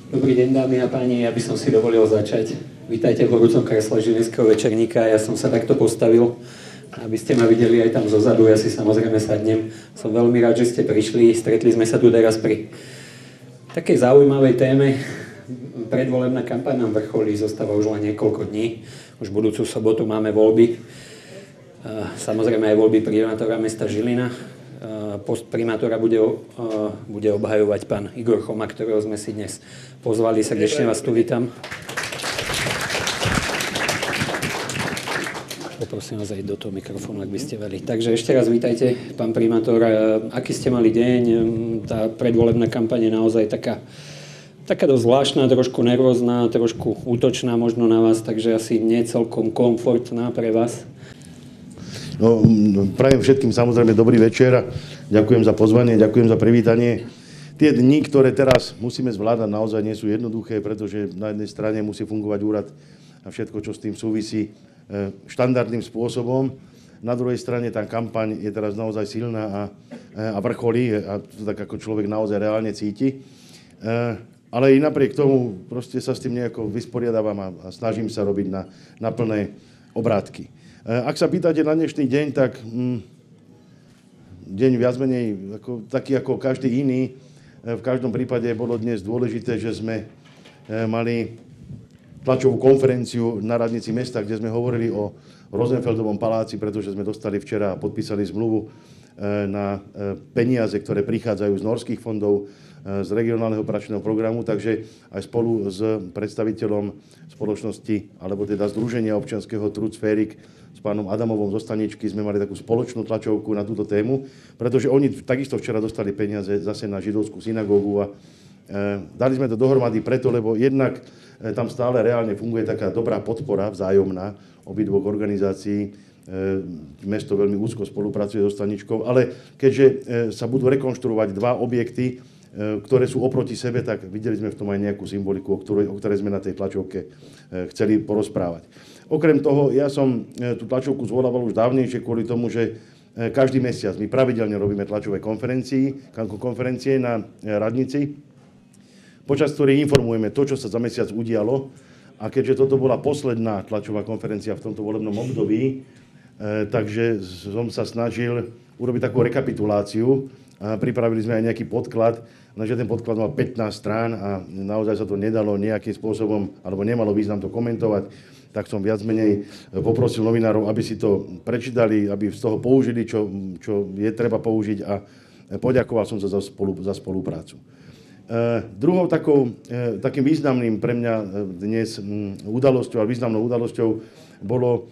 Dobrý deň, dámy a páni, ja by som si dovolil začať. Vítajte v horúcom kresle Žilinského večerníka. Ja som sa takto postavil, aby ste ma videli aj tam zozadu. Ja si samozrejme sadnem. Som veľmi rád, že ste prišli. Stretli sme sa tu teraz pri takej zaujímavej téme. Predvolebná kampaň nám vrcholí, zostáva už len niekoľko dní. Už budúcu sobotu máme voľby. Samozrejme aj voľby primátora mesta Žilina. Post primátora bude obhajovať pán Igor Choma, ktorého sme si dnes pozvali. Srdečne vás tu vítam. Poprosím vás aj do toho mikrofónu, ak by ste veli. Takže ešte raz vítajte, pán primátor. Aký ste mali deň? Tá predvolebná kampaň je naozaj taká dosť zvláštna, trošku nervózna, trošku útočná možno na vás, takže asi nie celkom komfortná pre vás. No, prajem všetkým samozrejme dobrý večer a ďakujem za pozvanie, ďakujem za privítanie. Tie dni, ktoré teraz musíme zvládať, naozaj nie sú jednoduché, pretože na jednej strane musí fungovať úrad a všetko, čo s tým súvisí, štandardným spôsobom. Na druhej strane tá kampaň je teraz naozaj silná a vrcholí a to tak ako človek naozaj reálne cíti. Ale i napriek tomu proste sa s tým nejako vysporiadavam a snažím sa robiť na plné obrátky. Ak sa pýtate na dnešný deň, tak deň viac menej taký ako každý iný. V každom prípade bolo dnes dôležité, že sme mali tlačovú konferenciu na radnici mesta, kde sme hovorili o Rosenfeldovom paláci, pretože sme dostali včera a podpísali zmluvu na peniaze, ktoré prichádzajú z norských fondov, z regionálneho operačného programu, takže aj spolu s predstaviteľom spoločnosti, alebo teda Združenia občianskeho Trud Sférik s pánom Adamovom zo Staničky sme mali takú spoločnú tlačovku na túto tému, pretože oni takisto včera dostali peniaze zase na židovskú synagógu a dali sme to dohromady preto, lebo jednak tam stále reálne funguje taká dobrá podpora vzájomná obidvoch organizácií. Mesto veľmi úzko spolupracuje so Staničkou, ale keďže sa budú rekonštruovať dva objekty, ktoré sú oproti sebe, tak videli sme v tom aj nejakú symboliku, o ktorej sme na tej tlačovke chceli porozprávať. Okrem toho, ja som tú tlačovku zvolával už dávnejšie kvôli tomu, že každý mesiac my pravidelne robíme tlačové konferencie na radnici, počas ktorej informujeme to, čo sa za mesiac udialo. A keďže toto bola posledná tlačová konferencia v tomto volebnom období, takže som sa snažil urobiť takú rekapituláciu. Pripravili sme aj nejaký podklad, lenže ten podklad mal 15 strán a naozaj sa to nedalo nejakým spôsobom, alebo nemalo význam to komentovať, tak som viac menej poprosil novinárov, aby si to prečítali, aby z toho použili, čo je treba použiť a poďakoval som sa za spoluprácu. Druhou takým významným pre mňa dnes udalosťou a významnou udalosťou bolo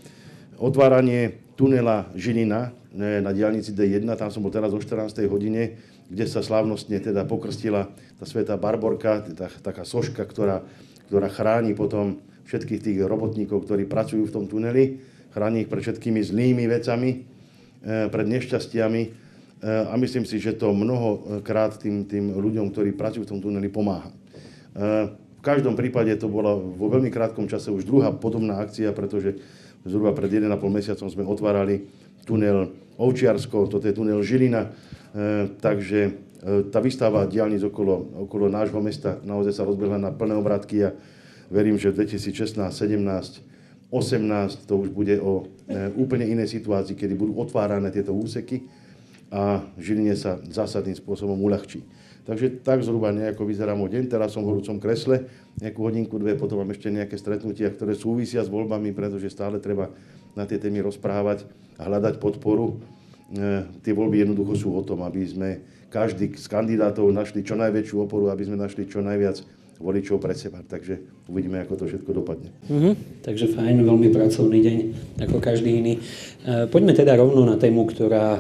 otváranie tunela Žilina na diaľnici D1. Tam som bol teraz o 14. hodine, kde sa slávnostne teda pokrstila tá svätá Barborka, taká soška, ktorá chráni potom všetkých tých robotníkov, ktorí pracujú v tom tuneli. Chráni ich pred všetkými zlými vecami, pred nešťastiami. A myslím si, že to mnohokrát tým ľuďom, ktorí pracujú v tom tuneli, pomáha. V každom prípade to bola vo veľmi krátkom čase už druhá podobná akcia, pretože zhruba pred 1,5 mesiacom sme otvárali tunel Ovčiarsko, toto je tunel Žilina, takže tá výstava diaľnic okolo nášho mesta naozaj sa rozbehla na plné obrátky a verím, že v 2016, 17, 18 to už bude o úplne inej situácii, kedy budú otvárané tieto úseky a Žiline sa zásadným spôsobom uľahčí. Takže tak zhruba nejako vyzerá môj deň. Teraz som v horúcom kresle, nejakú hodinku, dve, potom mám ešte nejaké stretnutia, ktoré súvisia s voľbami, pretože stále treba na tie témy rozprávať a hľadať podporu. Tie voľby jednoducho sú o tom, aby sme každý z kandidátov našli čo najväčšiu oporu, aby sme našli čo najviac voličov pre seba. Takže uvidíme, ako to všetko dopadne. Takže fajn, veľmi pracovný deň, ako každý iný. Poďme teda rovno na tému, ktorá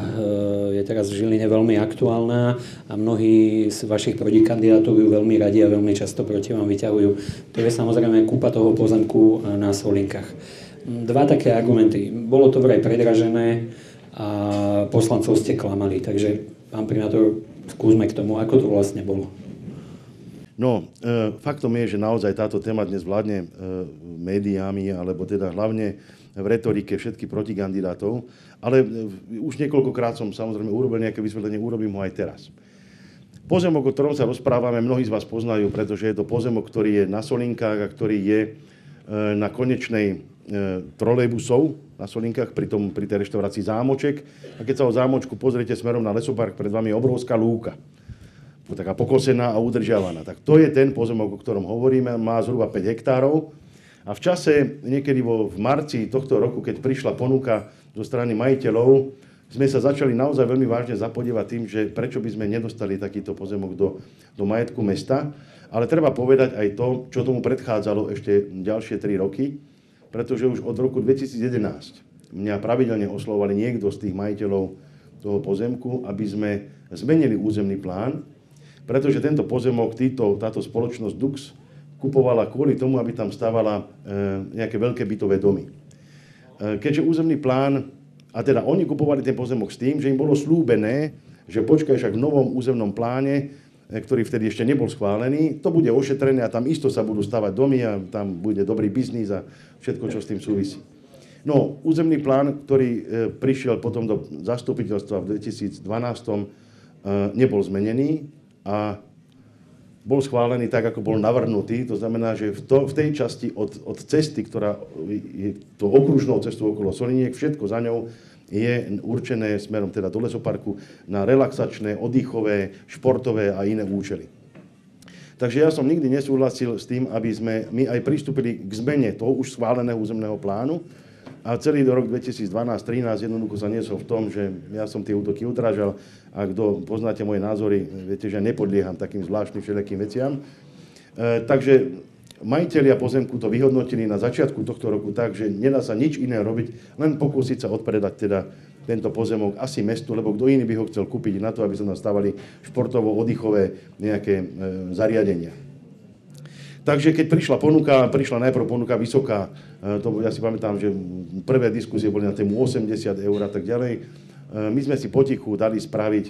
je teraz v Žiline veľmi aktuálna a mnohí z vašich protikandidátov ju veľmi radi a veľmi často proti vám vyťahujú. To je samozrejme kúpa toho pozemku na Solinkách. Dva také argumenty. Bolo to vraj predražené a poslancov ste klamali. Takže, pán primátor, skúsme k tomu, ako to vlastne bolo. No, faktom je, že naozaj táto téma dnes vládne médiami, alebo teda hlavne v retorike všetkých protikandidátov, ale už niekoľkokrát som samozrejme urobil nejaké vysvetlenie, urobím ho aj teraz. Pozemok, o ktorom sa rozprávame, mnohí z vás poznajú, pretože je to pozemok, ktorý je na Solinkách a ktorý je na konečnej trolejbusov na Solinkách, pri tej reštaurácii Zámoček. A keď sa o Zámočku pozriete smerom na lesopark, pred vami je obrovská lúka. Taká pokosená a udržiavaná. Tak to je ten pozemok, o ktorom hovoríme, má zhruba 5 hektárov. A v čase, niekedy v marci tohto roku, keď prišla ponuka zo strany majiteľov, sme sa začali naozaj veľmi vážne zapodievať tým, že prečo by sme nedostali takýto pozemok do majetku mesta. Ale treba povedať aj to, čo tomu predchádzalo ešte ďalšie 3 roky, pretože už od roku 2011 mňa pravidelne oslovovali niekto z tých majiteľov toho pozemku, aby sme zmenili územný plán, pretože tento pozemok, táto spoločnosť Dux kupovala kvôli tomu, aby tam stávala nejaké veľké bytové domy. Keďže územný plán, a teda oni kupovali ten pozemok s tým, že im bolo slúbené, že počkaj, však v novom územnom pláne, ktorý vtedy ešte nebol schválený, to bude ošetrené a tam isto sa budú stavať domy a tam bude dobrý biznis a všetko, čo s tým súvisí. No, územný plán, ktorý prišiel potom do zastupiteľstva v 2012, nebol zmenený a bol schválený tak, ako bol navrhnutý. To znamená, že v tej časti od cesty, ktorá je to okružnou cestou okolo Soliniek, všetko za ňou je určené smerom teda do lesoparku na relaxačné, oddychové, športové a iné účely. Takže ja som nikdy nesúhlasil s tým, aby sme my aj pristúpili k zmene toho už schváleného územného plánu. A celý rok 2012-2013 jednoducho sa niesol v tom, že ja som tie útoky udrážal a kto poznáte moje názory, viete, že ja nepodlieham takým zvláštnym všelijakým veciam. Takže majitelia pozemku to vyhodnotili na začiatku tohto roku tak, že nedá sa nič iné robiť, len pokúsiť sa odpredať teda tento pozemok asi mestu, lebo kto iný by ho chcel kúpiť na to, aby sa nastavali športovo-oddychové nejaké zariadenia. Takže keď prišla najprv ponuka vysoká, to ja si pamätám, že prvé diskusie boli na tému 80 eur a tak ďalej. My sme si potichu dali spraviť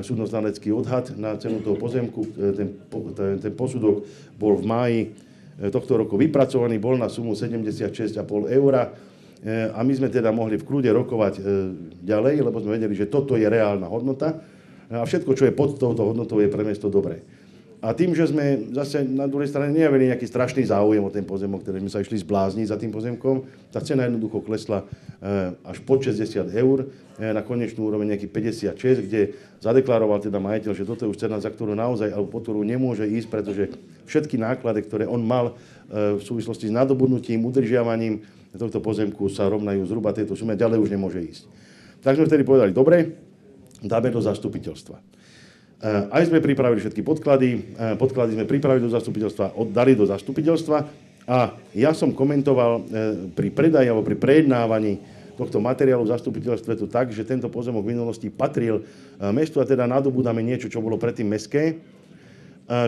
súdno-znalecký odhad na cenu toho pozemku. Ten posudok bol v máji tohto roku vypracovaný, bol na sumu 76,5 eur. A my sme teda mohli v kľude rokovať ďalej, lebo sme vedeli, že toto je reálna hodnota. A všetko, čo je pod touto hodnotou, je pre mesto dobré. A tým, že sme zase na druhej strane nejavili nejaký strašný záujem o ten pozemok, ktorý sme sa išli zblázniť za tým pozemkom, tá cena jednoducho klesla až pod 60 eur, na konečnú úroveň nejakých 56, kde zadeklaroval teda majiteľ, že toto je už cena, za ktorú naozaj, alebo po ktorú nemôže ísť, pretože všetky náklady, ktoré on mal v súvislosti s nadobudnutím, udržiavaním tohto pozemku sa rovnajú zhruba tejto sume, ďalej už nemôže ísť. Tak sme vtedy povedali, dobre, dáme do zastupiteľstva. Aj sme pripravili všetky podklady sme pripravili do zastupiteľstva, oddali do zastupiteľstva a ja som komentoval pri predaji alebo pri prejednávaní tohto materiálu v zastupiteľstve tu tak, že tento pozemok v minulosti patril mestu a teda nadobúdame niečo, čo bolo predtým mestské,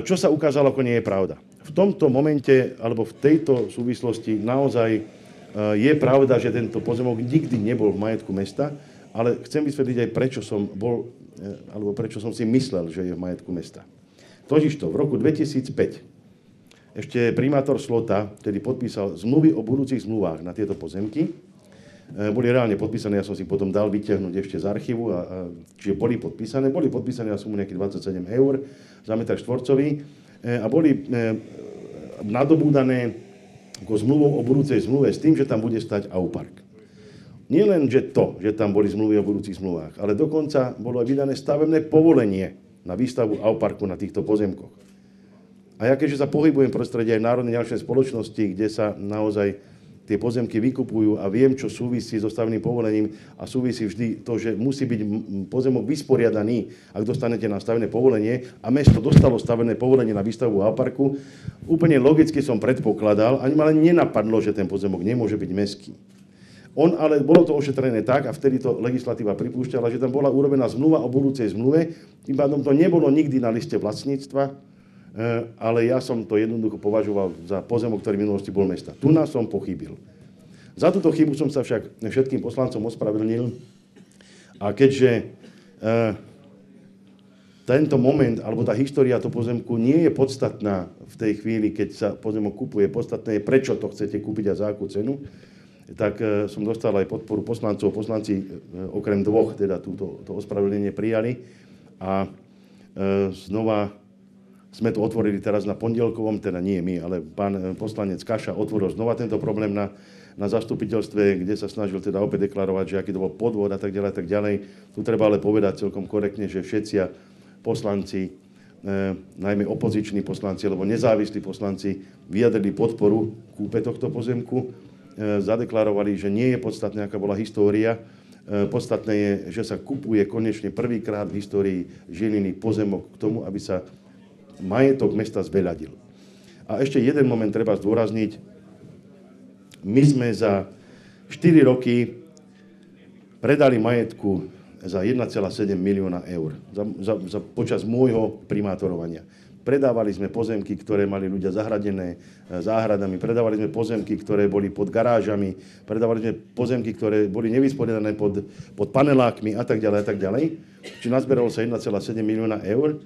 čo sa ukázalo, ako nie je pravda. V tomto momente, alebo v tejto súvislosti naozaj je pravda, že tento pozemok nikdy nebol v majetku mesta, ale chcem vysvetliť aj prečo som si myslel, že je v majetku mesta. Totižto v roku 2005 ešte primátor Slota tedy podpísal zmluvy o budúcich zmluvách na tieto pozemky. Boli reálne podpísané, ja som si potom dal vytiahnuť ešte z archívu, čiže boli podpísané na sumu nejakých 27 eur za meter štvorcový a boli nadobúdané ako zmluvou o budúcej zmluve s tým, že tam bude stať Aupark. Nie len, že tam boli zmluvy o budúcich zmluvách, ale dokonca bolo aj vydané stavebné povolenie na výstavbu Auparku na týchto pozemkoch. A ja keďže sa pohybujem v prostredí aj národnej ďalšej spoločnosti, kde sa naozaj tie pozemky vykupujú a viem, čo súvisí so stavebným povolením a súvisí vždy to, že musí byť pozemok vysporiadaný, ak dostanete na stavebné povolenie a mesto dostalo stavebné povolenie na výstavbu Auparku, úplne logicky som predpokladal, ani ma len nenapadlo, že ten pozemok nemôže byť mestský. Ale bolo to ošetrené tak, a vtedy to legislatíva pripúšťala, že tam bola urobená zmluva o budúcej zmluve, tým pádom to nebolo nikdy na liste vlastníctva, ale ja som to jednoducho považoval za pozemok, ktorý v minulosti bol mesta. Tu nás som pochybil. Za túto chybu som sa však všetkým poslancom ospravedlnil a keďže tento moment, alebo tá história toho pozemku nie je podstatná v tej chvíli, keď sa pozemok kupuje, podstatné je, prečo to chcete kúpiť a za akú cenu, tak som dostal aj podporu poslancov. Poslanci okrem dvoch teda to ospravedlnenie prijali. A znova sme to otvorili teraz na pondelkovom, teda nie my, ale pán poslanec Kaša otvoril znova tento problém na zastupiteľstve, kde sa snažil teda opäť deklarovať, že aký to bol podvod a tak ďalej, a tak ďalej. Tu treba ale povedať celkom korektne, že všetci poslanci, najmä opoziční poslanci, alebo nezávislí poslanci, vyjadrili podporu kúpe tohto pozemku, zadeklarovali, že nie je podstatné, aká bola história. Podstatné je, že sa kupuje konečne prvýkrát v histórii Žiliny pozemok k tomu, aby sa majetok mesta zveľadil. A ešte jeden moment treba zdôrazniť. My sme za 4 roky predali majetku za 1,7 milióna eur počas môjho primátorovania. Predávali sme pozemky, ktoré mali ľudia zahradené záhradami, predávali sme pozemky, ktoré boli pod garážami, predávali sme pozemky, ktoré boli nevysporiadané pod panelákmi a tak ďalej a tak ďalej. Čiže nazberalo sa 1,7 milióna eur.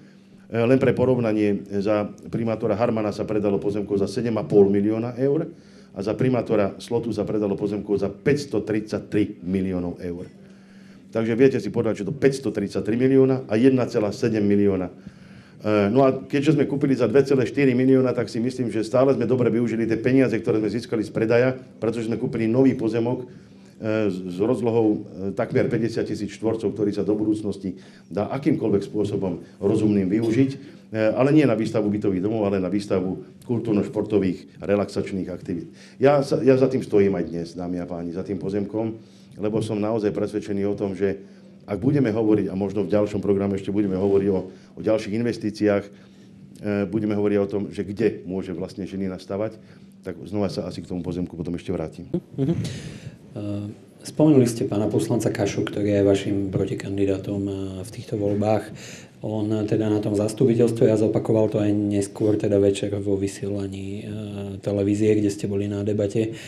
Len pre porovnanie, za primátora Harmana sa predalo pozemkov za 7,5 milióna eur a za primátora Slotu sa predalo pozemkov za 533 miliónov eur. Takže viete si povedať, že to 533 milióna a 1,7 milióna. No a keďže sme kúpili za 2,4 milióna, tak si myslím, že stále sme dobre využili tie peniaze, ktoré sme získali z predaja, pretože sme kúpili nový pozemok s rozlohou takmer 50 000 štvorcov, ktorý sa do budúcnosti dá akýmkoľvek spôsobom rozumným využiť, ale nie na výstavu bytových domov, ale na výstavu kultúrno-športových relaxačných aktivít. Ja za tým stojím aj dnes, dámy a páni, za tým pozemkom, lebo som naozaj presvedčený o tom, že ak budeme hovoriť, a možno v ďalšom programe ešte budeme hovoriť o ďalších investíciách, budeme hovoriť o tom, že kde môže vlastne Žilina stavať, tak znova sa asi k tomu pozemku potom ešte vrátim. Spomenuli ste pána poslanca Kašu, ktorý je vašim protikandidátom v týchto voľbách. On teda na tom zastupiteľstve, ja zopakoval to aj neskôr, teda večer vo vysielaní televízie, kde ste boli na debate,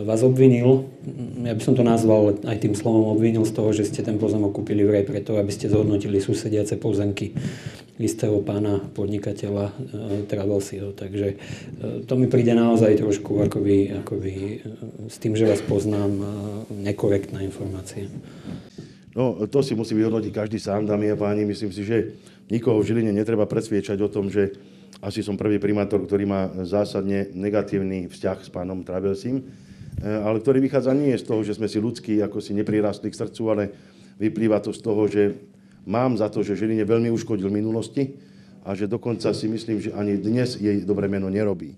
vás obvinil, ja by som to nazval aj tým slovom obvinil z toho, že ste ten pozemok kúpili vraj preto, aby ste zhodnotili susediace pozemky istého pána podnikateľa Travelsiho. Takže to mi príde naozaj trošku akoby s tým, že vás poznám, nekorektná informácia. No, to si musí vyhodnotiť každý sám, dámy a páni. Myslím si, že nikoho v Žiline netreba presviečať o tom, že asi som prvý primátor, ktorý má zásadne negatívny vzťah s pánom Travelsim, ale ktorý vychádza nie z toho, že sme si ľudskí, ako si neprirastli k srdcu, ale vyplýva to z toho, že mám za to, že Žiline veľmi uškodil v minulosti a že dokonca si myslím, že ani dnes jej dobré meno nerobí.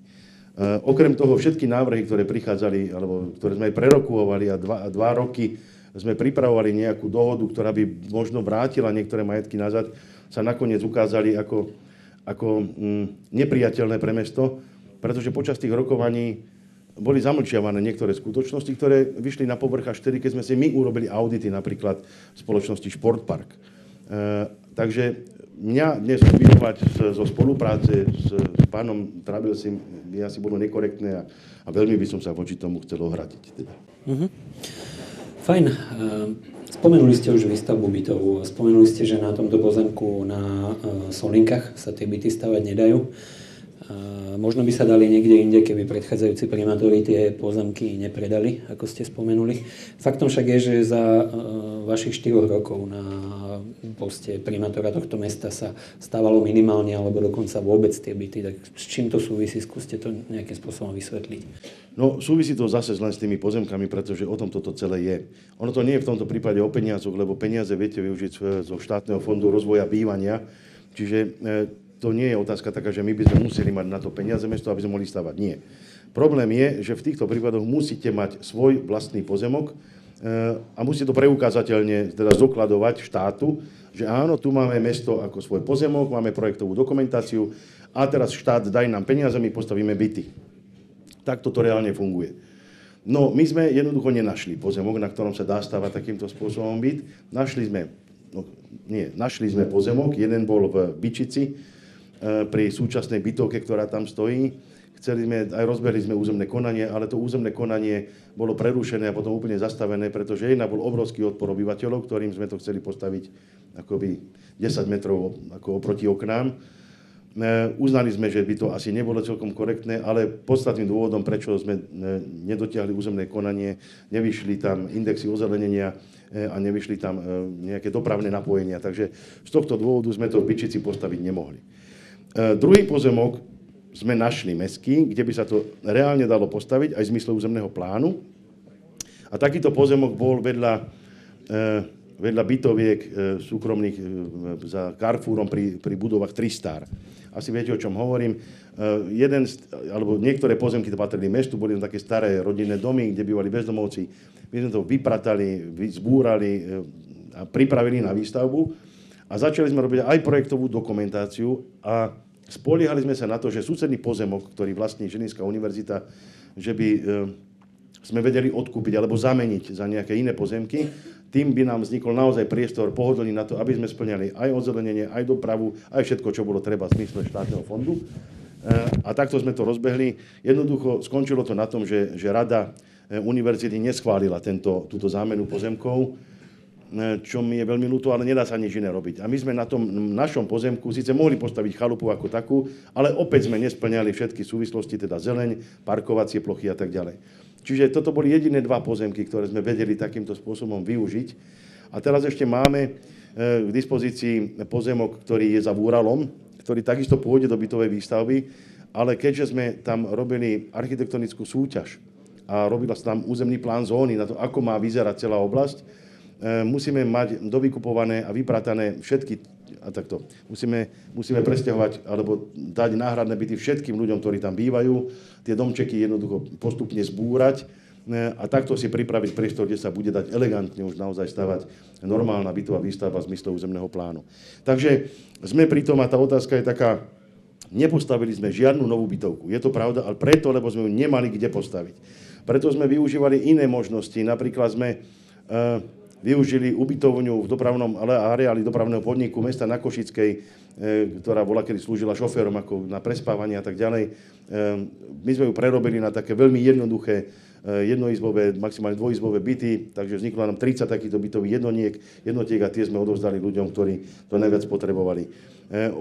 Okrem toho všetky návrhy, ktoré prichádzali, alebo ktoré sme aj prerokovali a dva roky sme pripravovali nejakú dohodu, ktorá by možno vrátila niektoré majetky nazad, sa nakoniec ukázali ako nepriateľné pre mesto, pretože počas tých rokovaní boli zamlčiavané niektoré skutočnosti, ktoré vyšli na povrch až vtedy, keď sme si my urobili audity napríklad spoločnosti Športpark. Takže mňa dnes obviňovať zo spolupráce s pánom Travelsim by asi bolo nekorektné a veľmi by som sa voči tomu chcel ohradiť. Teda. Fajn. Spomenuli ste už výstavbu bytov. Spomenuli ste, že na tomto pozemku na Solinkách sa tie byty stavať nedajú. Možno by sa dali niekde inde, keby predchádzajúci primátori tie pozemky nepredali, ako ste spomenuli. Faktom však je, že za vašich 4 rokov na poste primátora tohto mesta sa stávalo minimálne alebo dokonca vôbec tie byty. Tak s čím to súvisí? Skúste to nejakým spôsobom vysvetliť. No, súvisí to zase len s tými pozemkami, pretože o tom toto celé je. Ono to nie je v tomto prípade o peniazoch, lebo peniaze viete využiť zo štátneho fondu rozvoja bývania. Čiže to nie je otázka taká, že my by sme museli mať na to peniaze mesto, aby sme mohli stavať. Nie. Problém je, že v týchto prípadoch musíte mať svoj vlastný pozemok a musíte to preukázateľne teda zdokladovať štátu, že áno, tu máme mesto ako svoj pozemok, máme projektovú dokumentáciu a teraz štát daj nám peniaze, my postavíme byty. Tak toto reálne funguje. No, my sme jednoducho nenašli pozemok, na ktorom sa dá stavať takýmto spôsobom byt. Našli sme pozemok, jeden bol v Byčici, pri súčasnej bytovke, ktorá tam stojí. Rozbehli sme územné konanie, ale to územné konanie bolo prerušené a potom úplne zastavené, pretože jedna bol obrovský odpor obyvateľov, ktorým sme to chceli postaviť akoby 10 metrov ako oproti oknám. Uznali sme, že by to asi nebolo celkom korektné, ale podstatným dôvodom, prečo sme nedotiahli územné konanie, nevyšli tam indexy ozelenenia a nevyšli tam nejaké dopravné napojenia. Takže z tohto dôvodu sme to v Byčici postaviť nemohli. Druhý pozemok sme našli mestský, kde by sa to reálne dalo postaviť aj v zmysle územného plánu. A takýto pozemok bol vedľa bytoviek súkromných za Carrefourom pri budovách Tristar. Asi viete, o čom hovorím. Alebo niektoré pozemky to patrili mestu, boli tam také staré rodinné domy, kde bývali bezdomovci. My sme to vypratali, zbúrali a pripravili na výstavbu. A začali sme robiť aj projektovú dokumentáciu a spoliehali sme sa na to, že susedný pozemok, ktorý vlastní Žilinská univerzita, že by sme vedeli odkúpiť alebo zameniť za nejaké iné pozemky. Tým by nám vznikol naozaj priestor pohodlný na to, aby sme splňali aj ozelenenie, aj dopravu, aj všetko, čo bolo treba v zmysle štátneho fondu. A takto sme to rozbehli. Jednoducho skončilo to na tom, že rada univerzity neschválila túto zámenu pozemkov, čo mi je veľmi ľúto, ale nedá sa nič iné robiť. A my sme na tom našom pozemku síce mohli postaviť chalupu ako takú, ale opäť sme nesplňali všetky súvislosti, teda zeleň, parkovacie plochy a tak ďalej. Čiže toto boli jediné dva pozemky, ktoré sme vedeli takýmto spôsobom využiť. A teraz ešte máme k dispozícii pozemok, ktorý je za Vúralom, ktorý takisto pôjde do bytovej výstavby, ale keďže sme tam robili architektonickú súťaž a robila sa tam územný plán zóny na to, ako má vyzerať celá oblasť, musíme mať dovykupované a vypratané všetky, a takto, musíme presťahovať alebo dať náhradné byty všetkým ľuďom, ktorí tam bývajú, tie domčeky jednoducho postupne zbúrať a takto si pripraviť priestor, kde sa bude dať elegantne už naozaj stavať normálna bytová výstavba v zmysle územného plánu. Takže sme pri tom a tá otázka je taká, nepostavili sme žiadnu novú bytovku. Je to pravda, ale preto, lebo sme ju nemali kde postaviť. Preto sme využívali iné možnosti, napríklad sme využili ubytovňu v dopravnom areáli dopravného podniku mesta na Košickej, ktorá bola, kedy slúžila šoférom ako na prespávanie a tak ďalej. My sme ju prerobili na také veľmi jednoduché jednoizbové, maximálne dvojizbové byty, takže vzniklo nám 30 takýchto bytových jednotiek a tie sme odovzdali ľuďom, ktorí to najviac potrebovali.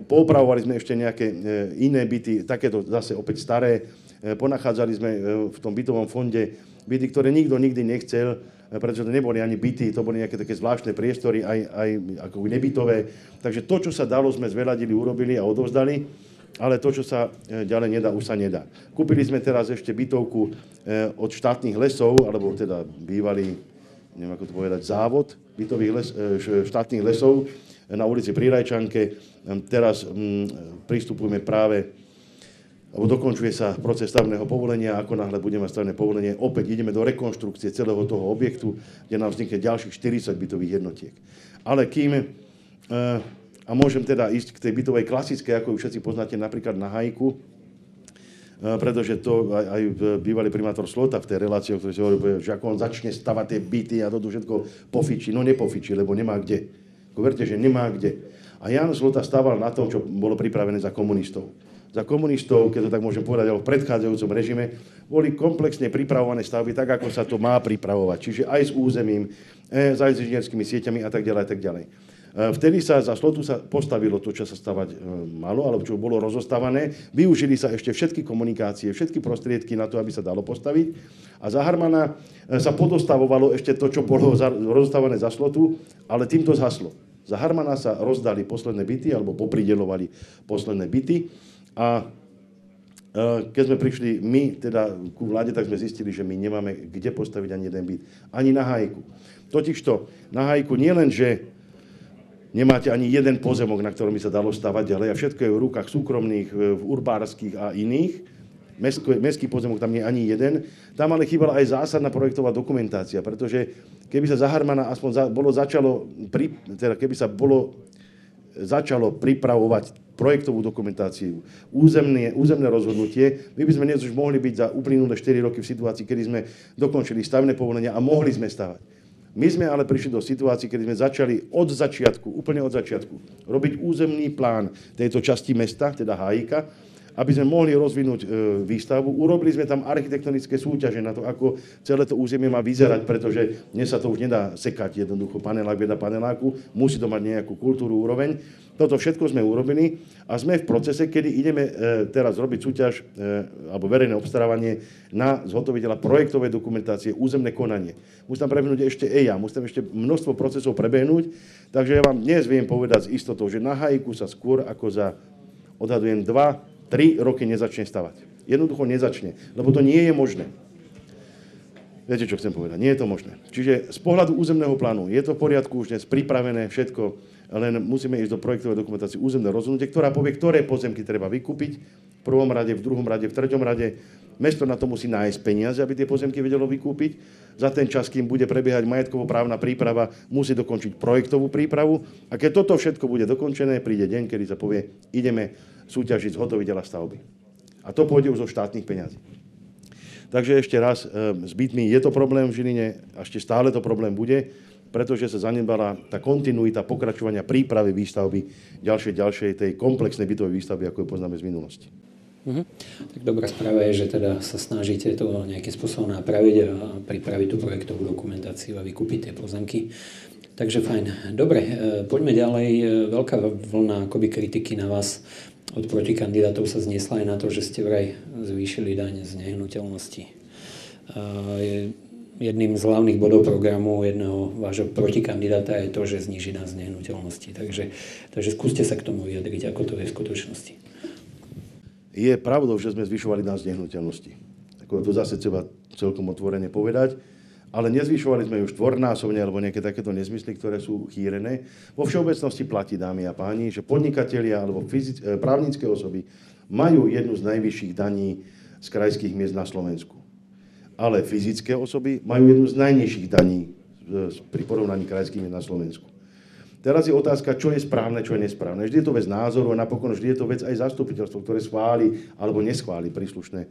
Poopravovali sme ešte nejaké iné byty, takéto zase opäť staré. Ponachádzali sme v tom bytovom fonde byty, ktoré nikto nikdy nechcel, pretože to neboli ani byty, to boli nejaké také zvláštne priestory, aj ako nebytové. Takže to, čo sa dalo, sme zveľadili, urobili a odovzdali, ale to, čo sa ďalej nedá, už sa nedá. Kúpili sme teraz ešte bytovku od štátnych lesov, alebo teda bývalý, neviem ako to povedať, závod bytových štátnych lesov na ulici Pri Rajčanke. Teraz pristupujeme práve alebo dokončuje sa proces stavebného povolenia, ako náhle budeme mať stavebné povolenie, opäť ideme do rekonštrukcie celého toho objektu, kde nám vznikne ďalších 40 bytových jednotiek. Ale kým, a môžem teda ísť k tej bytovej klasickej, ako ju všetci poznáte napríklad na Hajku, pretože to aj bývalý primátor Slota v tej relácii, o ktorej si hovorí, že ako on začne stavať tie byty a to všetko pofičí, no nepofičí, lebo nemá kde. Verte, že nemá kde. A Ján Slota stával na tom, čo bolo pripravené za komunistov. Za komunistov, keď to tak môžem povedať, ale v predchádzajúcom režime, boli komplexne pripravované stavby tak, ako sa to má pripravovať. Čiže aj s územím, aj s inžinierskými sieťami a tak ďalej, a tak ďalej. Vtedy sa za Slotu sa postavilo to, čo sa stavať malo, alebo čo bolo rozostávané. Využili sa ešte všetky komunikácie, všetky prostriedky na to, aby sa dalo postaviť. A za Harmana sa podostavovalo ešte to, čo bolo rozostávané za Slotu, ale týmto zhaslo. Za Harmana sa rozdali posledné byty, alebo poprideľovali posledné byty. A keď sme prišli my teda ku vláde, tak sme zistili, že my nemáme kde postaviť ani jeden byt. Ani na Hajku. Totižto na Hajku nie len, že nemáte ani jeden pozemok, na ktorom by sa dalo stavať ďalej a všetko je v rukách súkromných, v urbárskych a iných. Mestský pozemok tam nie je ani jeden. Tam ale chýbala aj zásadná projektová dokumentácia, pretože keby sa za Harmana aspoň začalo pripravovať projektovú dokumentáciu, územné rozhodnutie, my by sme dnes už mohli byť za uplynulé 4 roky v situácii, kedy sme dokončili stavebné povolenia a mohli sme stavať. My sme ale prišli do situácií, kedy sme začali od začiatku, úplne od začiatku, robiť územný plán tejto časti mesta, teda Hájika, aby sme mohli rozvinúť výstavbu. Urobili sme tam architektonické súťaže na to, ako celé to územie má vyzerať, pretože dnes sa to už nedá sekať jednoducho panelák vedľa paneláku, musí to mať nejakú kultúru, úroveň. Toto všetko sme urobili a sme v procese, kedy ideme teraz robiť súťaž alebo verejné obstarávanie na zhotoviteľa projektovej dokumentácie, územné konanie. Musí tam prebehnúť ešte EIA, musí tam ešte množstvo procesov prebehnúť, takže ja vám dnes viem povedať s istotou, že na Hajku sa skôr ako za, odhadujem, 2-3 roky nezačne stavať. Jednoducho nezačne, lebo to nie je možné. Viete, čo chcem povedať? Nie je to možné. Čiže z pohľadu územného plánu je to v poriadku už dnes pripravené všetko, len musíme ísť do projektovej dokumentácie územné rozhodnutie, ktorá povie, ktoré pozemky treba vykúpiť v prvom rade, v druhom rade, v treťom rade. Mesto na to musí nájsť peniaze, aby tie pozemky vedelo vykúpiť. Za ten čas, kým bude prebiehať majetkovo-právna príprava, musí dokončiť projektovú prípravu. A keď toto všetko bude dokončené, príde deň, kedy sa povie, ideme súťažiť zhotoviteľa stavby. A to pôjde už zo štátnych peňazí. Takže ešte raz, s bytmi je to problém v Žiline, a ešte stále to problém bude, pretože sa zanedbala tá kontinuita pokračovania prípravy výstavby ďalšej tej komplexnej bytovej výstavby, ako ju poznáme z minulosti. Tak dobrá správa je, že teda sa snažíte to nejakým spôsobom napraviť a pripraviť tú projektovú dokumentáciu a vykúpiť tie pozemky. Takže fajn. Dobre, poďme ďalej. Veľká vlna akoby kritiky na vás od protikandidátov sa zniesla aj na to, že ste vraj zvýšili daň z nehnuteľnosti. Jedným z hlavných bodov programu jedného vášho protikandidáta je to, že zníži daň z nehnuteľnosti. Takže skúste sa k tomu vyjadriť, ako to je v skutočnosti. Je pravdou, že sme zvyšovali daň z nehnuteľnosti. Ako to zase treba celkom otvorene povedať. Ale nezvyšovali sme ju štvornásobne alebo nejaké takéto nezmysly, ktoré sú chýrené. Vo všeobecnosti platí, dámy a páni, že podnikatelia alebo právnické osoby majú jednu z najvyšších daní z krajských miest na Slovensku. Ale fyzické osoby majú jednu z najnižších daní pri porovnaní krajských miest na Slovensku. Teraz je otázka, čo je správne, čo je nesprávne. Vždy je to vec názoru a napokon vždy je to vec aj zastupiteľstvo, ktoré schváli alebo neschváli príslušne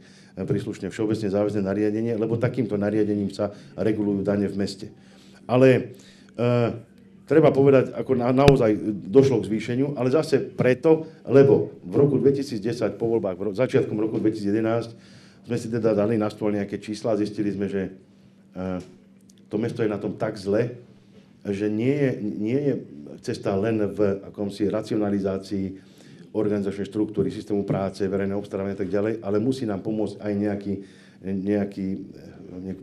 všeobecne záväzné nariadenie, lebo takýmto nariadením sa regulujú dane v meste. Ale treba povedať, ako naozaj došlo k zvýšeniu, ale zase preto, lebo v roku 2010 po voľbách, začiatkom roku 2011 sme si teda dali na stôl nejaké čísla a zistili sme, že to mesto je na tom tak zle, že nie je cesta len v akomsi racionalizácii organizačnej štruktúry, systému práce, verejného obstarávania a tak ďalej, ale musí nám pomôcť aj nejaký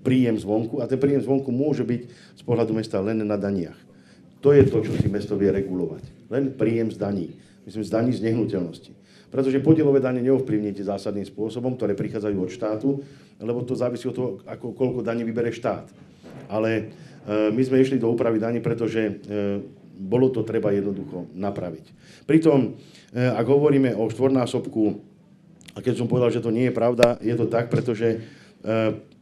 príjem zvonku a ten príjem zvonku môže byť z pohľadu mesta len na daniach. To je to, čo si mesto vie regulovať. Len príjem z daní. Myslím, z daní z nehnuteľnosti. Pretože podielové dane neovplyvníte zásadným spôsobom, ktoré prichádzajú od štátu, lebo to závisí od toho, koľko daní vybere štát. Ale my sme išli do úpravy daní, pretože bolo to treba jednoducho napraviť. Pritom, ak hovoríme o štvornásobku, a keď som povedal, že to nie je pravda, je to tak, pretože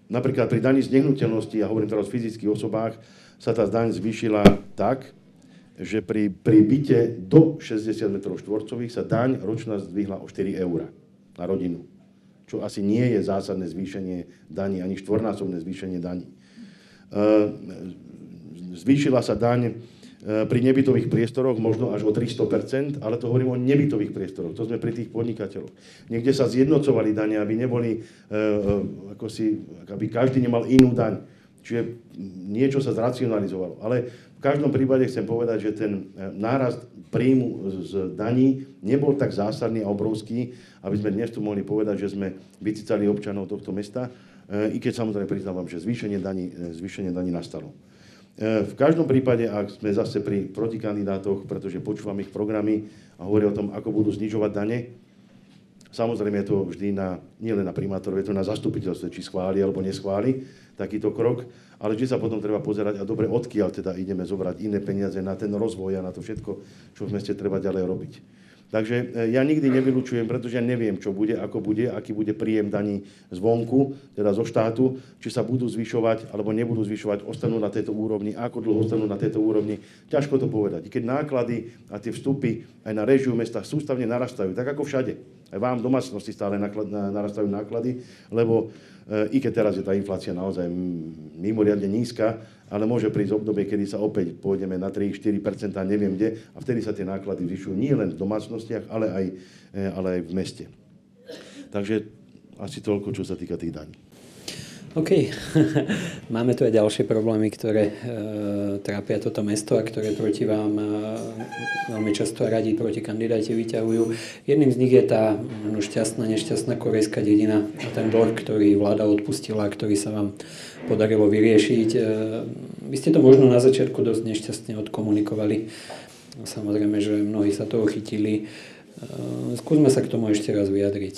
napríklad pri daní z nehnuteľnosti, ja hovorím teraz o fyzických osobách, sa tá daň zvýšila tak, že pri byte do 60 m štvorcových sa daň ročná zdvihla o 4 € na rodinu. Čo asi nie je zásadné zvýšenie daní, ani štvornásobné zvýšenie daní. Zvýšila sa daň pri nebytových priestoroch možno až o 300%, ale to hovorím o nebytových priestoroch. To sme pri tých podnikateľoch. Niekde sa zjednocovali dane, aby neboli, aby každý nemal inú daň. Čiže niečo sa zracionalizovalo. Ale v každom prípade chcem povedať, že ten nárast príjmu z daní nebol tak zásadný a obrovský, aby sme dnes tu mohli povedať, že sme vycicali občanov tohto mesta, i keď samozrejme priznávam, že zvýšenie daní nastalo. V každom prípade, ak sme zase pri protikandidátoch, pretože počúvam ich programy a hovoria o tom, ako budú znižovať dane, samozrejme je to vždy nielen na primátorovi, je to na zastupiteľstve, či schváli alebo neschváli takýto krok, ale vždy sa potom treba pozerať, a dobre, odkiaľ teda ideme zobrať iné peniaze na ten rozvoj a na to všetko, čo v meste treba ďalej robiť. Takže ja nikdy nevylučujem, pretože ja neviem, čo bude, ako bude, aký bude príjem daní zvonku, teda zo štátu, či sa budú zvyšovať alebo nebudú zvyšovať, ostanú na tejto úrovni, ako dlho ostanú na tejto úrovni. Ťažko to povedať. I keď náklady a tie vstupy aj na réžiu mesta sústavne narastajú, tak ako všade. Aj vám v domácnosti stále narastajú náklady, lebo i keď teraz je tá inflácia naozaj mimoriadne nízka, ale môže prísť obdobie, kedy sa opäť pôjdeme na 3-4%, neviem kde, a vtedy sa tie náklady zvyšujú nie len v domácnostiach, ale aj v meste. Takže asi toľko, čo sa týka tých daní. OK. Máme tu aj ďalšie problémy, ktoré trápia toto mesto a ktoré proti vám veľmi často a radi proti kandidáti vyťahujú. Jedným z nich je tá nešťastná korejská dedina a ten dlh, ktorý vláda odpustila, ktorý sa vám podarilo vyriešiť. Vy ste to možno na začiatku dosť nešťastne odkomunikovali. Samozrejme, že mnohí sa toho chytili. Skúsme sa k tomu ešte raz vyjadriť.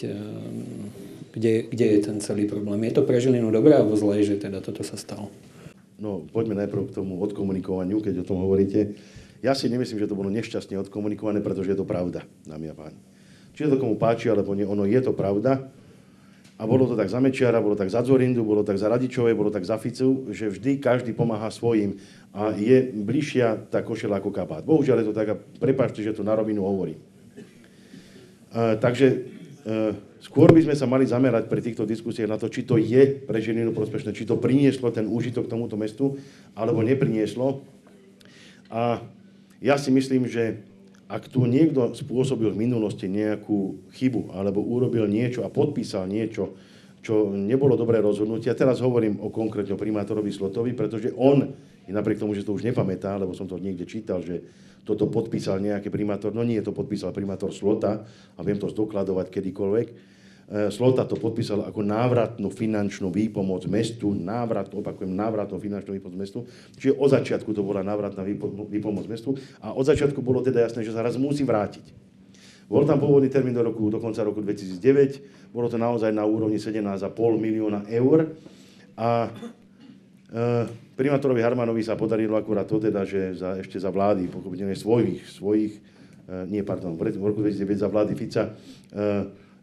Kde je ten celý problém? Je to pre Žilinu dobré alebo zlé, že teda toto sa stalo? No, poďme najprv k tomu odkomunikovaniu, keď o tom hovoríte. Ja si nemyslím, že to bolo nešťastne odkomunikované, pretože je to pravda, dámy a páni. Či to komu páči, alebo nie, ono je to pravda. A bolo to tak za Mečiara, bolo tak za Dzorindu, bolo tak za Radičovej, bolo tak za Ficu, že vždy každý pomáha svojim a je bližšia tá košeľa ako kabát. Bohužiaľ je to tak a prepáčte, že to na rovinu hovorím. Takže skôr by sme sa mali zamerať pri týchto diskusiách na to, či to je pre Žilinu prospešné, či to prinieslo ten úžitok tomuto mestu, alebo neprinieslo. A ja si myslím, že ak tu niekto spôsobil v minulosti nejakú chybu, alebo urobil niečo a podpísal niečo, čo nebolo dobré rozhodnutie, a teraz hovorím konkrétne o primátorovi Slotovi, pretože on, i napriek tomu, že to už nepamätá, lebo som to niekde čítal, že toto podpísal nejaký primátor, no nie, to podpísal primátor Slota a viem to zdokladovať kedykoľvek. Slota to podpísal ako návratnú finančnú výpomoc mestu, návratnú finančnú výpomoc mestu, čiže od začiatku to bola návratná výpomoc mestu a od začiatku bolo teda jasné, že sa raz musí vrátiť. Bol tam pôvodný termín do konca roku 2009, bolo to naozaj na úrovni 17,5 milióna eur a primátorovi Harmanovi sa podarilo akurát to teda, že ešte za vlády, pochopiteľne v roku 2009 za vlády Fica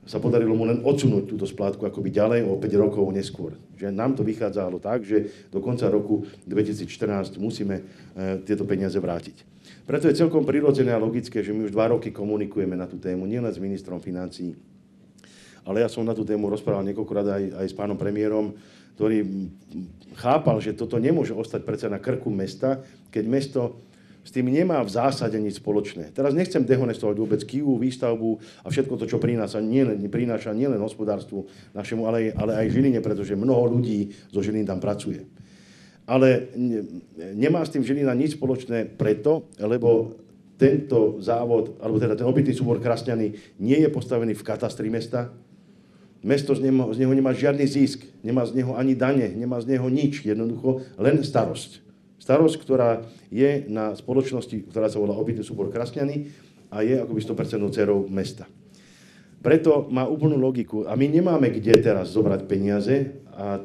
sa podarilo mu len odsunúť túto splátku akoby ďalej o 5 rokov neskôr. Že nám to vychádzalo tak, že do konca roku 2014 musíme tieto peniaze vrátiť. Preto je celkom prirodzené a logické, že my už 2 roky komunikujeme na tú tému, nielen s ministrom financií, ale ja som na tú tému rozprával niekoľkokrát aj s pánom premiérom, ktorý chápal, že toto nemôže ostať predsa na krku mesta, keď mesto s tým nemá v zásade nič spoločné. Teraz nechcem dehonestovať vôbec Kyjvu, výstavbu a všetko to, čo prináša nielen hospodárstvu našemu, ale aj Žiline, pretože mnoho ľudí zo Žiliny tam pracuje. Ale nemá s tým Žilina nič spoločné preto, lebo tento závod, alebo teda ten obytný súbor Krasňany nie je postavený v katastri mesta. Mesto z neho nemá žiadny zisk, nemá z neho ani dane, nemá z neho nič, jednoducho len starosť. Starosť, ktorá je na spoločnosti, ktorá sa volá Obytný súbor Krasňany a je akoby 100% dcerou mesta. Preto má úplnú logiku a my nemáme kde teraz zobrať peniaze a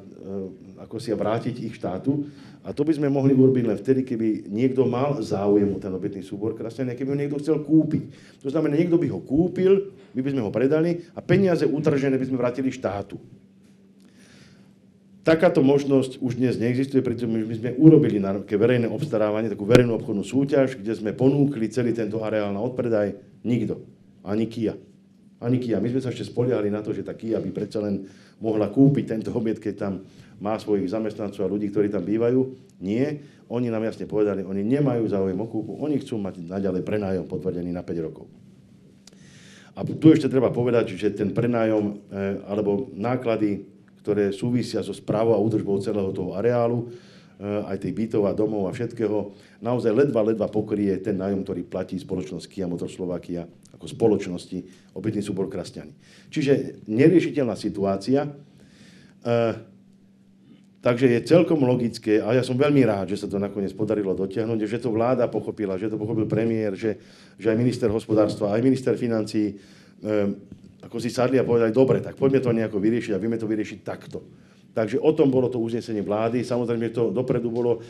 ako si vrátiť ich štátu. A to by sme mohli urobiť len vtedy, keby niekto mal záujem o ten obytný súbor Krasňany, keby ho niekto chcel kúpiť. To znamená, niekto by ho kúpil, my by sme ho predali a peniaze utržené by sme vrátili štátu. Takáto možnosť už dnes neexistuje, pretože my sme urobili na verejné obstarávanie, takú verejnú obchodnú súťaž, kde sme ponúkli celý tento areál na odpredaj. Nikto. Ani Kia. My sme sa ešte spoliehali na to, že tá Kia by predsa len mohla kúpiť tento objekt, keď tam má svojich zamestnancov a ľudí, ktorí tam bývajú. Nie. Oni nám jasne povedali, oni nemajú záujem o kúpu, oni chcú mať naďalej prenájom potvrdený na 5 rokov. A tu ešte treba povedať, že ten prenájom alebo náklady, ktoré súvisia so správou a údržbou celého toho areálu, aj tých bytov a domov a všetkého, naozaj ledva pokrie ten nájom, ktorý platí spoločnosť Kia Motor Slovakia ako spoločnosti Obytný súbor Krasňany. Čiže neriešiteľná situácia, takže je celkom logické, a ja som veľmi rád, že sa to nakoniec podarilo dotiahnuť, že to vláda pochopila, že to pochopil premiér, že aj minister hospodárstva, aj minister financií ako si sadli a povedali, dobre, tak poďme to nejako vyriešiť a vieme to vyriešiť takto. Takže o tom bolo to uznesenie vlády. Samozrejme, to dopredu bolo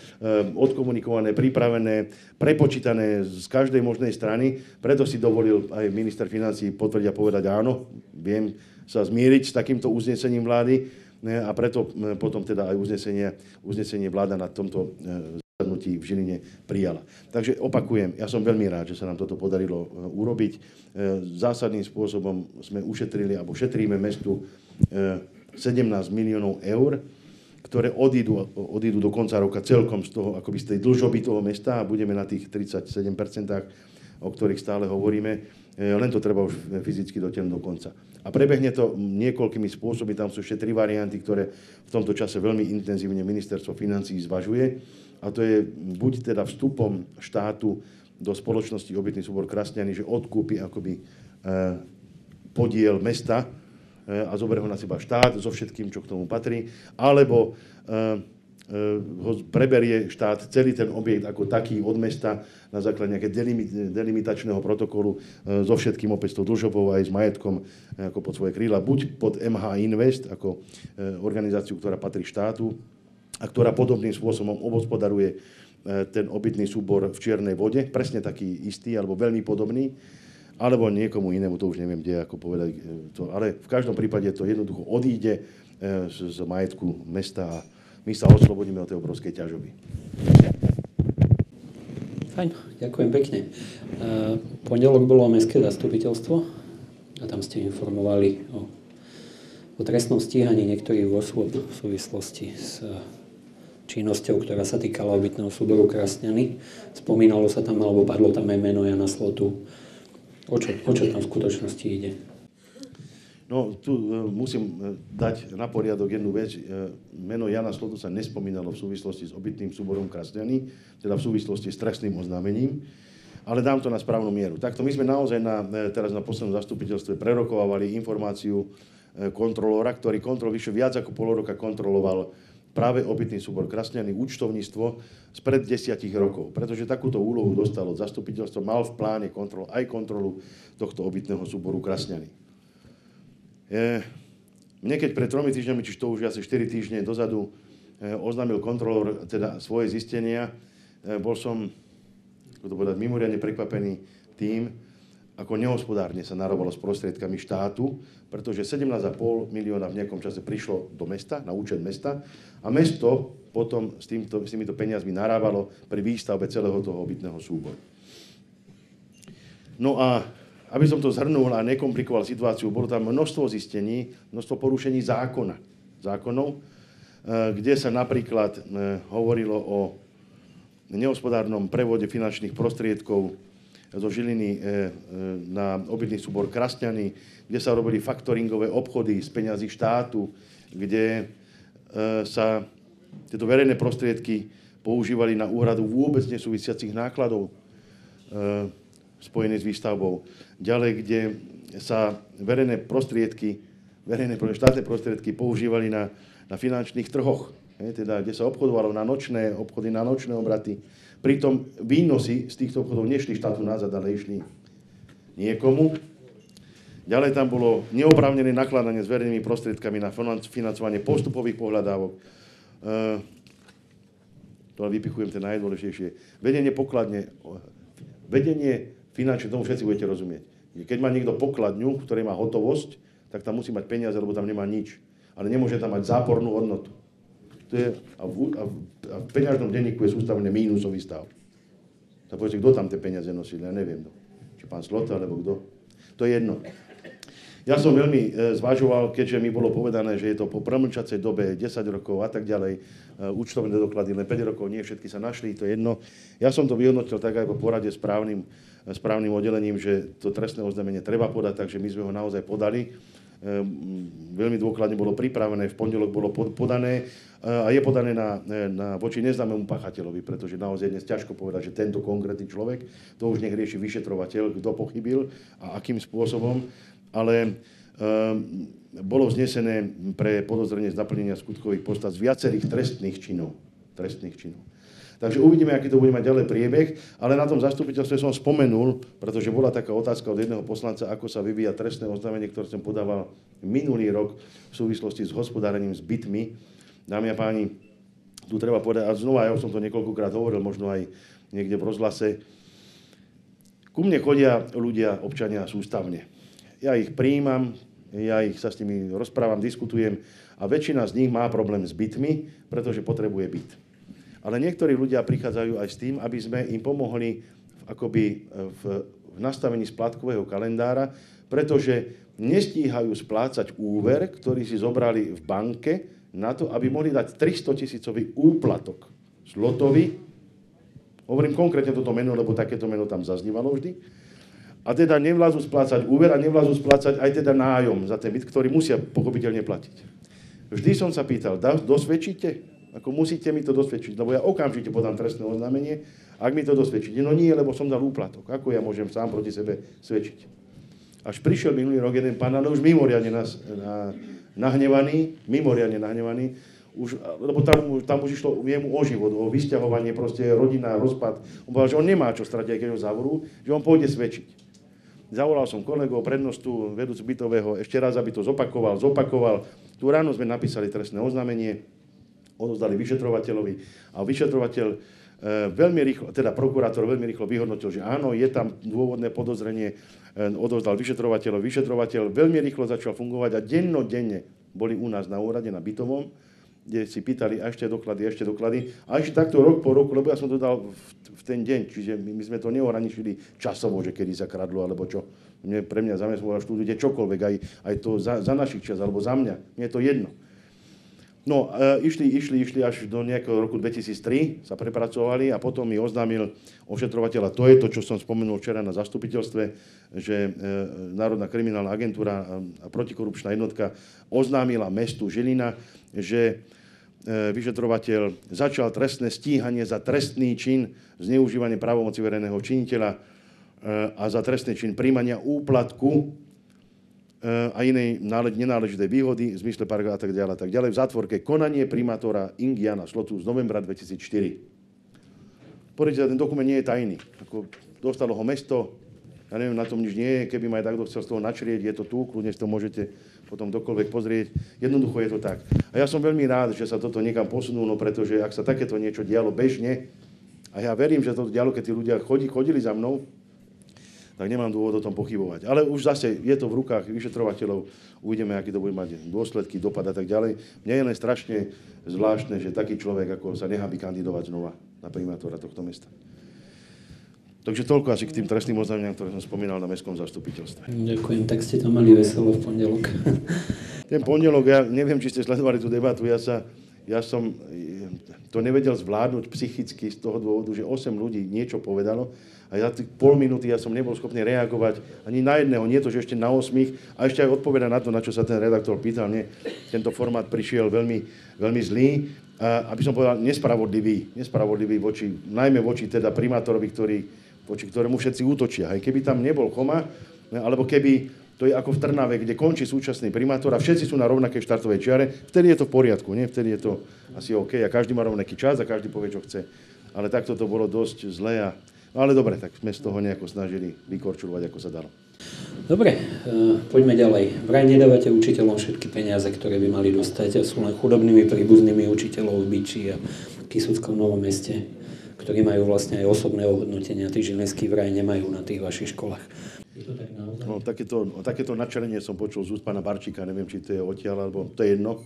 odkomunikované, pripravené, prepočítané z každej možnej strany. Preto si dovolil aj minister financií potvrdiť a povedať áno, viem sa zmieriť s takýmto uznesením vlády a preto potom teda aj uznesenie vláda na tomto zasadnutí v Žiline prijala. Takže opakujem, ja som veľmi rád, že sa nám toto podarilo urobiť. Zásadným spôsobom sme ušetrili, alebo šetríme mestu 17 miliónov eur, ktoré odídu do konca roka celkom z toho, akoby z tej dlžoby toho mesta a budeme na tých 37% o ktorých stále hovoríme, len to treba už fyzicky dotiahnuť do konca. A prebehne to niekoľkými spôsobmi, tam sú ešte 3 varianty, ktoré v tomto čase veľmi intenzívne ministerstvo financií zvažuje. A to je buď teda vstupom štátu do spoločnosti Obytný súbor Krasňany, že odkúpi akoby podiel mesta a zoberie ho na seba štát so všetkým, čo k tomu patrí, alebo ho preberie štát celý ten objekt ako taký od mesta na základe nejaké delimitačného protokolu so všetkým opäť s tou dlžobou aj s majetkom ako pod svoje krídla, buď pod MH Invest ako organizáciu, ktorá patrí štátu a ktorá podobným spôsobom obhospodaruje ten obytný súbor v Čiernej Vode, presne taký istý alebo veľmi podobný, alebo niekomu inému, to už neviem, kde, ako povedať to, ale v každom prípade to jednoducho odíde z majetku mesta a my sa oslobodíme od tej obrovskej ťažoby. Fajn, ďakujem pekne. Pondelok bolo mestské zastupiteľstvo a tam ste informovali o trestnom stíhaní niektorých osôb v súvislosti s činnosťou, ktorá sa týkala obytného súboru Krasňany. Spomínalo sa tam, alebo padlo tam aj meno Jana Slotu. O čo tam v skutočnosti ide? No, tu musím dať na poriadok jednu vec. Meno Jana Slotu sa nespomínalo v súvislosti s obytným súborom Krasňany, teda v súvislosti s trestným oznámením, ale dám to na správnu mieru. Takto my sme naozaj teraz na poslednom zastupiteľstve prerokovávali informáciu kontrolóra, ktorý vyše viac ako pol roka kontroloval práve obytný súbor Krasňany, účtovníctvo spred 10 rokov. Pretože takúto úlohu dostalo zastupiteľstvo, mal v pláne kontrolu tohto obytného súboru Krasňany. Mne keď pred 3 týždňami, čiže to už asi 4 týždne dozadu, oznámil kontrolór teda svoje zistenia, bol som, ako to povedať, mimoriadne prekvapený tým, ako nehospodárne sa narábalo s prostriedkami štátu, pretože 17,5 milióna v nejakom čase prišlo do mesta, na účet mesta, a mesto potom s týmito peniazmi narábalo pri výstavbe celého toho obytného súboru. No a aby som to zhrnul a nekomplikoval situáciu, bolo tam množstvo zistení, množstvo porušení zákonov, kde sa napríklad hovorilo o nehospodárnom prevode finančných prostriedkov zo Žiliny na obytný súbor Krasňany, kde sa robili faktoringové obchody z peňazí štátu, kde sa tieto verejné prostriedky používali na úhradu vôbec nesúvisiacich nákladov spojených s výstavbou. Ďalej, kde sa štátne prostriedky používali na finančných trhoch, teda kde sa obchodovalo na nočné obchody, na nočné obraty. Pritom výnosy z týchto obchodov nešli štátu nazad, ale išli niekomu. Ďalej tam bolo neoprávnené nakladanie s verejnými prostriedkami na financovanie postupových pohľadávok. To vypichujem tie najdôležitejšie. Vedenie finančne, tomu všetci budete rozumieť. Keď má niekto pokladňu, v ktorej má hotovosť, tak tam musí mať peniaze, lebo tam nemá nič. Ale nemôže tam mať zápornú hodnotu. A v peňažnom denníku je sústavne mínusový stav. Tak povedzte, kto tam tie peniaze nosil, ja neviem. Či pán Slota, alebo kto. To je jedno. Ja som veľmi zvažoval, keďže mi bolo povedané, že je to po premlčacej dobe 10 rokov a tak ďalej, účtovné doklady len 5 rokov, nie všetky sa našli, to je jedno. Ja som to vyhodnotil tak aj po porade správnym oddelením, že to trestné oznámenie treba podať, takže my sme ho naozaj podali. Veľmi dôkladne bolo pripravené, v pondelok bolo podané a je podané voči neznámemu páchateľovi, pretože naozaj dnes ťažko povedať, že tento konkrétny človek, to už nech rieši vyšetrovateľ, kto pochybil a akým spôsobom, ale bolo vznesené pre podozrenie z naplnenia skutkových podstat z viacerých trestných činov. Takže uvidíme, aký to bude mať ďalej priebeh, ale na tom zastupiteľstve som spomenul, pretože bola taká otázka od jedného poslanca, ako sa vyvíja trestné oznámenie, ktoré som podával minulý rok v súvislosti s hospodárením s bytmi. Dámy a páni, tu treba povedať, a znova, ja som to niekoľkokrát hovoril, možno aj niekde v rozhlase, ku mne chodia ľudia, občania sústavne. Ja ich prijímam, sa s nimi rozprávam, diskutujem a väčšina z nich má problém s bytmi, pretože potrebuje byt. Ale niektorí ľudia prichádzajú aj s tým, aby sme im pomohli v nastavení splátkového kalendára, pretože nestíhajú splácať úver, ktorý si zobrali v banke na to, aby mohli dať 300 000 úplatok zlotovi Hovorím konkrétne toto meno, lebo takéto meno tam zaznívalo vždy. A teda nevládzu splácať úver a nevládzu splácať aj teda nájom za ten byt, ktorý musia pochopiteľne platiť. Vždy som sa pýtal, dosvedčíte? Ako musíte mi to dosvedčiť, lebo ja okamžite podám trestné oznámenie, ak mi to dosvedčíte. No nie, lebo som dal úplatok. Ako ja môžem sám proti sebe svedčiť? Až prišiel minulý rok jeden pán, ale už mimoriadne nahnevaný, lebo tam už išlo jemu o život, o vysťahovanie, proste rodina, rozpad. On povedal, že on nemá čo stratiť, aj keď ho zavrú, že on pôjde svedčiť. Zavolal som kolegov, prednostu, vedúcu bytového, ešte raz, aby to zopakoval. Tu ráno sme napísali trestné oznámenie, odozdali vyšetrovateľovi a vyšetrovateľ veľmi rýchlo, teda prokurátor veľmi rýchlo vyhodnotil, že áno, je tam dôvodné podozrenie, odozdal vyšetrovateľovi. Vyšetrovateľ veľmi rýchlo začal fungovať a dennodenne boli u nás na úrade, na bytovom, kde si pýtali a ešte doklady. A ešte takto rok po roku, lebo ja som to dal v ten deň, čiže my sme to neohraničili časovo, že kedy sa kradlo, alebo čo. Pre mňa zamestnával štúdiu čokoľvek, aj to za našich čas, alebo za mňa. Mne je to jedno. No, išli až do nejakého roku 2003, sa prepracovali a potom mi oznámil ošetrovateľ, a to je to, čo som spomenul včera na zastupiteľstve, že Národná kriminálna agentúra a protikorupčná jednotka oznámila mestu Žilina, že vyšetrovateľ začal trestné stíhanie za trestný čin zneužívanie právomoci verejného činiteľa a za trestný čin príjmania úplatku a inej nenáležitej výhody v zmysle paragrafu a tak ďalej. V zátvorke konanie primátora Ingiana Slotu z novembra 2004. Poďte, ten dokument nie je tajný. Dostalo ho mesto, ja neviem, na tom nič nie je, keby ma aj takto chcel z toho načrieť, je to tu, kľudne si to môžete potom kdokoľvek pozrieť. Jednoducho je to tak. A ja som veľmi rád, že sa toto niekam posunulo, pretože ak sa takéto niečo dialo bežne, a ja verím, že toto dialo, keď tí ľudia chodili za mnou, tak nemám dôvod o tom pochybovať. Ale už zase je to v rukách vyšetrovateľov, uvidíme, aký to bude mať dôsledky, dopad a tak ďalej. Mne je len strašne zvláštne, že taký človek ako sa nehábi kandidovať znova na primátora tohto mesta. Takže toľko asi k tým trestným oznámeniam, ktoré som spomínal na mestskom zastupiteľstve. Ďakujem, tak ste to mali veselo v pondelok. Ten pondelok, ja neviem, či ste sledovali tú debatu, ja som to nevedel zvládnuť psychicky z toho dôvodu, že 8 ľudí niečo povedalo a ja tých pol minúty ja som nebol schopný reagovať ani na jedného, nie to, že ešte na 8 a ešte aj odpovedať na to, na čo sa ten redaktor pýtal. Mne tento formát prišiel veľmi, veľmi zlý, aby som povedal nespravodlivý najmä voči teda primátorovi, voči ktorému všetci útočia. Aj keby tam nebol Choma, alebo keby to je ako v Trnave, kde končí súčasný primátor a všetci sú na rovnakej štartovej čiare, vtedy je to v poriadku, nie? Vtedy je to asi OK a každý má rovnaký čas a každý povie, čo chce. Ale takto to bolo dosť zlé. Ale dobre, tak sme z toho nejako snažili vykorčulovať, ako sa dalo. Dobre, poďme ďalej. Vraj nedávate učiteľom všetky peniaze, ktoré by mali dostať a sú len chudobnými príbuznými učiteľov v Byči a Kysuckom Novom Meste, ktorí majú vlastne aj osobné ohodnotenia. Tí žilinskí vraj nemajú na tých vašich školách. Je to tak naozaj? No, takéto načerenie som počul z úst pána Barčíka, neviem, či to je odtiaľ, alebo to je jedno.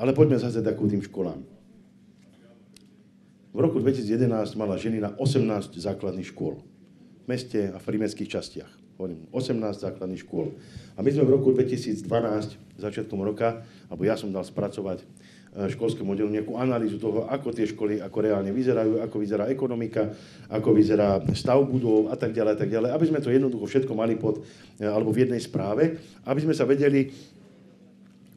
Ale poďme zase takú tým školám. V roku 2011 mala Žilina 18 základných škôl. V meste a v prímestských častiach. Hovorím, 18 základných škôl. A my sme v roku 2012, začiatkom roka, alebo ja som dal spracovať školskému oddielu nejakú analýzu toho, ako tie školy ako reálne vyzerajú, ako vyzerá ekonomika, ako vyzerá stav budov a tak ďalej, aby sme to jednoducho všetko mali alebo v jednej správe, aby sme sa vedeli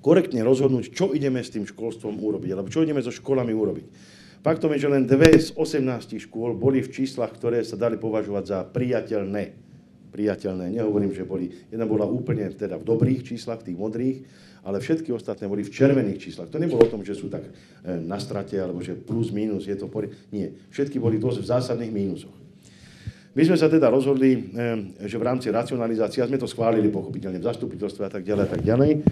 korektne rozhodnúť, čo ideme s tým školstvom urobiť, alebo čo ideme so školami urobiť. Faktom je, že len 2 z 18 škôl boli v číslach, ktoré sa dali považovať za priateľné. Nehovorím, že jedna bola úplne teda v dobrých číslach, tých modrých, ale všetky ostatné boli v červených číslach. To nebolo o tom, že sú tak na strate, alebo že plus, mínus, je to nie. Všetky boli dosť v zásadných mínusoch. My sme sa teda rozhodli, že v rámci racionalizácie, a sme to schválili pochopiteľne v zastupiteľstve a tak ďalej,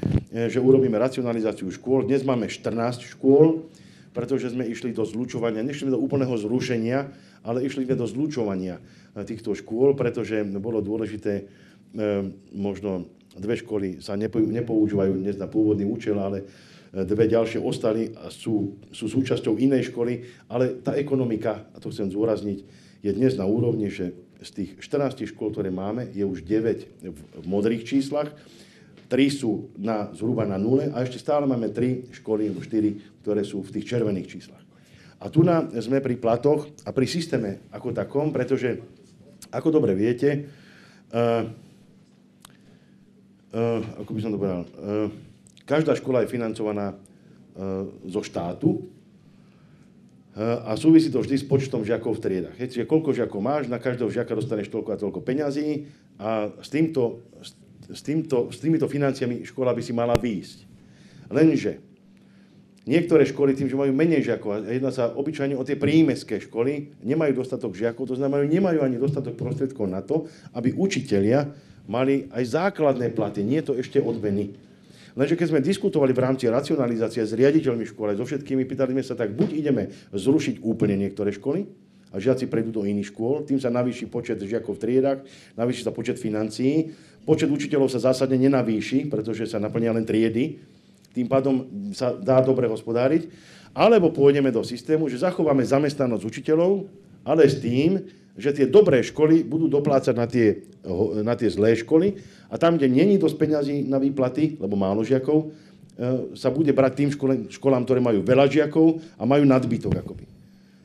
že urobíme racionalizáciu škôl. Dnes máme 14 škôl, pretože sme išli do zlučovania, nešli do úplného zrušenia, ale išli sme do zlučovania týchto škôl, pretože bolo dôležité, možno 2 školy sa nepoužívajú dnes na pôvodný účel, ale 2 ďalšie ostali a sú súčasťou inej školy, ale tá ekonomika, a to chcem zdôrazniť, je dnes na úrovni, že z tých 14 škôl, ktoré máme, je už 9 v modrých číslach, 3 sú zhruba na nule a ešte stále máme 3 školy, 4, ktoré sú v tých červených číslach. A tu sme pri platoch a pri systéme ako takom, pretože, ako dobre viete, ako by som to povedal, každá škola je financovaná zo štátu a súvisí to vždy s počtom žiakov v triedách. Čiže koľko žiakov máš, na každého žiaka dostaneš toľko a toľko peňazí a s týmito financiami škola by si mala výjsť. Lenže niektoré školy tým, že majú menej žiakov, a jedná sa obyčajne o tie prímestské školy, nemajú dostatok žiakov, to znamená, nemajú ani dostatok prostriedkov na to, aby učitelia mali aj základné platy, nie to ešte odmeny. Lenže keď sme diskutovali v rámci racionalizácie s riaditeľmi školy, so všetkými, pýtali sme sa tak, buď ideme zrušiť úplne niektoré školy a žiaci prejdú do iných škôl, tým sa navýši počet žiakov v triedách, navýši sa počet financií, počet učiteľov sa zásadne nenavýši, pretože sa naplnia len triedy, tým pádom sa dá dobre hospodáriť, alebo pôjdeme do systému, že zachováme zamestnanosť učiteľov, ale s tým, že tie dobré školy budú doplácať na tie zlé školy a tam, kde není dosť peňazí na výplaty, lebo málo žiakov, sa bude brať tým školám, ktoré majú veľa žiakov a majú nadbytok akoby.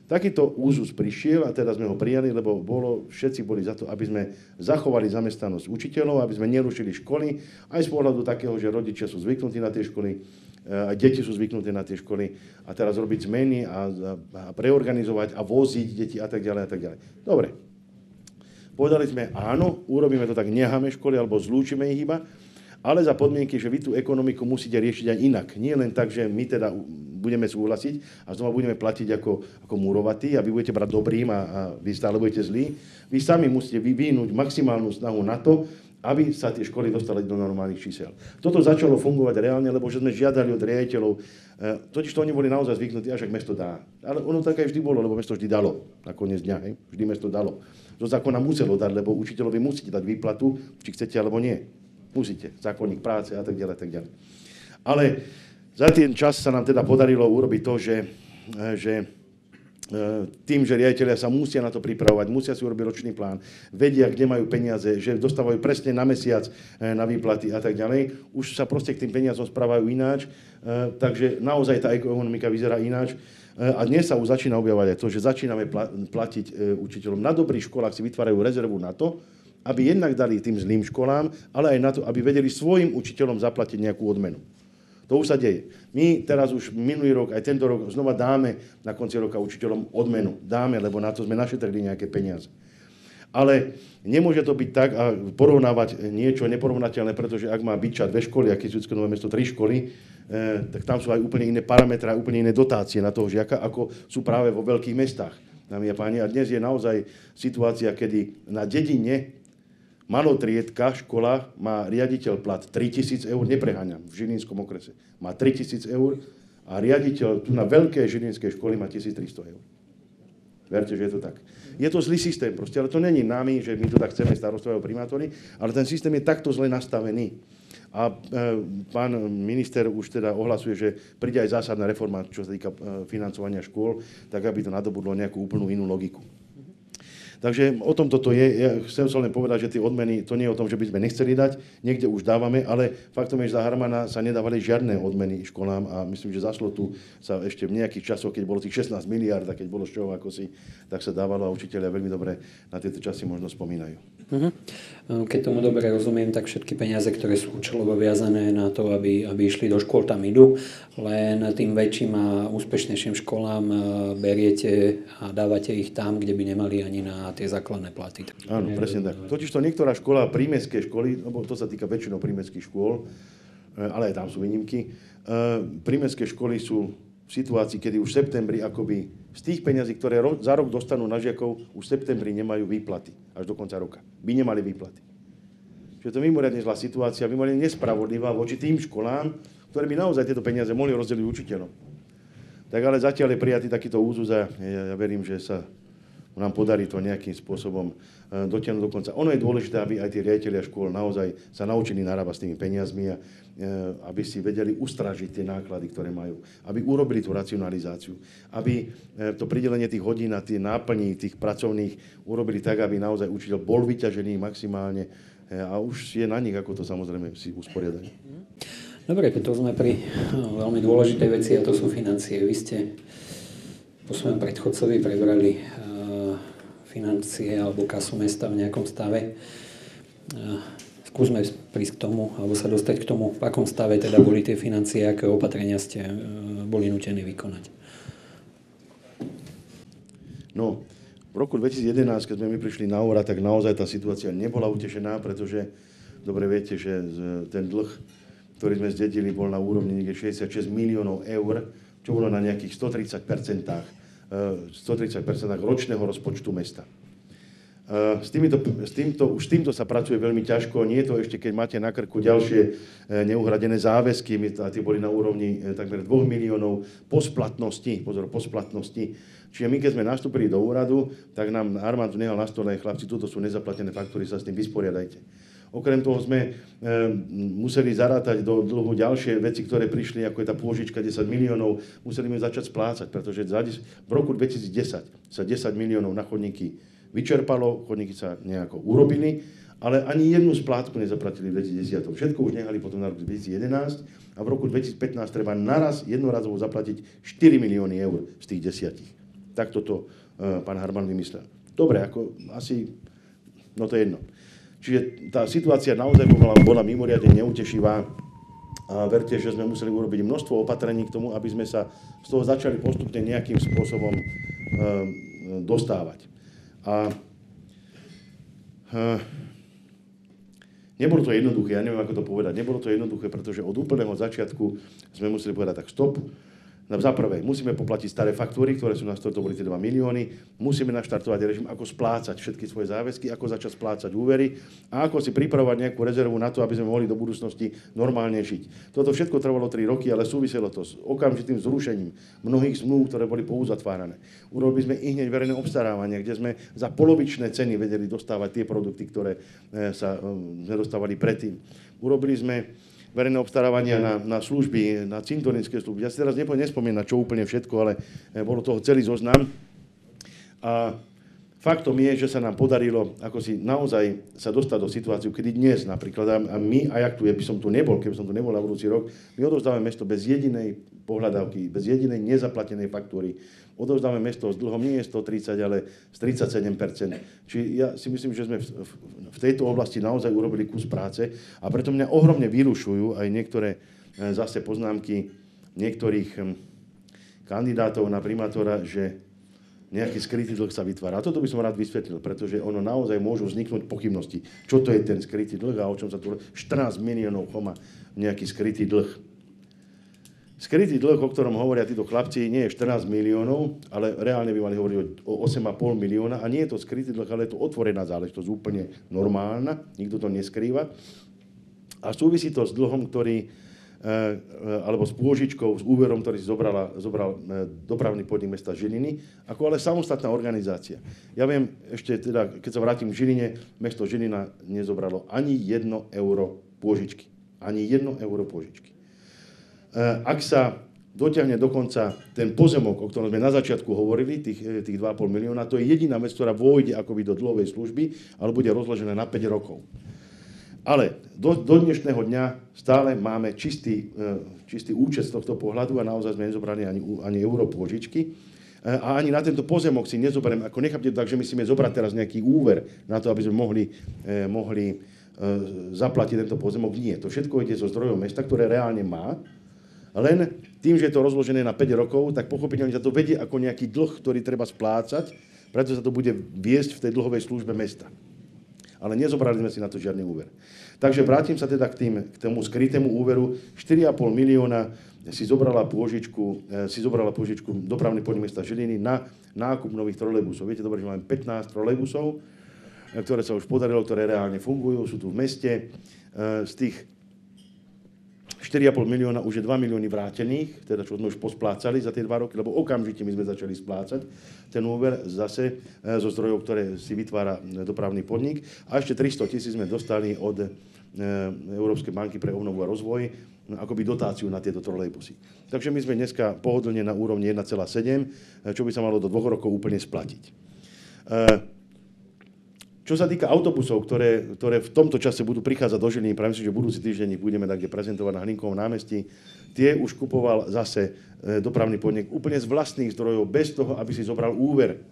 Takýto úzus prišiel a teda sme ho prijali, lebo všetci boli za to, aby sme zachovali zamestnanosť učiteľov, aby sme nerušili školy, aj z pohľadu takého, že rodičia sú zvyknutí na tie školy, aj deti sú zvyknuté na tie školy a teraz robiť zmeny a preorganizovať a voziť deti a tak ďalej a tak ďalej. Dobre. Povedali sme áno, urobíme to tak, necháme školy alebo zlúčime ich iba, ale za podmienky, že vy tú ekonomiku musíte riešiť aj inak. Nie len tak, že my teda budeme súhlasiť a znova budeme platiť ako murovatí a vy budete brať dobrým a vy stále budete zlí. Vy sami musíte vyvinúť maximálnu snahu na to, aby sa tie školy dostali do normálnych čísel. Toto začalo fungovať reálne, lebo že sme žiadali od riaditeľov, totiž to oni boli naozaj zvyknutí, až ak mesto dá. Ale ono tak aj vždy bolo, lebo mesto vždy dalo. Nakoniec dňa, hej? Vždy mesto dalo. Zo zákona muselo dať, lebo učiteľovi musíte dať výplatu, či chcete alebo nie. Musíte. Zákonník práce a tak ďalej, a tak ďalej. Ale za ten čas sa nám teda podarilo urobiť to, že tým, že riaditeľia sa musia na to pripravovať, musia si urobiť ročný plán, vedia, kde majú peniaze, že dostávajú presne na mesiac na výplaty a tak ďalej. Už sa proste k tým peniazom správajú ináč, takže naozaj tá ekonomika vyzerá ináč. A dnes sa už začína objavovať aj to, že začíname platiť učiteľom. Na dobrých školách si vytvárajú rezervu na to, aby jednak dali tým zlým školám, ale aj na to, aby vedeli svojim učiteľom zaplatiť nejakú odmenu. To už sa deje. My teraz už minulý rok, aj tento rok, znova dáme na konci roka učiteľom odmenu. Dáme, lebo na to sme našetrili nejaké peniaze. Ale nemôže to byť tak a porovnávať niečo neporovnateľné, pretože ak má Byča 2 školy, a Kysucké Nové Mesto 3 školy, tak tam sú aj úplne iné parametre a úplne iné dotácie na toho žiaka, ako sú práve vo veľkých mestách. Dámy a páni, a dnes je naozaj situácia, kedy na dedine malotriedka škola má riaditeľ plat 3 000 eur, nepreháňam, v Žilinskom okrese. Má 3 000 eur a riaditeľ tu na veľké žilinskej školy má 1 300 eur. Verte, že je to tak. Je to zlý systém proste, ale to není nami, že my to tak chceme starostovia a primátori, ale ten systém je takto zle nastavený. A pán minister už teda ohlasuje, že príde aj zásadná reforma, čo sa týka financovania škôl, tak aby to nadobudlo nejakú úplnú inú logiku. Takže o tom toto je. Ja chcem sa len povedať, že tie odmeny, to nie je o tom, že by sme nechceli dať, niekde už dávame, ale faktom je, že za Harmana sa nedávali žiadne odmeny školám a myslím, že za Slotu sa ešte v nejakých časoch, keď bolo tých 16 miliárd a keď bolo z čoho ako si, tak sa dávalo a učiteľia veľmi dobre na tieto časy možno spomínajú. Keď tomu dobre rozumiem, tak všetky peniaze, ktoré sú účelovo viazané na to, aby išli do škôl, tam idú, len tým väčším a úspešnejším školám beriete a dávate ich tam, kde by nemali ani na tie základné platy. Áno, presne tak. Totižto niektorá škola, prímestské školy, lebo to sa týka väčšinou prímestských škôl, ale aj tam sú výnimky, prímestské školy sú v situácii, kedy už v septembri akoby z tých peňazí, ktoré za rok dostanú na žiakov, už v septembri nemajú výplaty až do konca roka. By nemali výplaty. Čiže to je mimoriadne zlá situácia, mimoriadne nespravodlivá voči tým školám, ktoré by naozaj tieto peniaze mohli rozdeliť učiteľom. Tak ale zatiaľ je prijatý takýto úzus a ja verím, že sa nám podarí to nejakým spôsobom dotiahnuť do konca. Ono je dôležité, aby aj tí riaditelia škôl naozaj sa naučili narábať s tými peniazmi a aby si vedeli ustrážiť tie náklady, ktoré majú. Aby urobili tú racionalizáciu. Aby to pridelenie tých hodín a tie náplní tých pracovných urobili tak, aby naozaj učiteľ bol vyťažený maximálne a už je na nich, ako to samozrejme si usporiadajú. Dobre, to sme pri veľmi dôležitej veci a to sú financie. Vy ste po svojom predchodcovi prebrali financie alebo kasu mesta v nejakom stave. Skúsme prísť k tomu, alebo sa dostať k tomu, v akom stave teda boli tie financie, aké opatrenia ste boli nútení vykonať. No, v roku 2011, keď sme my prišli na úrad, tak naozaj tá situácia nebola utešená, pretože dobre viete, že ten dlh, ktorý sme zdedili, bol na úrovni niekde 66 miliónov eur, čo bolo na nejakých 130% ročného rozpočtu mesta. S týmto sa pracuje veľmi ťažko. Nie je to ešte, keď máte na krku ďalšie neuhradené záväzky, tie boli na úrovni takmer 2 miliónov po splatnosti. Čiže my, keď sme nastúpili do úradu, tak nám Armand nehal na stole, chlapci, tuto sú nezaplatené faktúry, sa s tým vysporiadajte. Okrem toho sme museli zarátať do dlhu ďalšie veci, ktoré prišli, ako je tá pôžička 10 miliónov, museli sme začať splácať, pretože v roku 2010 sa 10 miliónov na chodníky vyčerpalo, chodníky sa nejako urobili, ale ani jednu splátku nezaplatili v 2010. Všetko už nehali potom na rok 2011 a v roku 2015 treba naraz jednorazovo zaplatiť 4 milióny eur z tých 10. Tak toto pán Harman vymyslel. Dobre, ako asi, no to je jedno. Čiže tá situácia naozaj bola mimoriadne neutešivá a verte, že sme museli urobiť množstvo opatrení k tomu, aby sme sa z toho začali postupne nejakým spôsobom dostávať. A nebolo to jednoduché, ja neviem, ako to povedať, nebolo to jednoduché, pretože od úplného začiatku sme museli povedať tak stop. Za prvé, musíme poplatiť staré faktúry, ktoré sú na stole, to boli tie 2 milióny, musíme naštartovať režim, ako splácať všetky svoje záväzky, ako začať splácať úvery a ako si pripravovať nejakú rezervu na to, aby sme mohli do budúcnosti normálne žiť. Toto všetko trvalo 3 roky, ale súviselo to s okamžitým zrušením mnohých zmluv, ktoré boli pouzatvárané. Urobili sme i hneď verejné obstarávanie, kde sme za polovičné ceny vedeli dostávať tie produkty, ktoré sa nedostávali predtým. Urobili sme verejné obstarávania na služby, na cintorinské služby. Ja si teraz nespomínam na čo úplne všetko, ale bolo toho celý zoznam. A faktom je, že sa nám podarilo ako si naozaj sa dostať do situáciu, kedy dnes napríklad, a my, aj ak tu by som tu nebol, keby som tu nebol na budúci rok, my odovzdávame mesto bez jedinej pohľadávky, bez jedinej nezaplatenej faktúry. Odovzdáme mesto s dlhom nie je 130, ale z 37%. Čiže ja si myslím, že sme v tejto oblasti naozaj urobili kus práce a preto mňa ohromne vyrušujú aj niektoré zase poznámky niektorých kandidátov na primátora, že nejaký skrytý dlh sa vytvára. A toto by som rád vysvetlil, pretože ono naozaj môžu vzniknúť pochybnosti. Čo to je ten skrytý dlh a o čom sa tu 14 miliónov choma nejaký skrytý dlh. Skrytý dlh, o ktorom hovoria títo chlapci, nie je 14 miliónov, ale reálne by mali hovoriť o 8,5 milióna. A nie je to skrytý dlh, ale je to otvorená záležitosť, úplne normálna, nikto to neskrýva. A súvisí to s dlhom, alebo s pôžičkou, s úverom, ktorý si zobral dopravný podnik mesta Žiliny, ako ale samostatná organizácia. Ja viem, ešte teda, keď sa vrátim k Žiline, mesto Žilina nezobralo ani 1 euro pôžičky. Ani 1 euro pôžičky. Ak sa dotiahne dokonca ten pozemok, o ktorom sme na začiatku hovorili, tých 2,5 milióna, to je jediná vec, ktorá vôjde akoby do dlhovej služby, ale bude rozložená na 5 rokov. Ale do dnešného dňa stále máme čistý účet z tohto pohľadu a naozaj sme nezobrali ani euro pôžičky. A ani na tento pozemok si nezoberiem, ako nechápte tak, že musíme zobrať teraz nejaký úver na to, aby sme mohli zaplatiť tento pozemok. Nie, to všetko ide zo zdrojov mesta, ktoré reálne má. Len tým, že je to rozložené na 5 rokov, tak pochopiteľne sa to vedie ako nejaký dlh, ktorý treba splácať, preto sa to bude viesť v tej dlhovej službe mesta. Ale nezobrali sme si na to žiadny úver. Takže vrátim sa teda k tomu skrytému úveru. 4,5 milióna si zobrala pôžičku dopravný podnik mesta Žiliny na nákup nových trolejbusov. Viete dobre, že máme 15 trolejbusov, ktoré sa už podarilo, ktoré reálne fungujú, sú tu v meste. Z tých 4,5 milióna už je 2 milióny vrátených, teda čo sme už posplácali za tie 2 roky, lebo okamžite my sme začali splácať ten úver zase zo zdrojov, ktoré si vytvára dopravný podnik. A ešte 300 000 sme dostali od Európskej banky pre obnovu a rozvoj, akoby dotáciu na tieto trolejbusy. Takže my sme dneska pohodlne na úrovni 1,7, čo by sa malo do 2 rokov úplne splatiť. Čo sa týka autobusov, ktoré v tomto čase budú prichádzať do Žiliny, práve si, že budúci týždeň ich budeme tak prezentovať na Hlinkovom námestí, tie už kupoval zase dopravný podnik úplne z vlastných zdrojov, bez toho, aby si zobral úver.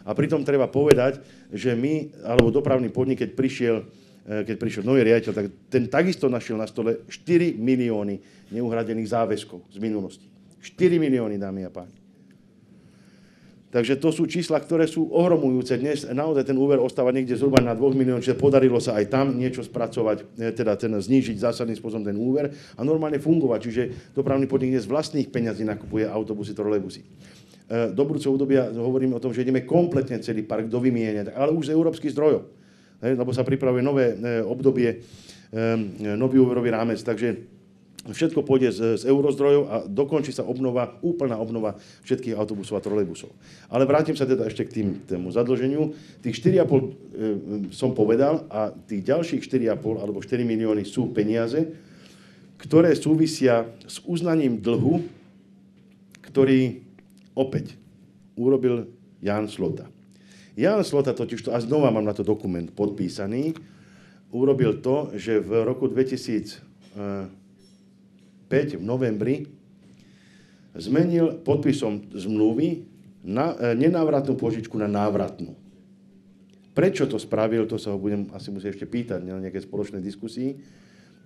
A pritom treba povedať, že my, alebo dopravný podnik, keď prišiel nový riaditeľ, tak ten takisto našiel na stole 4 milióny neuhradených záväzkov z minulosti. 4 milióny, dámy a páni. Takže to sú čísla, ktoré sú ohromujúce. Dnes naozaj ten úver ostáva niekde zhruba na 2 miliónov, čiže podarilo sa aj tam niečo spracovať, teda znížiť zásadným spôsobom ten úver a normálne fungovať. Čiže dopravný podnik z vlastných peňazí nakupuje autobusy, trolejbusy. Do budúceho obdobia hovoríme o tom, že ideme kompletne celý park dovymieňať, ale už z európskych zdrojov, lebo sa pripravuje nové obdobie, nový úverový rámec, takže všetko pôjde z eurozdrojov a dokončí sa úplná obnova všetkých autobusov a trolejbusov. Ale vrátim sa teda ešte k tému zadlženiu. Tých 4,5 som povedal a tých ďalších 4,5 alebo 4 milióny sú peniaze, ktoré súvisia s uznaním dlhu, ktorý opäť urobil Ján Slota. Ján Slota totižto, a znova mám na to dokument podpísaný, urobil to, že v roku 2005 v novembri zmenil podpisom zmluvy nenávratnú požičku na návratnú. Prečo to spravil, to sa ho budem asi musieť ešte pýtať na nejakej spoločnej diskusii,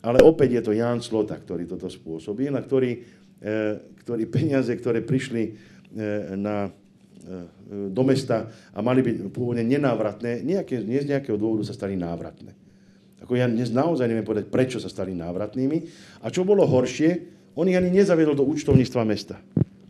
ale opäť je to Ján Slota, ktorý toto spôsobil, na ktorý peniaze, ktoré prišli do mesta a mali byť pôvodne nenávratné, nie z nejakého dôvodu sa stali návratné. Ako ja dnes naozaj neviem povedať, prečo sa stali návratnými. A čo bolo horšie, on ich ani nezaviedol do účtovníctva mesta.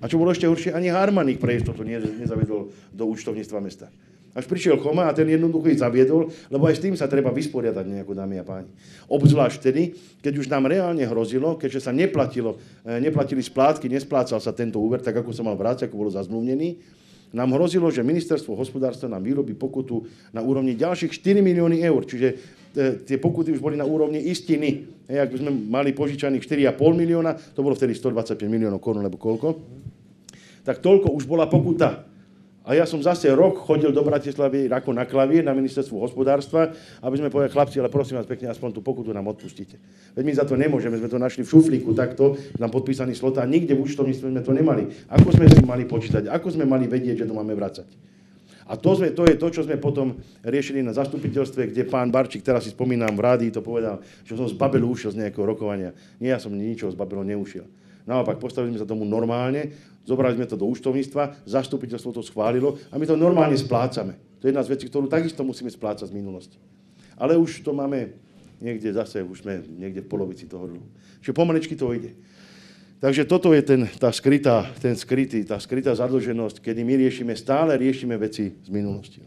A čo bolo ešte horšie, ani Harman ich pre istotu nezaviedol do účtovníctva mesta. Až prišiel Choma a ten jednoducho ich zaviedol, lebo aj s tým sa treba vysporiadať nejako, dámy a páni. Obzvlášť vtedy, keď už nám reálne hrozilo, keďže sa neplatili splátky, nesplácal sa tento úver, tak ako sa mal vrácať, ako bolo zazmluvnený, nám hrozilo, že ministerstvo hospodárstva nám vyrobí pokutu na úrovni ďalších 4 milióny eur. Čiže tie pokuty už boli na úrovni istiny. Ak by sme mali požičaných 4,5 milióna, to bolo vtedy 125 miliónov korún, alebo koľko, tak toľko už bola pokuta. A ja som zase rok chodil do Bratislavy ako na klavír na ministerstvo hospodárstva, aby sme povedali, chlapci, ale prosím vás pekne, aspoň tú pokutu nám odpustíte. Veď my za to nemôžeme, sme to našli v šuflíku takto, nám podpísaný Slota, nikde v účtovníctve sme to nemali. Ako sme si mali počítať, ako sme mali vedieť, že to máme vracať. A to je to, čo sme potom riešili na zastupiteľstve, kde pán Barčík, teraz si spomínam, v rádii to povedal, že som z Babelu ušiel z nejakého rokovania. Nie, ja som ničoho z Babelu neušiel. Naopak, postavili sme sa tomu normálne, zobrali sme to do účtovníctva, zastupiteľstvo to schválilo a my to normálne splácame. To je jedna z vecí, ktorú takisto musíme splácať z minulosti. Ale už to máme niekde zase, už sme niekde v polovici toho dlhu. Čiže pomaličky to ide. Takže toto je tá skrytá zadlženosť, kedy my stále riešime veci z minulosti.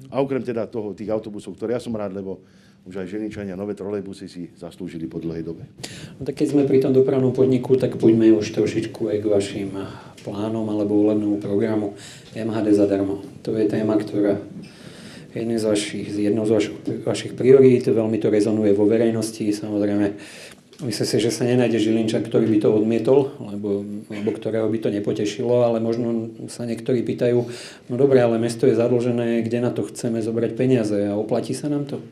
A okrem teda tých autobusov, ktoré ja som rád, lebo už aj Žilinčania nové trolejbusy si zaslúžili po dlhej dobe. No tak keď sme pri tom dopravnom podniku, tak poďme už trošičku aj k vašim plánom alebo volebnému programu MHD zadarmo. To je téma, ktorá je jednou z vašich priorít, veľmi to rezonuje vo verejnosti, samozrejme. Myslím si, že sa nenájde Žilinčan, ktorý by to odmietol, alebo ktorého by to nepotešilo, ale možno sa niektorí pýtajú, no dobre, ale mesto je zadlžené, kde na to chceme zobrať peniaze a oplatí sa nám to?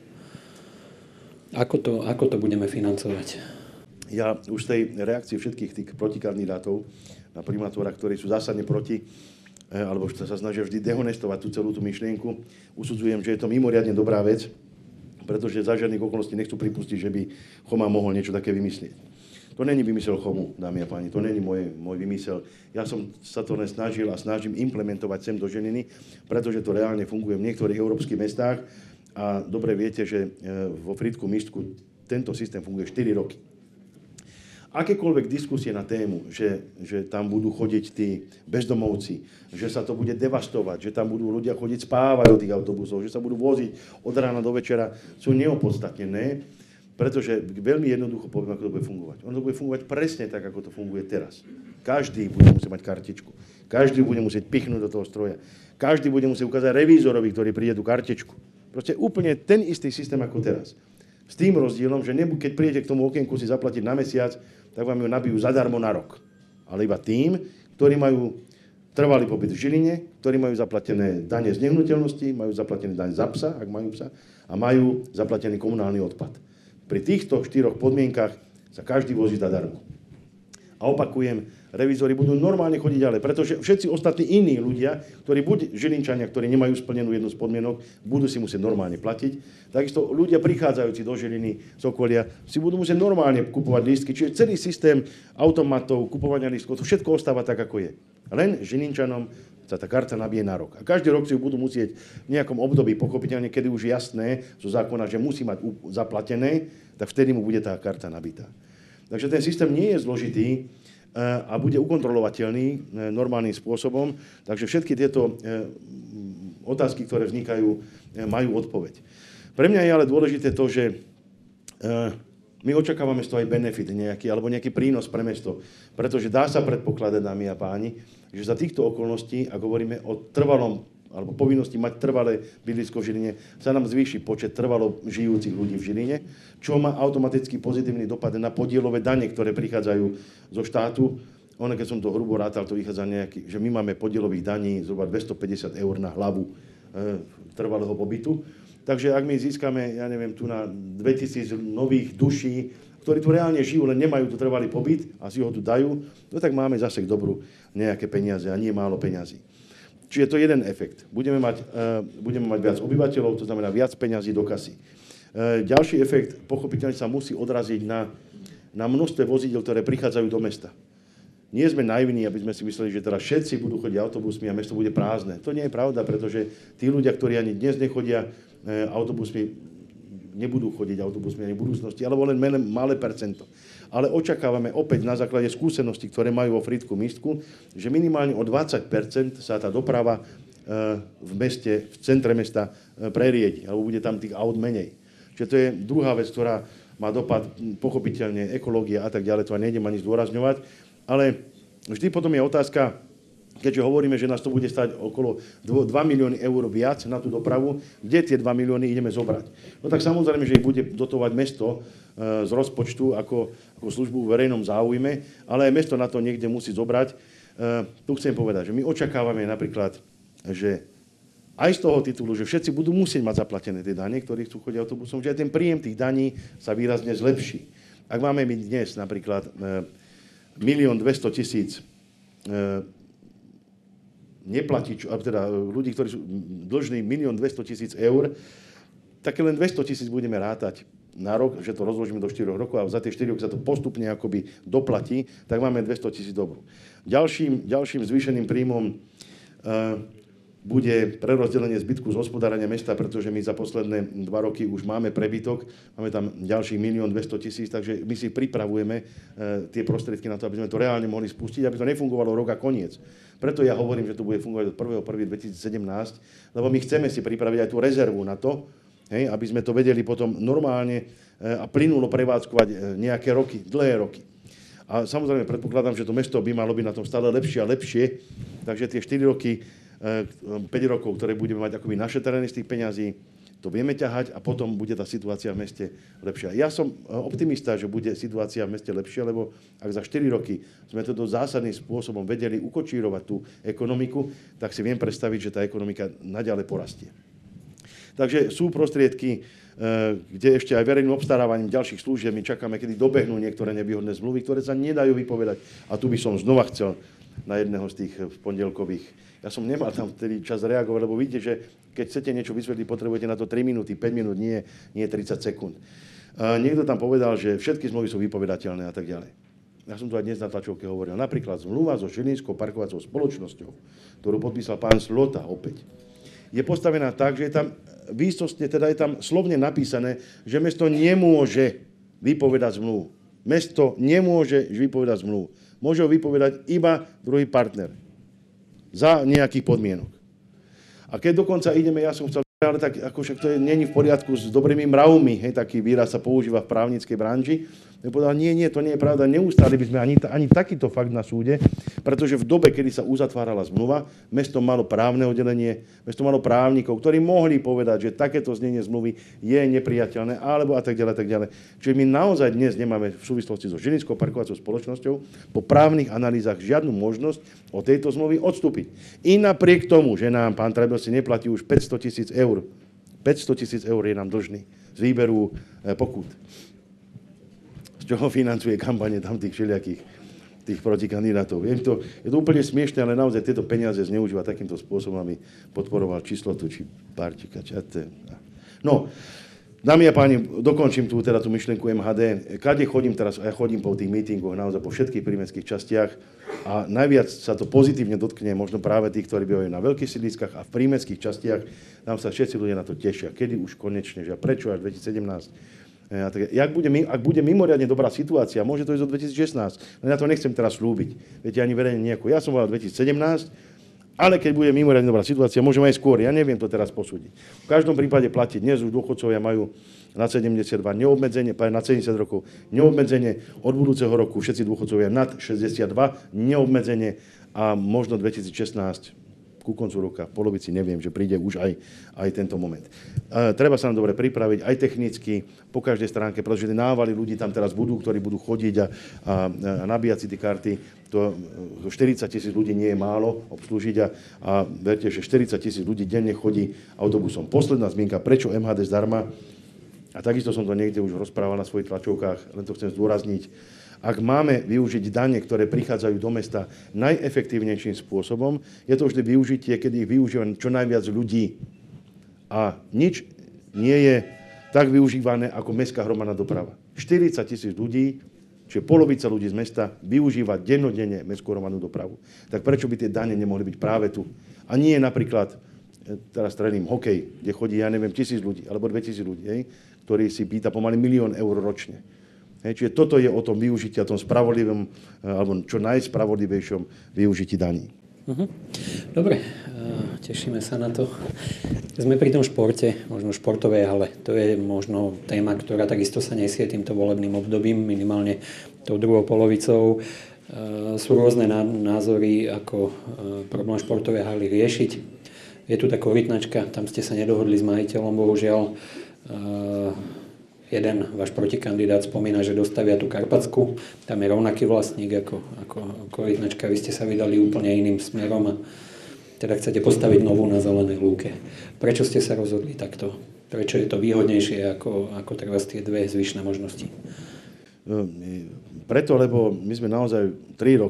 Ako to budeme financovať? Ja už z tej reakcie všetkých tých protikandidátov na primátora, ktorí sú zásadne proti, alebo sa snažia vždy dehonestovať tú celú tú myšlienku, usudzujem, že je to mimoriadne dobrá vec, pretože za žiadnych okolností nechcú pripustiť, že by Choma mohol niečo také vymyslieť. To není vymysel Chomu, dámy a páni, to není môj vymysel. Ja som sa to len snažil a snažím implementovať sem do Žiliny, pretože to reálne funguje v niektorých európskych mestách a dobre viete, že vo Frýdku Místku tento systém funguje 4 roky. Akékoľvek diskusie na tému, že tam budú chodiť tí bezdomovci, že sa to bude devastovať, že tam budú ľudia chodiť spávať do tých autobusov, že sa budú voziť od rána do večera, sú neopodstatnené, pretože veľmi jednoducho poviem, ako to bude fungovať. Ono to bude fungovať presne tak, ako to funguje teraz. Každý bude musieť mať kartičku. Každý bude musieť pichnúť do toho stroja. Každý bude musieť ukázať revízorovi, ktorý príde tú kartičku. Proste úplne ten istý systém ako teraz. S tým rozdielom, že keď prídete k tomu okienku si zaplatiť na mesiac, tak vám ju nabijú zadarmo na rok. Ale iba tým, ktorí majú trvalý pobyt v Žiline, ktorí majú zaplatené dane z nehnuteľnosti, majú zaplatené daň za psa, ak majú psa, a majú zaplatený komunálny odpad. Pri týchto 4 podmienkach sa každý vozí zadarmo. A opakujem, revízori budú normálne chodiť ďalej, pretože všetci ostatní iní ľudia, ktorí buď Žilinčania, ktorí nemajú splnenú jednu z podmienok, budú si musieť normálne platiť. Takisto ľudia prichádzajúci do Žiliny, z okolia, si budú musieť normálne kupovať lístky. Čiže celý systém automatov, kupovania lístkov, to všetko ostáva tak, ako je. Len Žilinčanom sa tá karta nabije na rok. A každý rok si ju budú musieť v nejakom období, pochopiteľne, kedy už jasné zo zákona, že musí mať zaplatené, tak vtedy mu bude tá karta nabitá. Takže ten systém nie je zložitý a bude ukontrolovateľný normálnym spôsobom. Takže všetky tieto otázky, ktoré vznikajú, majú odpoveď. Pre mňa je ale dôležité to, že my očakávame z toho aj benefit nejaký, alebo nejaký prínos pre mesto. Pretože dá sa predpokladať, dámy a páni, že za týchto okolností, ak hovoríme o trvalom alebo povinnosti mať trvalé bydlisko v Žiline, sa nám zvýši počet trvalo žijúcich ľudí v Žiline, čo má automaticky pozitívny dopad na podielové dane, ktoré prichádzajú zo štátu. Ono, keď som to hrubo rátal, to vychádza nejaký, že my máme podielových daní zhruba 250 eur na hlavu trvalého pobytu. Takže ak my získame, ja neviem, tu na 2000 nových duší, ktorí tu reálne žijú, len nemajú tu trvalý pobyt a si ho tu dajú, no tak máme zase k dobru nejaké peniaze a nie málo peňazí. Čiže to je jeden efekt. Budeme mať viac obyvateľov, to znamená viac peňazí do kasy. Ďalší efekt, pochopiteľne, sa musí odraziť na množstve vozidel, ktoré prichádzajú do mesta. Nie sme naivní, aby sme si mysleli, že teraz všetci budú chodiť autobusmi a mesto bude prázdne. To nie je pravda, pretože tí ľudia, ktorí ani dnes nechodia autobusmi, nebudú chodiť autobusmi ani v budúcnosti, alebo len malé percento. Ale očakávame opäť na základe skúseností, ktoré majú vo Frýdku Místku, že minimálne o 20% sa tá doprava v meste, v centre mesta preriedi, alebo bude tam tých aut menej. Čiže to je druhá vec, ktorá má dopad, pochopiteľne, ekológia a tak ďalej, to nejdem ani zdôrazňovať, ale vždy potom je otázka, keďže hovoríme, že nás to bude stať okolo 2 milióny eur viac na tú dopravu, kde tie 2 milióny ideme zobrať? No tak samozrejme, že ich bude dotovať mesto z rozpočtu ako službu v verejnom záujme, ale aj mesto na to niekde musí zobrať. Tu chcem povedať, že my očakávame napríklad, že aj z toho titulu, že všetci budú musieť mať zaplatené tie dane, ktorí chcú chodiť autobusom, že aj ten príjem tých daní sa výrazne zlepší. Ak máme my dnes napríklad 1 200 000 teda ľudí, ktorí sú dlžní 1 200 000 eur, tak len 200 000 budeme rátať na rok, že to rozložíme do 4 rokov a za tie 4 roky sa to postupne akoby doplatí, tak máme 200 000 dobrú. Ďalším zvýšeným príjmom bude prerozdelenie zbytku z hospodárenia mesta, pretože my za posledné 2 roky už máme prebytok, máme tam ďalších 1 200 000, takže my si pripravujeme tie prostriedky na to, aby sme to reálne mohli spustiť, aby to nefungovalo rok a koniec. Preto ja hovorím, že to bude fungovať od 1.1.2017, lebo my chceme si pripraviť aj tú rezervu na to, aby sme to vedeli potom normálne a plynulo prevádzkovať nejaké roky, dlhé roky. A samozrejme predpokladám, že to mesto by malo byť na tom stále lepšie a lepšie, takže tie 4 roky, 5 rokov, ktoré budeme mať akoby našetrené z tých peňazí, to vieme ťahať a potom bude tá situácia v meste lepšia. Ja som optimista, že bude situácia v meste lepšia, lebo ak za 4 roky sme to zásadným spôsobom vedeli ukočírovať tú ekonomiku, tak si viem predstaviť, že tá ekonomika naďalej porastie. Takže sú prostriedky, kde ešte aj verejným obstarávaním ďalších služieb my čakáme, kedy dobehnú niektoré nevýhodné zmluvy, ktoré sa nedajú vypovedať. A tu by som znova chcel na jedného z tých pondelkových. Ja som nemal tam vtedy čas reagovať, lebo vidíte, že keď chcete niečo vysvetliť, potrebujete na to 3 minúty, 5 minút, nie 30 sekúnd. Niekto tam povedal, že všetky zmluvy sú vypovedateľné a tak ďalej. Ja som to aj dnes na tlačovke hovoril. Napríklad zmluva so Žilinskou parkovacou spoločnosťou, ktorú podpísal pán Slota opäť, je postavená tak, že je tam výsostne, teda je tam slovne napísané, že mesto nemôže vypovedať zmluvu. Mesto nemôže vypovedať zmluvu. Môže ho vypovedať iba druhý partner. Za nejakých podmienok. A keď dokonca ideme, ja som chcel, ale tak ako však to není v poriadku s dobrými mravmi, taký výraz sa používa v právnickej branži, Ja povedal, nie, to nie je pravda, neustáli by sme ani takýto fakt na súde, pretože v dobe, kedy sa uzatvárala zmluva, mesto malo právne oddelenie, mesto malo právnikov, ktorí mohli povedať, že takéto znenie zmluvy je nepriateľné, alebo a tak ďalej, tak ďalej. Čiže my naozaj dnes nemáme v súvislosti so Žilinskou parkovacou spoločnosťou po právnych analýzach žiadnu možnosť od tejto zmluvy odstúpiť. I napriek tomu, že nám pán Treibel si neplatí už 500 000 eur. 500 000 eur je nám dlžný z výberu pokút. Z čoho financuje kampane tam tých všelijakých tých protikandidátov. Je to úplne smiešné, ale naozaj tieto peniaze zneužíva takýmto spôsobom, aby podporoval číslotu či partika. No, dámy a páni, dokončím tú myšlienku MHD. Kade chodím teraz, ja chodím po tých mítingoch naozaj po všetkých prímestských častiach a najviac sa to pozitívne dotkne možno práve tých, ktorí bývajú na veľkých sídliskách a v prímestských častiach. Tam sa všetci ľudia na to tešia. Kedy už konečne, že prečo až 2017? Ak bude mimoriadne dobrá situácia, môže to ísť do 2016, len ja to nechcem teraz slúbiť. Viete, ani verejne nejako. Ja som povedal 2017, ale keď bude mimoriadne dobrá situácia, môžeme aj skôr. Ja neviem to teraz posúdiť. V každom prípade platí dnes už dôchodcovia majú na 72 neobmedzenie, na 70 rokov neobmedzenie, od budúceho roku všetci dôchodcovia nad 62 neobmedzenie a možno 2016 ku koncu roka, v polovici, neviem, že príde už aj tento moment. Treba sa nám dobre pripraviť, aj technicky, po každej stránke, pretože tie návaly ľudí tam teraz budú, ktorí budú chodiť a nabíjať si tie karty. To 40 000 ľudí nie je málo obslúžiť a verte, že 40 000 ľudí denne chodí autobusom. Posledná zmienka, prečo MHD zdarma, a takisto som to niekde už rozprával na svojich tlačovkách, len to chcem zdôrazniť. Ak máme využiť dane, ktoré prichádzajú do mesta najefektívnejším spôsobom, je to vždy využitie, kedy ich využíva čo najviac ľudí. A nič nie je tak využívané ako mestská hromadná doprava. 40 000 ľudí, čiže polovica ľudí z mesta, využíva dennodenne mestskú hromadnú dopravu. Tak prečo by tie dane nemohli byť práve tu? A nie napríklad, teraz strelím, hokej, kde chodí, ja neviem, 1000 ľudí, alebo 2000 ľudí, ktorí si pýta pomaly 1 000 000 eur ročne. Čiže toto je o tom využití, o tom spravodlivom, alebo čo najspravodlivejšom využití daní. Dobre, tešíme sa na to. Sme pri tom športe, možno športovej hale. To je možno téma, ktorá takisto sa nesie týmto volebným obdobím, minimálne tou druhou polovicou. Sú rôzne názory, ako problém športovej haly riešiť. Je tu taká rytnačka, tam ste sa nedohodli s majiteľom, bohužiaľ. Jeden váš protikandidát spomína, že dostavia tú Karpatsku. Tam je rovnaký vlastník ako rytnačka. Vy ste sa vydali úplne iným smerom a teda chcete postaviť novú na Zelenej lúke. Prečo ste sa rozhodli takto? Prečo je to výhodnejšie ako treba tie dve zvyšné možnosti? Preto, lebo my sme naozaj 3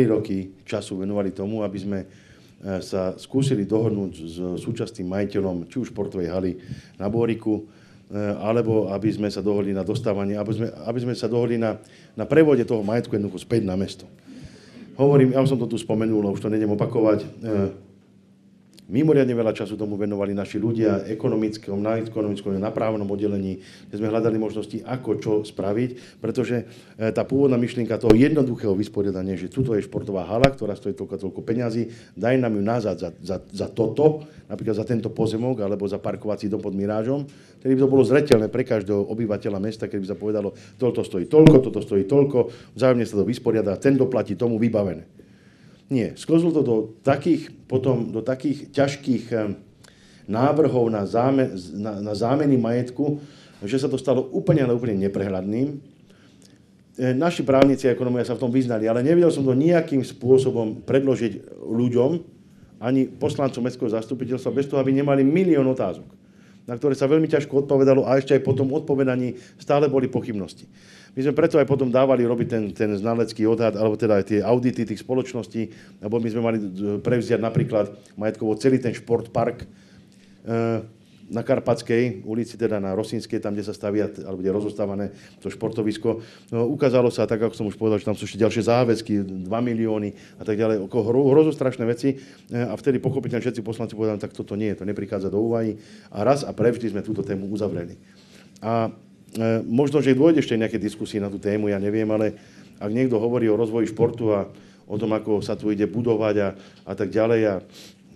roky času venovali tomu, aby sme sa skúsili dohodnúť s súčasným majiteľom či už športovej haly na Bóriku, alebo aby sme sa dohodli na dostávanie, aby sme sa dohodli na prevode toho majetku jednoducho späť na mesto. Hovorím, ja som to tu spomenul, už to nejdem opakovať. Mimoriadne veľa času tomu venovali naši ľudia na právnom oddelení, kde sme hľadali možnosti, ako čo spraviť, pretože tá pôvodná myšlienka toho jednoduchého vysporiadania, že tuto je športová hala, ktorá stojí toľko peňazí, daj nám ju nazad za toto, napríklad za tento pozemok, alebo za parkovací dom pod Mirážom, ktorý by to bolo zreteľné pre každého obyvateľa mesta, keď by sa povedalo, toto stojí toľko, toto stojí toľko, vzájomne sa to vysporiada, ten doplatí tomu vybavené. Nie, sklzlo to do takých ťažkých návrhov na zámeny majetku, že sa to stalo úplne neprehľadným. Naši právnici a ekonomia sa v tom vyznali, ale nevedel som to nejakým spôsobom predložiť ľuďom, ani poslancom mestského zastupiteľstva, bez toho, aby nemali milión otázok, na ktoré sa veľmi ťažko odpovedalo a ešte aj po tom odpovedaní stále boli pochybnosti. My sme preto aj potom dávali robiť ten znalecký odhad, alebo teda aj tie audity tých spoločností, lebo my sme mali prevziať napríklad majetkovo celý ten športpark na Karpatskej ulici, teda na Rosínskej, tam, kde sa stavia, alebo kde je rozostávané to športovisko. No, ukázalo sa, tak ako som už povedal, že tam sú ešte ďalšie záväzky, 2 milióny a tak ďalej, hrozostrašné veci. A vtedy pochopiteľne všetci poslanci povedali, tak toto nie, to neprichádza do úvahy. A raz a prevždy sme túto tému uzavreli. A možno, že dôjde ešte nejaké diskusie na tú tému, ja neviem, ale ak niekto hovorí o rozvoji športu a o tom, ako sa tu ide budovať a tak ďalej, a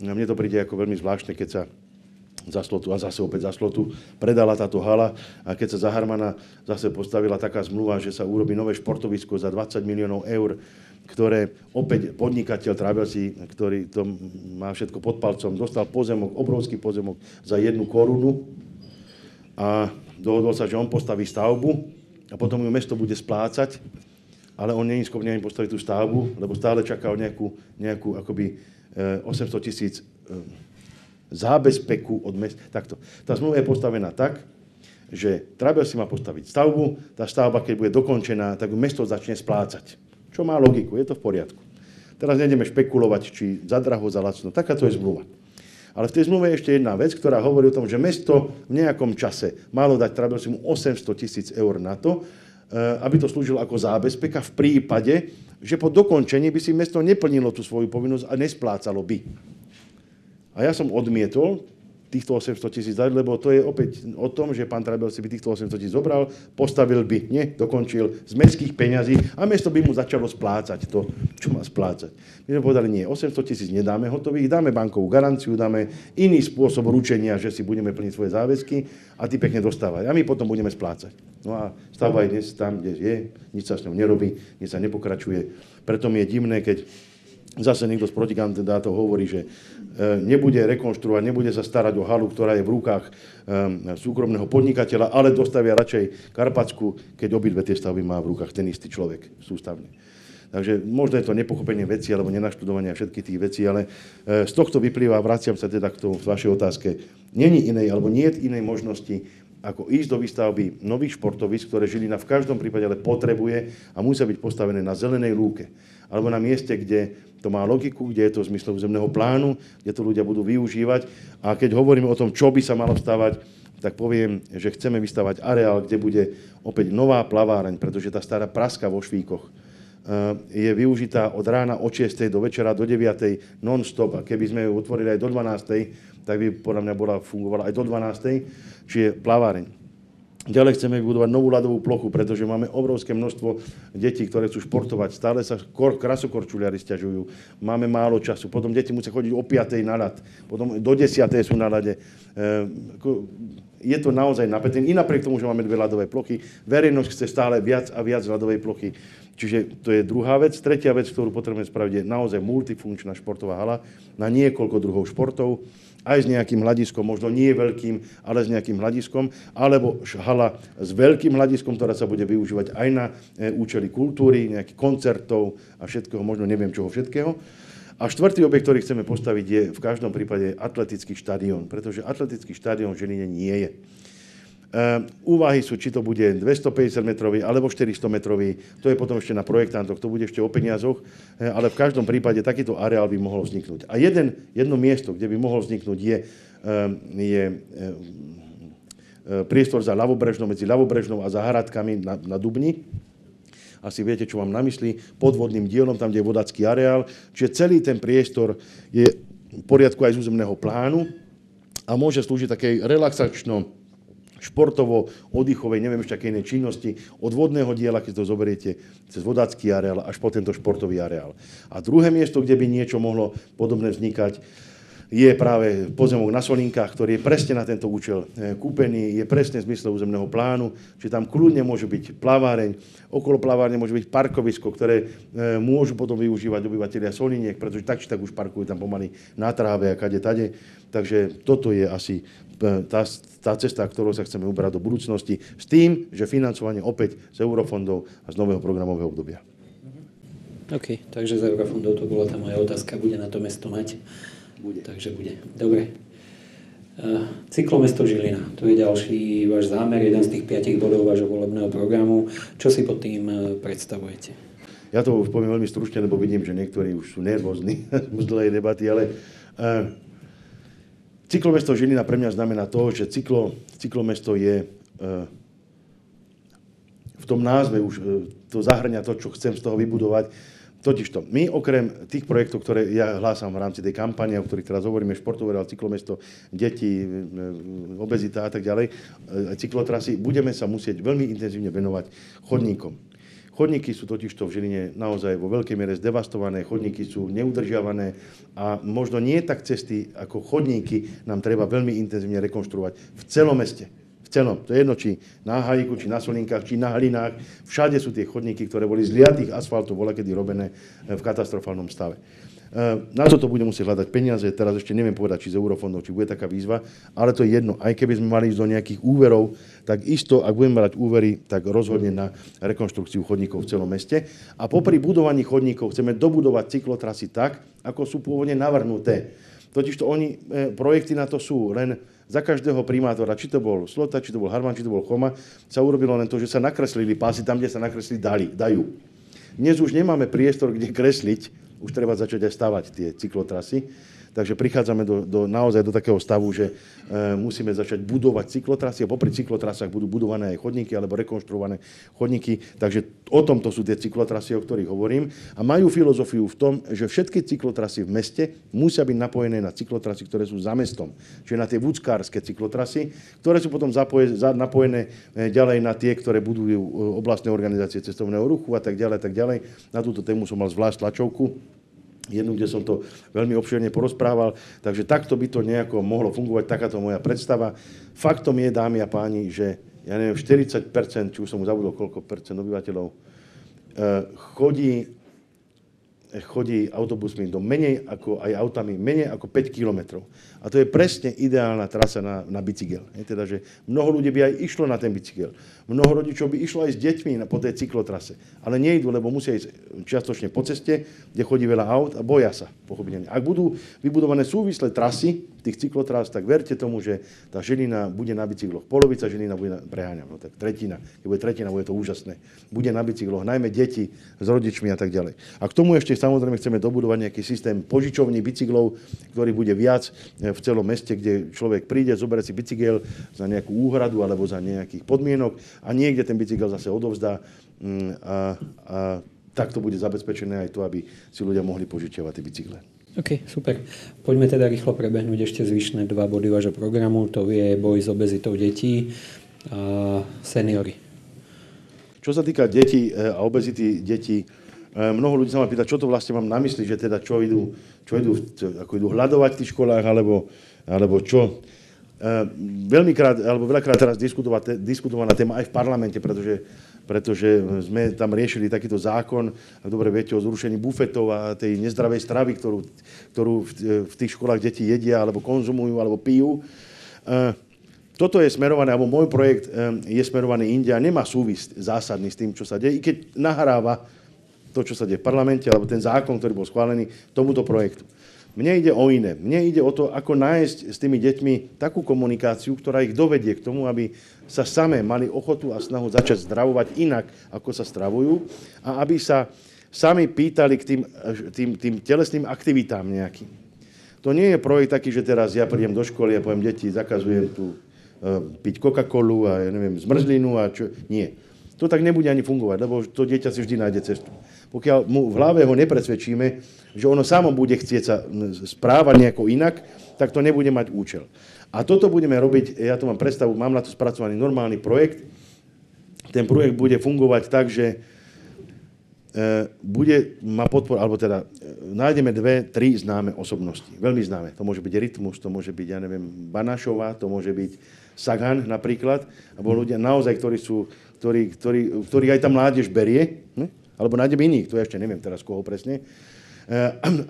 mne to príde ako veľmi zvláštne, keď sa za slotu a zase opäť za slotu predala táto hala a keď sa za Harmana zase postavila taká zmluva, že sa urobí nové športovisko za 20 miliónov eur, ktoré opäť podnikateľ Trabelsi, ktorý to má všetko pod palcom, dostal pozemok, obrovský pozemok za 1 korunu a dohodol sa, že on postaví stavbu a potom ju mesto bude splácať, ale on nie je schopný ani postaviť tú stavbu, lebo stále čaká o nejakú akoby 800 000 zábezpeku od mesta. Takto. Tá zmluva je postavená tak, že Trabelsi má postaviť stavbu, tá stavba, keď bude dokončená, tak mesto začne splácať. Čo má logiku, je to v poriadku. Teraz nejdeme špekulovať, či za draho, za lacno. Takáto je zmluva. Ale v tej zmluve je ešte jedna vec, ktorá hovorí o tom, že mesto v nejakom čase malo dať Trabelsimu 800 000 eur na to, aby to slúžilo ako zábezpeka v prípade, že po dokončení by si mesto neplnilo tú svoju povinnosť a nesplácalo by. A ja som odmietol týchto 800 000 dať, lebo to je opäť o tom, že pán Trabelsi by týchto 800 000 zobral, postavil by, dokončil z mestských peňazí a mesto by mu začalo splácať to, čo má splácať. My sme povedali, nie, 800 000 nedáme hotových, dáme bankovú garanciu, dáme iný spôsob ručenia, že si budeme plniť svoje záväzky a ty pekne dostávaj. A my potom budeme splácať. No a stavba je dnes tam, kde je, nič sa s ňou nerobí, nič sa nepokračuje. Preto mi je divné, keď zase niekto z protikandidátov hovorí, že nebude rekonštruovať, nebude sa starať o halu, ktorá je v rukách súkromného podnikateľa, ale dostavia radšej Karpatsku, keď obidve tie stavby má v rukách ten istý človek sústavne. Takže možno je to nepochopenie veci alebo nenaštudovanie všetkých tých vecí, ale z tohto vyplýva, vraciam sa teda k tomu vašej otázke, není inej alebo nie je inej možnosti, ako ísť do výstavby nových športovísk, ktoré Žilina v každom prípade ale potrebuje a musia byť postavené na zelenej lúke. Alebo na mieste, kde to má logiku, kde je to v zmysle územného plánu, kde to ľudia budú využívať. A keď hovoríme o tom, čo by sa malo stavať, tak poviem, že chceme vystavať areál, kde bude opäť nová plaváreň, pretože tá stará praska vo Švíkoch je využitá od rána od 6. do večera do 9. non-stop. A keby sme ju otvorili aj do 12. tak by podľa mňa fungovala aj do 12. Čiže plaváreň. Ďalej chceme vybudovať novú ľadovú plochu, pretože máme obrovské množstvo detí, ktoré chcú športovať. Stále sa krasokorčuliari sťažujú. Máme málo času. Potom deti musia chodiť o 5. na ľad. Potom do 10. sú na ľade. Je to naozaj napäté. I napriek tomu, že máme 2 ľadové plochy, verejnosť chce stále viac a viac ľadovej plochy. Čiže to je druhá vec. Tretia vec, ktorú potrebujeme spraviť, je naozaj multifunkčná športová hala na niekoľko druhov športov, aj s nejakým hľadiskom, možno nie veľkým, ale s nejakým hľadiskom, alebo hala s veľkým hľadiskom, ktorá sa bude využívať aj na účely kultúry, nejakých koncertov a všetkého, možno neviem čoho všetkého. A štvrtý objekt, ktorý chceme postaviť, je v každom prípade atletický štadión, pretože atletický štadión v Žiline nie je. Úvahy sú, či to bude 250 metrový alebo 400 metrový, to je potom ešte na projektantoch, to bude ešte o peniazoch, ale v každom prípade takýto areál by mohol vzniknúť. A jedno miesto, kde by mohol vzniknúť, je priestor za ľavobrežnou, medzi ľavobrežnou a Záhradkami na Dubni. Asi viete, čo mám na mysli, podvodným dielom, tam, kde je vodácky areál. Čiže celý ten priestor je v poriadku aj z územného plánu a môže slúžiť takej relaxačno športovo-oddychovej, neviem ešte akej inej činnosti, od vodného diela, keď to zoberiete, cez vodácky areál až po tento športový areál. A druhé miesto, kde by niečo mohlo podobné vznikať, je práve pozemok na Solinkách, ktorý je presne na tento účel kúpený, je presne v zmysle územného plánu, čiže tam kľudne môže byť plaváreň, okolo plavárne môže byť parkovisko, ktoré môžu potom využívať obyvatelia Soliniek, pretože tak či tak už parkujú tam pomaly na tráve a kade tade. Takže toto je asi tá cesta, ktorou sa chceme uberať do budúcnosti, s tým, že financovanie opäť z eurofondov a z nového programového obdobia. OK, takže z eurofondov to bola tá moja otázka, bude na to mesto mať? Bude. Takže bude. Dobre. Cyklomesto Žilina, to je ďalší váš zámer, jeden z tých 5 bodov vášho volebného programu. Čo si pod tým predstavujete? Ja to už poviem veľmi stručne, lebo vidím, že niektorí už sú nervózni z dlhej debaty, ale Cyklomesto Žilina pre mňa znamená to, že cyklomesto je v tom názve už to zahrňa to, čo chcem z toho vybudovať. Totižto, my okrem tých projektov, ktoré ja hlásam v rámci tej kampane, o ktorých teraz hovoríme, športové areál, cyklomesto, deti, obezita a tak ďalej, cyklotrasy, budeme sa musieť veľmi intenzívne venovať chodníkom. Chodníky sú totižto v Žiline naozaj vo veľkej miere zdevastované, chodníky sú neudržiavané a možno nie tak cesty ako chodníky nám treba veľmi intenzívne rekonštruovať v celom meste. V celom. To je jedno, či na Hajíku, či na Solinkách, či na Hlinách. Všade sú tie chodníky, ktoré boli z liatých asfaltov volakedy robené v katastrofálnom stave. Na toto bude musieť hľadať peniaze, teraz ešte neviem povedať, či z eurofondov, či bude taká výzva, ale to je jedno. Aj keby sme mali ísť do nejakých úverov, tak isto, ak budeme brať úvery, tak rozhodne na rekonštrukciu chodníkov v celom meste. A popri budovaní chodníkov chceme dobudovať cyklotrasy tak, ako sú pôvodne navrhnuté. Totižto projekty na to sú, len za každého primátora, či to bol Slota, či to bol Harman, či to bol Choma, sa urobilo len to, že sa nakreslili pásy tam, kde sa nakreslili dajú. Dnes už nemáme priestor, kde kresliť, už treba začať aj stavať tie cyklotrasy. Takže prichádzame naozaj do takého stavu, že musíme začať budovať cyklotrasy a popri cyklotrasách budú budované aj chodníky alebo rekonštruované chodníky. Takže o tomto sú tie cyklotrasy, o ktorých hovorím. A majú filozofiu v tom, že všetky cyklotrasy v meste musia byť napojené na cyklotrasy, ktoré sú za mestom. Čiže na tie vúckárske cyklotrasy, ktoré sú potom napojené ďalej na tie, ktoré budujú oblastné organizácie cestovného ruchu a tak ďalej, tak ďalej. Na túto tému som mal zvlášť tlačovku, jednu, kde som to veľmi obširne porozprával, takže takto by to nejako mohlo fungovať, takáto moja predstava. Faktom je, dámy a páni, že ja neviem, 40%, či už som mu zabudol, koľko percent obyvateľov, chodí autobusmi do menej ako, aj autami menej ako 5 kilometrov. A to je presne ideálna trasa na bicykel. Teda, že mnoho ľudí by aj išlo na ten bicykel. Mnoho rodičov by išlo aj s deťmi po tej cyklotrase. Ale nejdu, lebo musia ísť čiastočne po ceste, kde chodí veľa aut a boja sa, pochopiteľne. Ak budú vybudované súvislé trasy tých cyklotras, tak verte tomu, že tá Žilina bude na bicykloch. Polovica Žilina bude preháňam, no tak tretina. Keď bude tretina, bude to úžasné. Bude na bicykloch, najmä deti s rodičmi a tak ďalej. A k tomu ešte samozrejme chceme dobudovať nejaký systém požičovní bicyklov, ktorý bude viac v celom meste, kde človek príde, zoberie si bicykel za nejakú úhradu alebo za nejakých podmienok a niekde ten bicykel zase odovzdá a takto bude zabezpečené aj to, aby si ľudia mohli požičiavať tie bicykle. OK, super. Poďme teda rýchlo prebehnúť ešte zvyšné 2 body vášho programu. To je boj s obezitou detí a seniory. Čo sa týka detí a obezity detí, mnoho ľudí sa ma pýta, čo to vlastne mám na mysli, že teda čo idú hľadovať v tých školách, alebo čo. Veľakrát teraz diskutovaná téma aj v parlamente, pretože sme tam riešili takýto zákon, ak dobre viete, o zrušení bufetov a tej nezdravej stravy, ktorú v tých školách deti jedia, alebo konzumujú, alebo pijú. Toto je smerované, alebo môj projekt je smerovaný inde a nemá súvis zásadný s tým, čo sa deje, i keď nahráva to, čo sa deje v parlamente, alebo ten zákon, ktorý bol schválený tomuto projektu. Mne ide o iné. Mne ide o to, ako nájsť s tými deťmi takú komunikáciu, ktorá ich dovedie k tomu, aby sa samé mali ochotu a snahu začať zdravovať inak, ako sa stravujú a aby sa sami pýtali k tým telesným aktivitám nejakým. To nie je projekt taký, že teraz ja prídem do školy a poviem, deti, zakazujem tu piť Coca-Colu a ja neviem, zmrzlinu a čo. Nie. To tak nebude ani fungovať, lebo to dieťa si vždy nájde cestu. Pokiaľ mu v hlave ho nepresvedčíme, že ono samo bude chcieť sa správať nejako inak, tak to nebude mať účel. A toto budeme robiť, ja to mám predstavu, mám na to spracovaný normálny projekt. Ten projekt bude fungovať tak, že nájdeme 2-3 známe osobnosti, veľmi známe. To môže byť Rytmus, to môže byť, ja neviem, Banašová, to môže byť Sagan napríklad, alebo ľudia naozaj, ktorí aj tá mládež berie, alebo nájdeme iných, to ja ešte neviem teraz koho presne,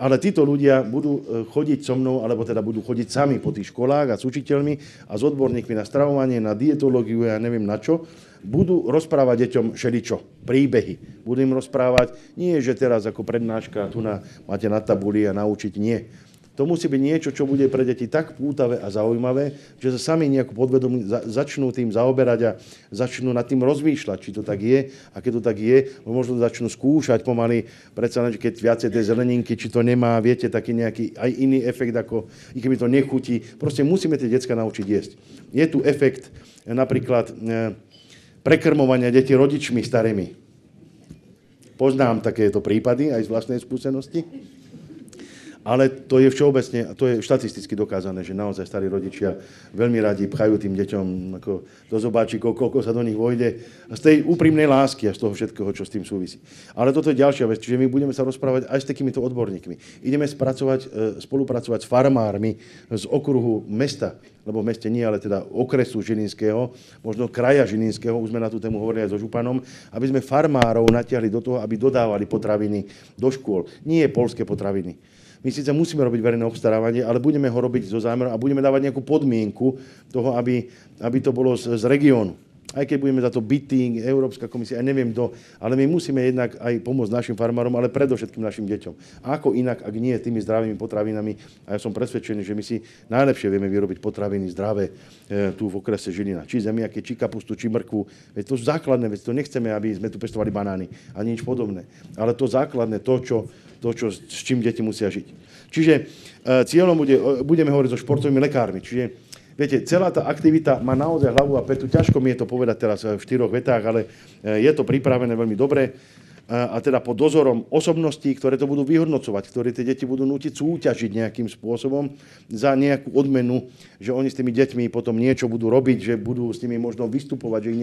ale títo ľudia budú chodiť so mnou, alebo teda budú chodiť sami po tých školách a s učiteľmi a s odborníkmi na stravovanie, na dietológiu, ja neviem na čo, budú rozprávať deťom všeličo, príbehy. Budú im rozprávať, nie že teraz ako prednáška, tu máte na tabuli a naučiť, nie. To musí byť niečo, čo bude pre deti tak pútavé a zaujímavé, že sa sami nejako podvedomí začnú tým zaoberať a začnú nad tým rozmýšľať, či to tak je. A keď to tak je, možno začnú skúšať pomaly, predsa len, keď viacej tej zeleninky, či to nemá, viete, taký nejaký aj iný efekt, ako i keby to nechutí. Proste musíme tie decka naučiť jesť. Je tu efekt napríklad prekrmovania detí rodičmi starými. Poznám takéto prípady aj z vlastnej skúsenosti. Ale to je všeobecne, to je štatisticky dokázané, že naozaj starí rodičia veľmi radi pchajú tým deťom ako do zobáčikov, koľko sa do nich vojde, z tej úprimnej lásky a z toho všetkého, čo s tým súvisí. Ale toto je ďalšia vec, čiže my budeme sa rozprávať aj s takýmito odborníkmi. Ideme spolupracovať s farmármi z okruhu mesta, lebo v meste nie, ale teda okresu Žilinského, možno kraja Žilinského, už sme na tú tému hovorili aj so županom, aby sme farmárov natiahli do toho, aby dodávali potraviny do škôl. Nie poľské potraviny. My síce musíme robiť verejné obstarávanie, ale budeme ho robiť zo zámeru a budeme dávať nejakú podmienku toho, aby to bolo z regiónu. Aj keď budeme za to bití, Európska komisia, ja neviem kto, ale my musíme jednak aj pomôcť našim farmárom, ale predovšetkým našim deťom. A ako inak, ak nie tými zdravými potravinami, a ja som presvedčený, že my si najlepšie vieme vyrobiť potraviny zdravé tu v okrese Žilina. Či zemiaky, či kapustu, či mrkvu. Veď to sú základné veci, to nechceme, aby sme tu pestovali banány a nič podobné. Ale to základné, s čím deti musia žiť. Čiže cieľom budeme hovoriť so športovými lekármi. Čiže, viete, celá tá aktivita má naozaj hlavu a petu. Ťažko mi je to povedať teraz v 4 vetách, ale je to pripravené veľmi dobre. A teda pod dozorom osobností, ktoré to budú vyhodnocovať, ktoré tie deti budú nútiť súťažiť nejakým spôsobom za nejakú odmenu, že oni s tými deťmi potom niečo budú robiť, že budú s nimi možno vystupovať, že ich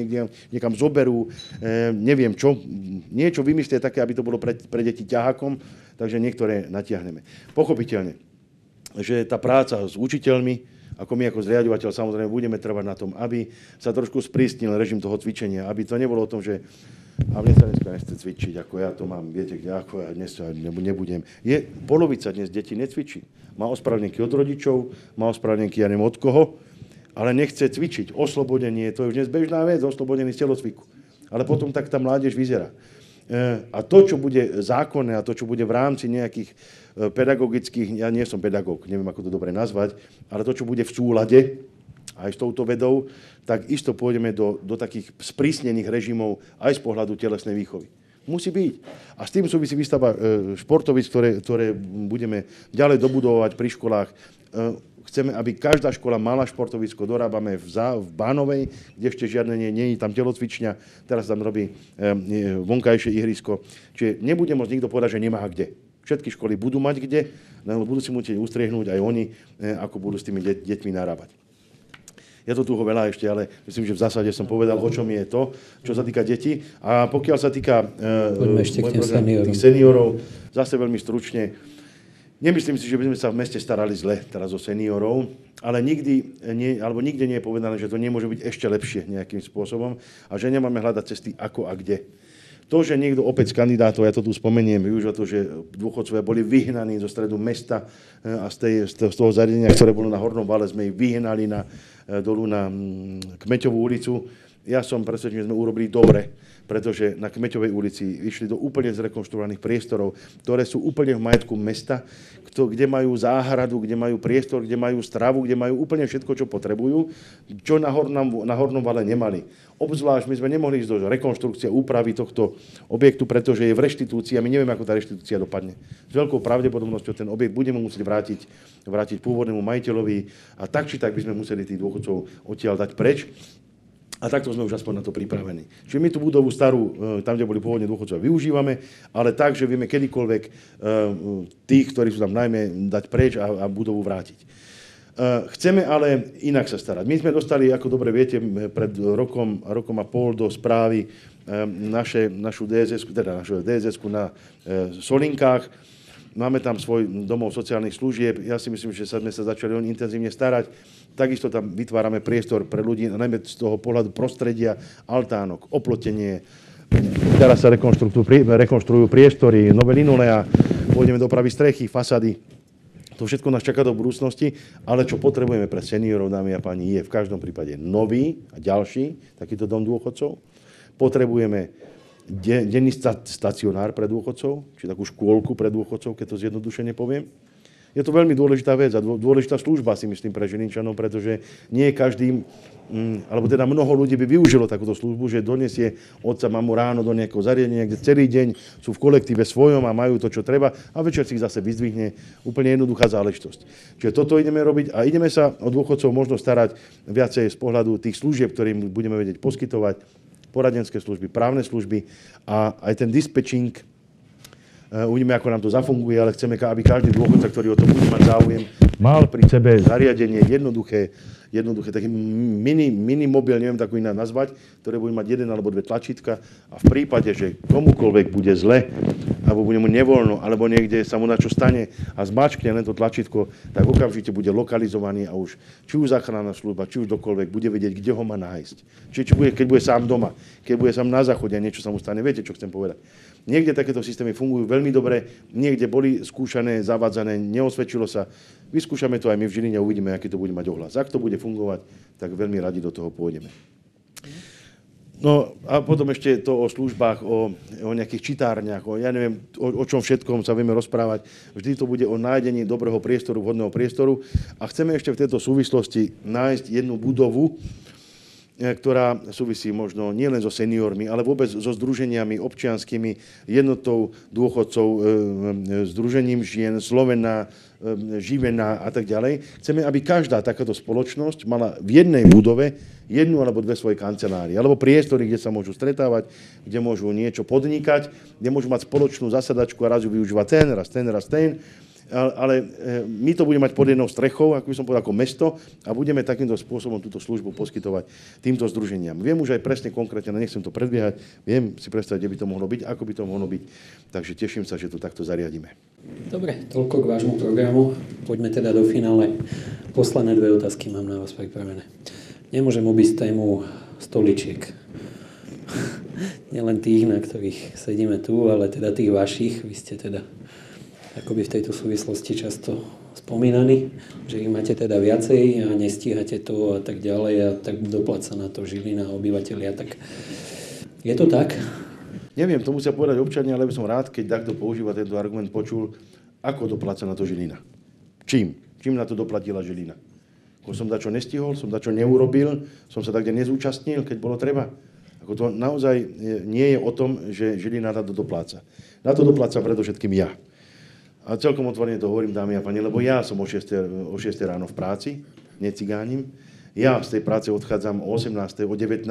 niekam zoberú, neviem čo, niečo vymyslia také, aby to bolo pre deti ťahákom, takže niektoré natiahneme. Pochopiteľne, že tá práca s učiteľmi, ako my ako zriaďovateľ samozrejme budeme trvať na tom, aby sa trošku sprísnil režim toho cvičenia, aby to nebolo o tom, že a mne sa dneska nechce cvičiť, ako ja to mám, viete, kde, ako ja dnes nebudem. Polovica dnes detí necvičí. Má ospravedlnenky od rodičov, má ospravedlnenky, ja neviem od koho, ale nechce cvičiť. Oslobodenie, to je už dnes bežná vec, oslobodený z telocviku. Ale potom tak tá mládež vyzerá. A to, čo bude zákonné a to, čo bude v rámci nejakých pedagogických, ja nie som pedagóg, neviem, ako to dobre nazvať, ale to, čo bude v súlade aj s touto vedou, tak isto pôjdeme do takých sprísnených režimov aj z pohľadu telesnej výchovy. Musí byť. A s tým súvisí výstava športovíc, ktoré budeme ďalej dobudovať pri školách. Chceme, aby každá škola mala športovisko, dorábame v Bánovej, kde ešte žiadne nie je tam telocvičňa, teraz tam robí vonkajšie ihrisko. Čiže nebude môcť nikto povedať, že nemá kde. Všetky školy budú mať kde, len budú si musieť ustriehnúť aj oni, ako budú s tými deťmi narábať. Je to tu veľa ešte, ale myslím, že v zásade som povedal, o čom je to, čo sa týka detí. A pokiaľ sa týka tých seniorov, zase veľmi stručne, nemyslím si, že by sme sa v meste starali zle teraz o seniorov, ale nikde nie je povedané, že to nemôže byť ešte lepšie nejakým spôsobom a že nemáme hľadať cesty ako a kde. To, že niekto opäť z kandidátov, ja to tu spomeniem, využil to, že dôchodcovia boli vyhnaní zo stredu mesta a z toho zariadenia, ktoré bolo na Hornom Vale, sme ich vyhnali dolu na Kmeťovú ulicu. Ja som presvedčený, že sme urobili dobre, pretože na Kmeťovej ulici išli do úplne zrekonštruovaných priestorov, ktoré sú úplne v majetku mesta, kde majú záhradu, kde majú priestor, kde majú stravu, kde majú úplne všetko, čo potrebujú, čo na Hornom Vale nemali. Obzvlášť my sme nemohli ísť do rekonštrukcie, úpravy tohto objektu, pretože je v reštitúcii a my nevieme, ako tá reštitúcia dopadne. S veľkou pravdepodobnosťou ten objekt budeme musieť vrátiť pôvodnému majiteľovi a tak či tak by sme museli tých dôchodcov odtiaľ dať preč. A takto sme už aspoň na to pripravení. Čiže my tú budovu starú, tam, kde boli pôvodne dôchodcovia, využívame, ale tak, že vieme kedykoľvek tých, ktorí sú tam najmä, dať preč a budovu vrátiť. Chceme ale inak sa starať. My sme dostali, ako dobre viete, pred rokom a pol do správy našu DSS-ku na Solinkách. Máme tam svoj domov sociálnych služieb. Ja si myslím, že sme sa začali o ne intenzívne starať. Takisto tam vytvárame priestor pre ľudí, najmä z toho pohľadu prostredia, altánok, oplotenie. Teraz sa rekonštruujú priestory, nové linoleá, pôjdeme do opravy strechy, fasady. To všetko nás čaká do budúcnosti, ale čo potrebujeme pre seniorov, dámy a páni, je v každom prípade nový a ďalší takýto dom dôchodcov. Potrebujeme denný stacionár pre dôchodcov, či takú škôlku pre dôchodcov, keď to zjednodušene poviem. Je to veľmi dôležitá vec a dôležitá služba, si myslím, pre Žilinčanov, pretože nie každý, alebo teda mnoho ľudí by využilo takúto službu, že donesie otca, mamu ráno do nejakého zariadenia, kde celý deň sú v kolektíve svojom a majú to, čo treba a večer si ich zase vyzdvihne. Úplne jednoduchá záležitosť. Čiže toto ideme robiť a ideme sa o dôchodcov možno starať viacej z pohľadu tých služieb, ktorým budeme vedieť poskytovať, poradenské služby, právne služby a aj ten dispečing Uvidíme, ako nám to zafunguje, ale chceme, aby každý dôchodca, ktorý o to bude mať záujem, mal pri sebe zariadenie jednoduché taký mini mobil, neviem tak iná nazvať, ktoré bude mať jeden alebo dve tlačítka a v prípade, že komukoľvek bude zle, alebo bude mu nevoľno, alebo niekde sa mu na čo stane a zmačkne len to tlačítko, tak okamžite bude lokalizovaný a už či už záchranná služba, či už dokoľvek, bude vedieť, kde ho má nájsť. Keď bude sám doma, keď bude sám na záchode a niečo sa mu stane, viete, čo chcem povedať. Niekde takéto systémy fungujú veľmi dobre, niekde boli skúšané, zavádzané, neosvedčilo sa. Vyskúšame to aj my v Žiline a uvidíme, aký to bude mať ohlas. Ak to bude fungovať, tak veľmi radi do toho pôjdeme. No a potom ešte to o službách, o nejakých čitárniach, ja neviem, o čom všetkom sa vieme rozprávať. Vždy to bude o nájdení dobrého priestoru, vhodného priestoru. A chceme ešte v tejto súvislosti nájsť jednu budovu, ktorá súvisí možno nielen so seniormi, ale vôbec so združeniami občianskymi, jednotou dôchodcov, združením žien, Slovena, Živená a tak ďalej. Chceme, aby každá takáto spoločnosť mala v jednej budove jednu alebo dve svoje kancelárie, alebo priestory, kde sa môžu stretávať, kde môžu niečo podnikať, kde môžu mať spoločnú zasadačku a raz ju využíva raz ten. Ale my to budeme mať pod jednou strechou, ako by som povedal, ako mesto a budeme takýmto spôsobom túto službu poskytovať týmto združeniam. Viem už aj presne konkrétne, nechcem to predbiehať, viem si predstaviť, kde by to mohlo byť, ako by to mohlo byť, takže teším sa, že to takto zariadíme. Dobre, toľko k vášmu programu. Poďme teda do finále. Posledné dve otázky mám na vás pripravené. Nemôžem obísť tému stoličiek. Nielen tých, na ktorých sedíme tu, ale teda tých vašich. Vy ste teda akoby v tejto súvislosti často spomínaní, že ich máte teda viacej a nestíhate to a tak ďalej a tak dopláca na to Žilina obyvateľia. Tak je to tak? Neviem, to musia povedať občania, ale by som rád, keď takto používa tento argument, počul, ako dopláca na to Žilina. Čím? Čím na to doplatila Žilina? Ako som dačo nestihol, som dačo neurobil, som sa takde nezúčastnil, keď bolo treba. Ako to naozaj nie je o tom, že Žilina na to dopláca. Na to dopláca predovšetkým ja. A celkom otvorene to hovorím, dámy a pani, lebo ja som o 6 ráno v práci, necigánim. Ja z tej práce odchádzam o 18, o 19.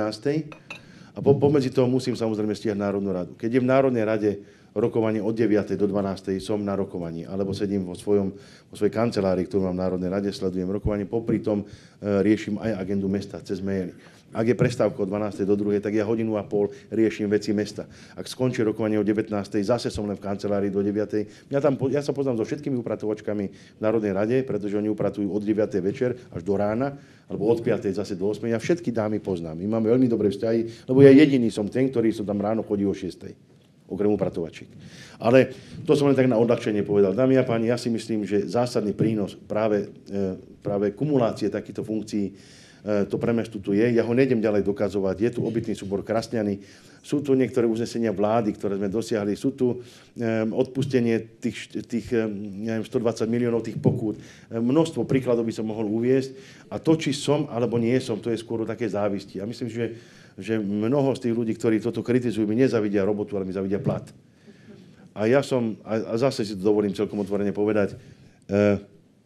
A pomedzi toho musím samozrejme stíhať Národnú radu. Keď je v Národnej rade rokovanie od 9. do 12. som na rokovaní, alebo sedím vo svojej kancelárii, ktorú mám v Národnej rade, sledujem rokovanie, popri tom riešim aj agendu mesta cez maily. Ak je prestávka od 12. do 2. tak ja hodinu a pol riešim veci mesta. Ak skončí rokovanie o 19. zase som len v kancelárii do 9. Ja sa poznám so všetkými upratovačkami v Národnej rade, pretože oni upratujú od 9. večer až do rána, alebo od 5. zase do 8. Ja všetky dámy poznám. My máme veľmi dobré vzťahy, lebo ja jediný som ten, ktorý som tam ráno chodí o 6. Okrem upratovačiek. Ale to som len tak na odľahčenie povedal. Dámy a páni, ja si myslím, že zásadný prínos práve kumulácie takýchto funkcií to pre mestu tu je. Ja ho nejdem ďalej dokazovať. Je tu obytný súbor Krasňany. Sú tu niektoré uznesenia vlády, ktoré sme dosiahli. Sú tu odpustenie tých 120 miliónov tých pokút. Množstvo príkladov by som mohol uviesť. A to, či som alebo nie som, to je skôr také závisti. A myslím, že mnoho z tých ľudí, ktorí toto kritizujú, mi nezavidia robotu, ale mi zavidia plat. A zase si to dovolím celkom otvorene povedať,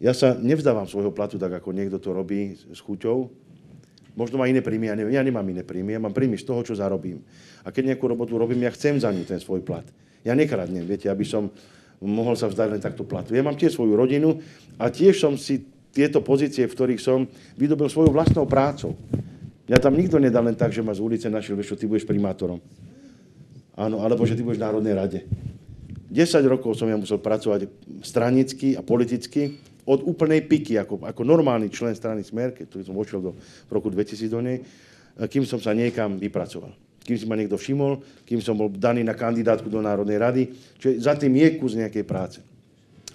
ja sa nevzdávam svojho platu tak, ako niekto to robí s chuťou. Možno má iné príjmy, ja nemám iné príjmy, ja mám príjmy z toho, čo zarobím. A keď nejakú robotu robím, ja chcem za ňu ten svoj plat. Ja nekradnem, viete, aby som mohol sa vzdať len takto platu. Ja mám tiež svoju rodinu a tiež som si tieto pozície, v ktorých som vydobil svojou vlastnou prácou. Ja tam nikto nedá len tak, že ma z ulice našiel, vieš čo, ty budeš primátorom. Áno, alebo že ty budeš v Národnej rade. 10 rokov som ja musel pracovať stranicky a politicky, od úplnej piky, ako normálny člen strany Smer, keď som vošiel v roku 2000 do nej, kým som sa niekam vypracoval. Kým si ma niekto všimol, kým som bol daný na kandidátku do Národnej rady, čiže za tým je kus nejakej práce.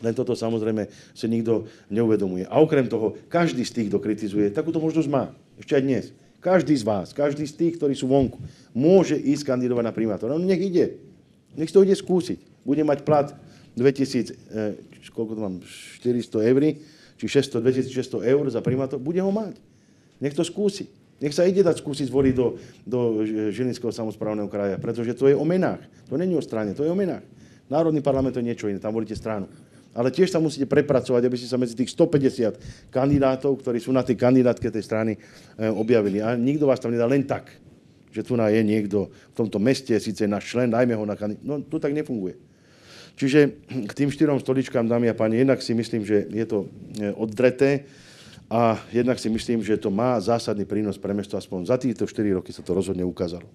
Len toto samozrejme si nikto neuvedomuje. A okrem toho, každý z tých, kto kritizuje, takúto možnosť má. Ešte aj dnes. Každý z vás, každý z tých, ktorí sú vonku, môže ísť kandidovať na primátora. No nech ide. Nech to ide skúsiť. Bude mať plat 2000, koľko to mám, 400 eur, či 2600 eur za primátor, bude ho mať. Nech to skúsi. Nech sa ide dať skúsiť zvoliť do Žilinského samosprávneho kraja, pretože to je o menách. To nie je o strane, to je o menách. Národný parlament to je niečo iné, tam volíte stranu. Ale tiež sa musíte prepracovať, aby ste sa medzi tých 150 kandidátov, ktorí sú na tej kandidátke tej strany, objavili. A nikto vás tam nedá len tak, že tu je niekto v tomto meste, síce náš člen, dajme ho na kandidátku. No, tu tak nefunguje. Čiže k tým 4 stoličkám, dámy a páni, jednak si myslím, že je to oddreté a jednak si myslím, že to má zásadný prínos pre mesto, aspoň za týchto 4 roky sa to rozhodne ukázalo.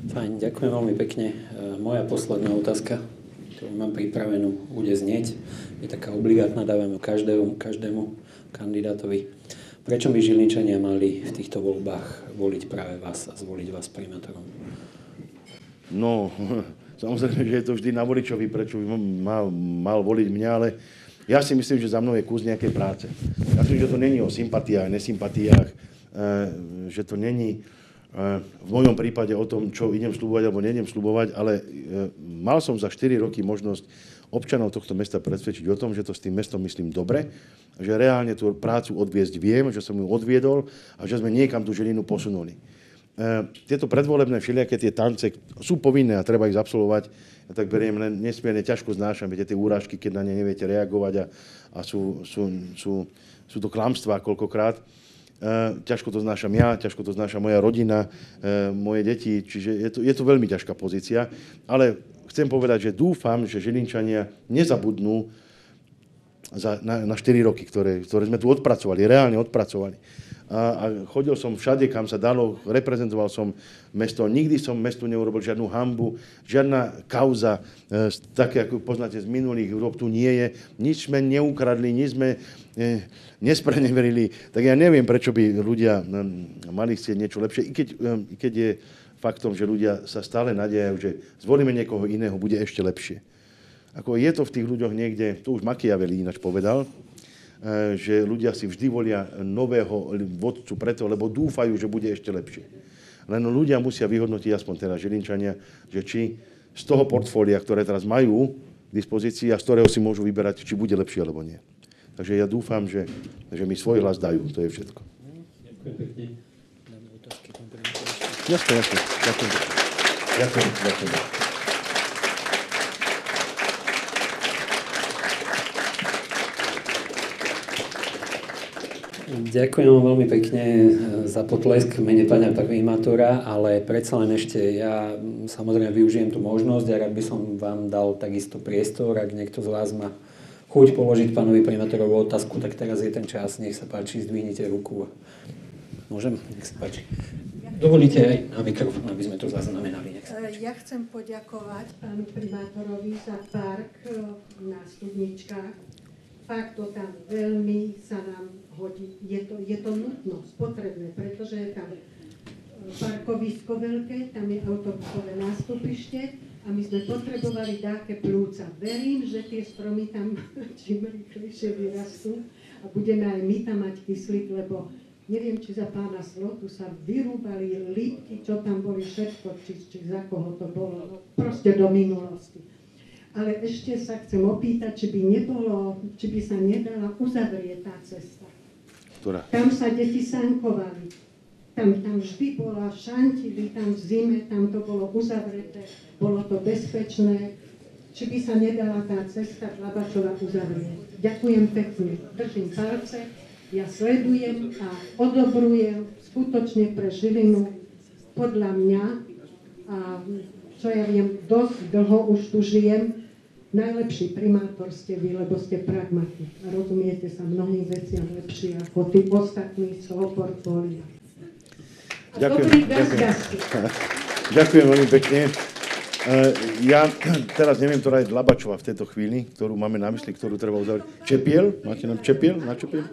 Fajn, ďakujem veľmi pekne. Moja posledná otázka, ktorú mám pripravenú, bude znieť. Je taká obligátna, dávame každému kandidátovi. Prečo by Žilinčania mali v týchto voľbách voliť práve vás a zvoliť vás primátorom? No, samozrejme, že je to vždy na voličovi, prečo by mal voliť mňa, ale ja si myslím, že za mnou je kus nejakej práce. Ja si myslím, že to není o sympatiách, nesympatiách, že to není v mojom prípade o tom, čo idem sľubovať alebo neidem sľubovať, ale mal som za 4 roky možnosť občanov tohto mesta presvedčiť o tom, že to s tým mestom myslím dobre, že reálne tú prácu odviesť viem, že som ju odviedol a že sme niekam tú Žilinu posunuli. Tieto predvolebné všelijaké tie tance sú povinné a treba ich absolvovať. Ja tak beriem, len nesmierne ťažko znášam, viete, tie úrážky, keď na ne neviete reagovať a sú to klamstvá koľkokrát. Ťažko to znášam ja, ťažko to znáša moja rodina, moje deti, čiže je to veľmi ťažká pozícia, ale chcem povedať, že dúfam, že Žilinčania nezabudnú na 4 roky, ktoré sme tu odpracovali, reálne odpracovali. A chodil som všade, kam sa dalo, reprezentoval som mesto, nikdy som mestu neurobil žiadnu hanbu, žiadna kauza, také ako poznáte z minulých rok tu nie je, nič sme neukradli, nič sme nespreneverili, tak ja neviem, prečo by ľudia mali chcieť niečo lepšie, i keď je faktom, že ľudia sa stále nadejajú, že zvolíme niekoho iného, bude ešte lepšie. Ako je to v tých ľuďoch niekde, to už Machiavelli ináč povedal, že ľudia si vždy volia nového vodcu preto, lebo dúfajú, že bude ešte lepšie. Len ľudia musia vyhodnotiť, aspoň teraz Žilinčania, že či z toho portfólia, ktoré teraz majú k dispozícii a z ktorého si môžu vyberať, či bude lepšie alebo nie. Takže ja dúfam, že mi svoj hlas dajú. To je všetko. Ďakujem pekne. Dáme otázky. Jasne. Ďakujem. Ďakujem vám veľmi pekne za potlesk v mene pána primátora, ale predsa len ešte ja samozrejme využijem tú možnosť a rád by som vám dal takisto priestor, ak niekto z vás má chuť položiť pánovi primátorovu otázku, tak teraz je ten čas, nech sa páči, zdvihnite ruku. Môžem? Nech sa páči. Dovolíte aj na mikrofón, aby sme to zaznamenali. Ja chcem poďakovať pánu primátorovi za park na Studničkách. Fakt to tam veľmi sa nám hodí. Je to nutnosť, potrebné, pretože je tam parkovisko veľké, tam je autobusové nástupište a my sme potrebovali dáke plúca. Verím, že tie stromy tam čím rýchlejšie vyrastú a budeme aj my tam mať kyslík, lebo neviem, či za pána Slotu sa vyrúbali lípky, čo tam boli všetko, či za koho to bolo, proste do minulosti. Ale ešte sa chcem opýtať, či by sa nedala uzavrieť tá cesta. Ktorá? Tam sa deti sankovali. Tam vždy bola šantili, tam v zime, tam to bolo uzavreté, bolo to bezpečné. Či by sa nedala tá cesta Labačova uzavrieť. Ďakujem pekne, držím palce, ja sledujem a odobrujem skutočne pre Žilinu podľa mňa a čo ja viem, dosť dlho už tu žijem, najlepší primátor ste vy, lebo ste pragmatik a rozumiete sa mnohým veciam lepšie ako tí ostatní z toho portfólia. Ďakujem veľmi pekne. Ja teraz neviem, ktorá je Labačova v tejto chvíli, ktorú máme na mysli, ktorú treba uzavrieť. Čepiel? Máte nám Čepiel? Na Čepiel?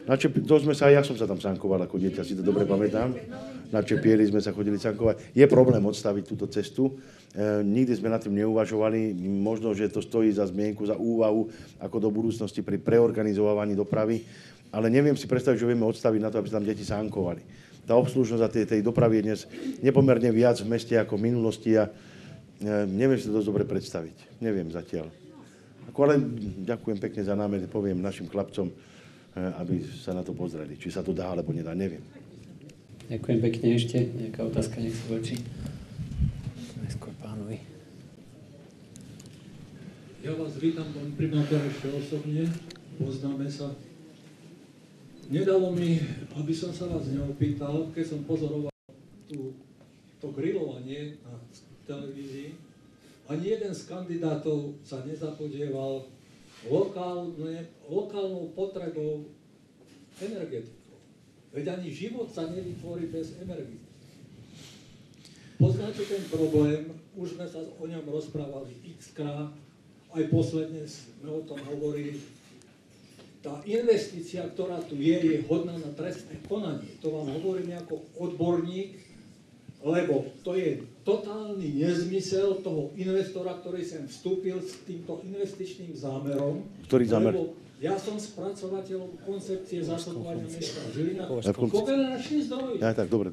Ja som sa tam sankoval ako dieťa, si to dobre pamätám. Na Čepieli sme sa chodili sankovať. Je problém odstaviť túto cestu. Nikdy sme nad tým neuvažovali. Možno, že to stojí za zmienku, za úvahu, ako do budúcnosti pri preorganizovaní dopravy. Ale neviem si predstaviť, že vieme odstaviť na to, aby sa tam deti sankovali. Tá obslužnosť tej dopravy je dnes nepomerne viac v meste ako v minulosti a neviem si to dosť dobre predstaviť. Neviem zatiaľ. Ale ďakujem pekne za námet, poviem našim chlapcom, aby sa na to pozreli. Či sa to dá, alebo nedá, neviem. Ďakujem pekne ešte. Nejaká otázka, nech sa páči. Najskôr pánovi. Ja vás vítam, pán primátor, ešte osobne. Poznáme sa. Nedalo mi, aby som sa vás neopýtal, keď som pozoroval to grilovanie na televízii ani jeden z kandidátov sa nezapodieval lokálnou potrebou energetikov. Veď ani život sa nevytvorí bez energie. Poznáte ten problém, už sme sa o ňom rozprávali x-krát, aj posledne sme o tom hovorili. Tá investícia, ktorá tu je hodná na trestné konanie. To vám hovorím ako odborník, lebo to je totálny nezmysel toho investora, ktorý sem vstúpil s týmto investičným zámerom. Ktorý zámer? Lebo ja som spracovateľom koncepcie zásobovania mesta Žilina. Kogeneračný zdroj. Ja, tak, dobre.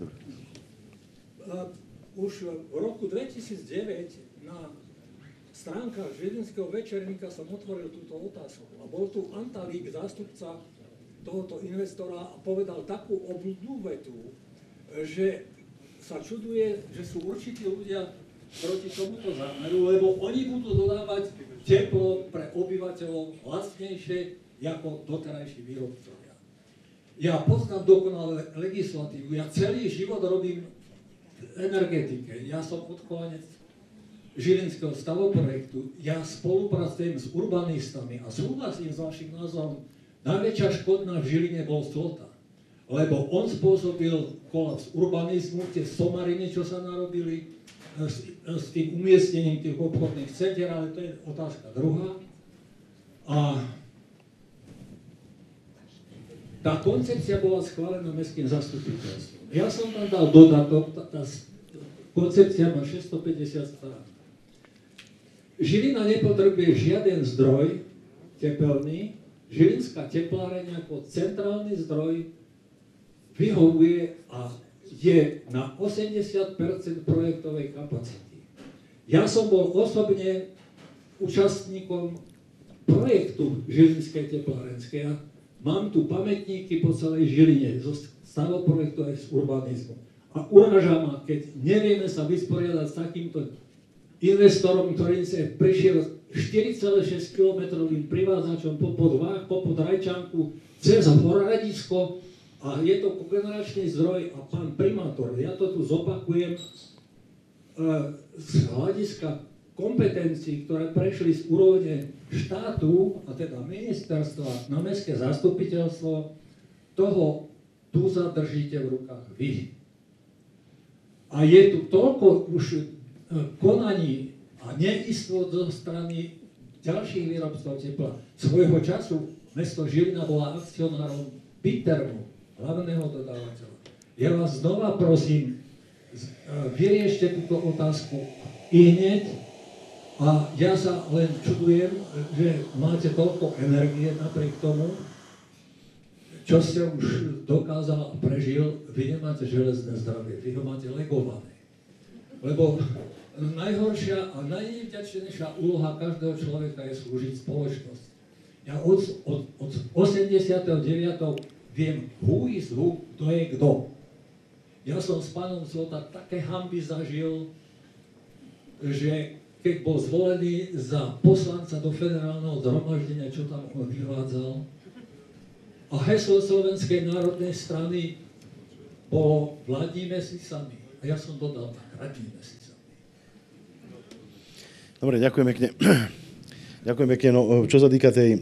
Už v roku 2009 na stránkach Žilinského večerníka som otvoril túto otázku. A bol tu Antalík, zástupca tohoto investora, a povedal takú obľudnú vetu, že sa čuduje, že sú určití ľudia proti tomuto zámeru, lebo oni budú dodávať teplo pre obyvateľov lacnejšie ako doterajší výrobcovia. Ja poznám dokonale legislatívu, ja celý život robím energetike. Ja som odchovanec Žilinského stavoprojektu. Ja spolupracujem s urbanistami a súhlasím s vašim názorom. Najväčšia škodná v Žiline bol Slota. Lebo on spôsobil kolaps urbanizmu, tie somariny, čo sa narobili s tým umiestnením tých obchodných centier, ale to je otázka druhá. A tá koncepcia bola schválená mestským zastupiteľstvom. Ja som tam dal dodatok, tá koncepcia má 650 strán. Žilina nepotrebuje žiaden zdroj tepelný, Žilinská tepláreň ako centrálny zdroj vyhovuje a je na 80% projektovej kapacity. Ja som bol osobne účastníkom projektu Žilinskej teplárenskej. Mám tu pamätníky po celej Žiline zo stavoprojektu aj z urbanizmu. A uráža ma, keď nevieme sa vysporiadať s takýmto investorom, ktorý sa prišiel 4,6 kilometrovým privádzačom popod Váh, popod Rajčanku, cez Horadisko, a je to kogeneračný zdroj. A pán primátor, ja to tu zopakujem, z hľadiska kompetencií, ktoré prešli z úrovne štátu, a teda ministerstva na mestské zastupiteľstvo, toho tu zadržíte v rukách vy. A je tu toľko už konaní a neistot zo strany ďalších výrobcov tepla. Svojho času mesto Žilina bola akcionárom Bittermu, hlavného dodávateľa. Ja vás znova prosím, vyriešte túto otázku ihneď. A ja sa len čudujem, že máte toľko energie napriek tomu, čo ste už dokázal a prežil. Vy nemáte železné zdravie, vy ho máte legované. Lebo najhoršia a najnevďačnejšia úloha každého človeka je slúžiť spoločnosti. Ja od 89. viem who is who, kto je kto. Ja som s pánom Slota také hanby zažil, že keď bol zvolený za poslanca do federálneho zhromaždenia, čo tam on vyvádzal, a heslo Slovenskej národnej strany bolo vládnime si sami. A ja som dodal tak, radíme si sami. Dobre, ďakujem pekne. Ďakujem pekne. No, čo sa týka tej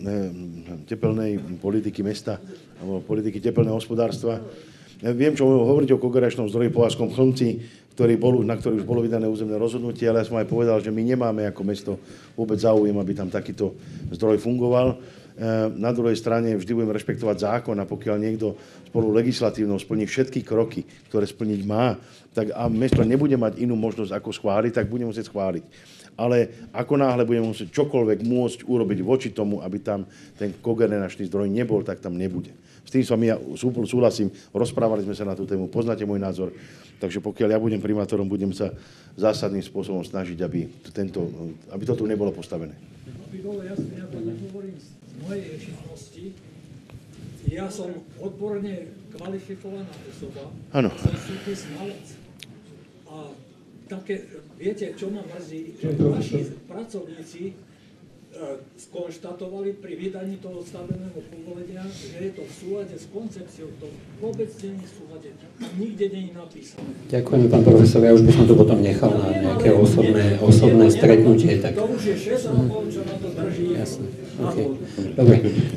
tepelnej politiky mesta, alebo politiky tepelného hospodárstva, viem, čo hovoriť o kogeneračnom zdroji Považskom Chlmci, na ktorý už bolo vydané územné rozhodnutie, ale ja som aj povedal, že my nemáme ako mesto vôbec záujem, aby tam takýto zdroj fungoval. Na druhej strane vždy budeme rešpektovať zákon, a pokiaľ niekto spolu legislatívnou splní všetky kroky, ktoré splniť má, tak a mesto nebude mať inú možnosť ako schváliť, tak bude musieť schváliť. Ale ako náhle budeme musieť čokoľvek môcť urobiť voči tomu, aby tam ten kogeneračný zdroj nebol, tak tam nebude. S tým s vami ja súhlasím, rozprávali sme sa na tú tému, poznáte môj názor, takže pokiaľ ja budem primátorom, budem sa zásadným spôsobom snažiť, aby to tu nebolo postavené. Aby bolo jasné, ja to nehovorím z mojej činnosti. Ja som odborne kvalifikovaná osoba, som súdny znalec. A také, viete, čo ma mrzí, že naši pracovníci skonštatovali pri vydaní toho stavebného povolenia, že je to v súlade s koncepciou, to vôbec nie je v súlade, nikde nie je napísané. Ďakujem, pán profesor, ja už by som to potom nechal na nejaké osobné stretnutie. Tak... To už je 6 rokov, čo na to drží. Jasne. Okay.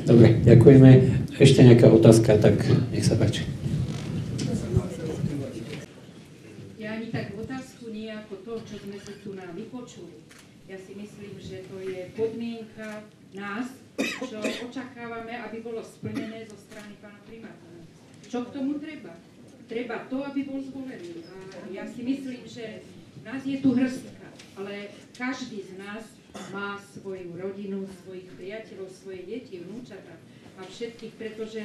Dobre, ďakujeme. Ešte nejaká otázka, tak nech sa páči. Ja ani tak otázku nie ako to, čo sme si tu nám vypočuli. Ja si myslím, že to je podmienka nás, čo očakávame, aby bolo splnené zo strany pána primátora. Čo k tomu treba? Treba to, aby bol zvolený. A ja si myslím, že nás je tu hrstka, ale každý z nás má svoju rodinu, svojich priateľov, svoje deti, vnúčata a všetkých, pretože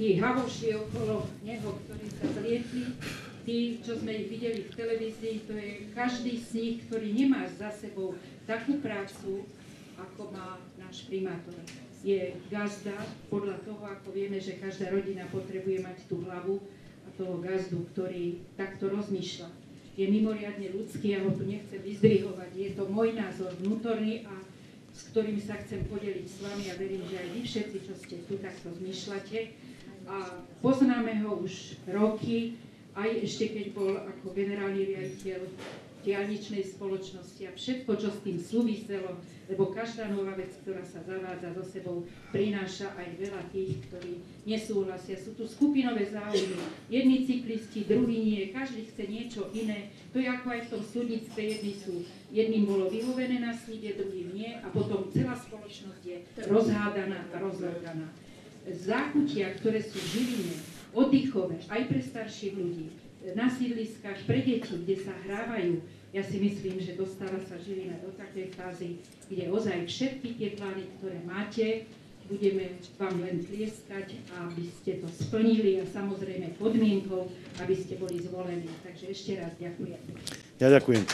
tí havoši okolo neho, ktorí sa zlietli, tí, čo sme ich videli v televízii, to je každý z nich, ktorý nemá za sebou takú prácu, ako má náš primátor. Je gazda, podľa toho, ako vieme, že každá rodina potrebuje mať tú hlavu a toho gazdu, ktorý takto rozmýšľa. Je mimoriadne ľudský, ja ho tu nechcem vyzdvihovať, je to môj názor vnútorný a s ktorým sa chcem podeliť s vami a verím, že aj vy všetci, čo ste tu, takto zmýšľate. A poznáme ho už roky, aj ešte keď bol ako generálny riaditeľ diaľničnej spoločnosti a všetko, čo s tým súviselo, lebo každá nová vec, ktorá sa zavádza so sebou, prináša aj veľa tých, ktorí nesúhlasia. Sú tu skupinové záujmy. Jedni cyklisti, druhí nie, každý chce niečo iné. To je ako aj v tom súdnictve, jedným bolo vyhovené na súde, druhým nie a potom celá spoločnosť je rozhádaná a rozhľadaná. Zákutia, ktoré sú v Žiline, oddychové, aj pre starších ľudí, na sídliskách pre deti, kde sa hrávajú. Ja si myslím, že dostáva sa Žilina do takej fázy, kde ozaj všetky tie plány, ktoré máte, budeme vám len tlieskať, aby ste to splnili a samozrejme podmienkou, aby ste boli zvolení. Takže ešte raz ďakujem. Ja ďakujem.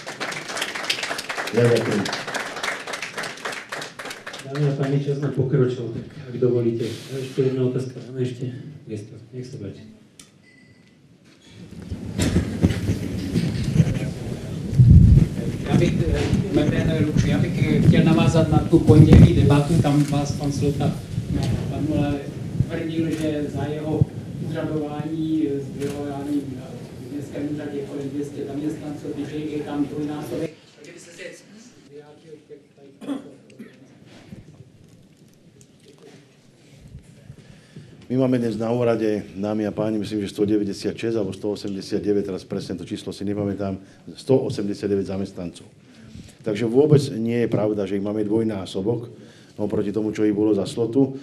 Dámy a páni, čas nám pokročil, tak ak dovolíte. A ešte jedna otázka, dáme ešte priestor. Nech sa páči. Já bych chtěl navázat na tu pondělí debatu, tam vás pan Slota tvrdil, že za jeho úřadování zbylo, já nevím, v městském úřadě kolem 200 zaměstnanců, když je tam dvojnásobek. Kdyby se vyjádřil tady. My máme dnes na úrade, dámy a páni, myslím, že 196 alebo 189, teraz presne to číslo si nepamätám, 189 zamestnancov. Takže vôbec nie je pravda, že ich máme dvojnásobok oproti tomu, čo ich bolo za Slotu.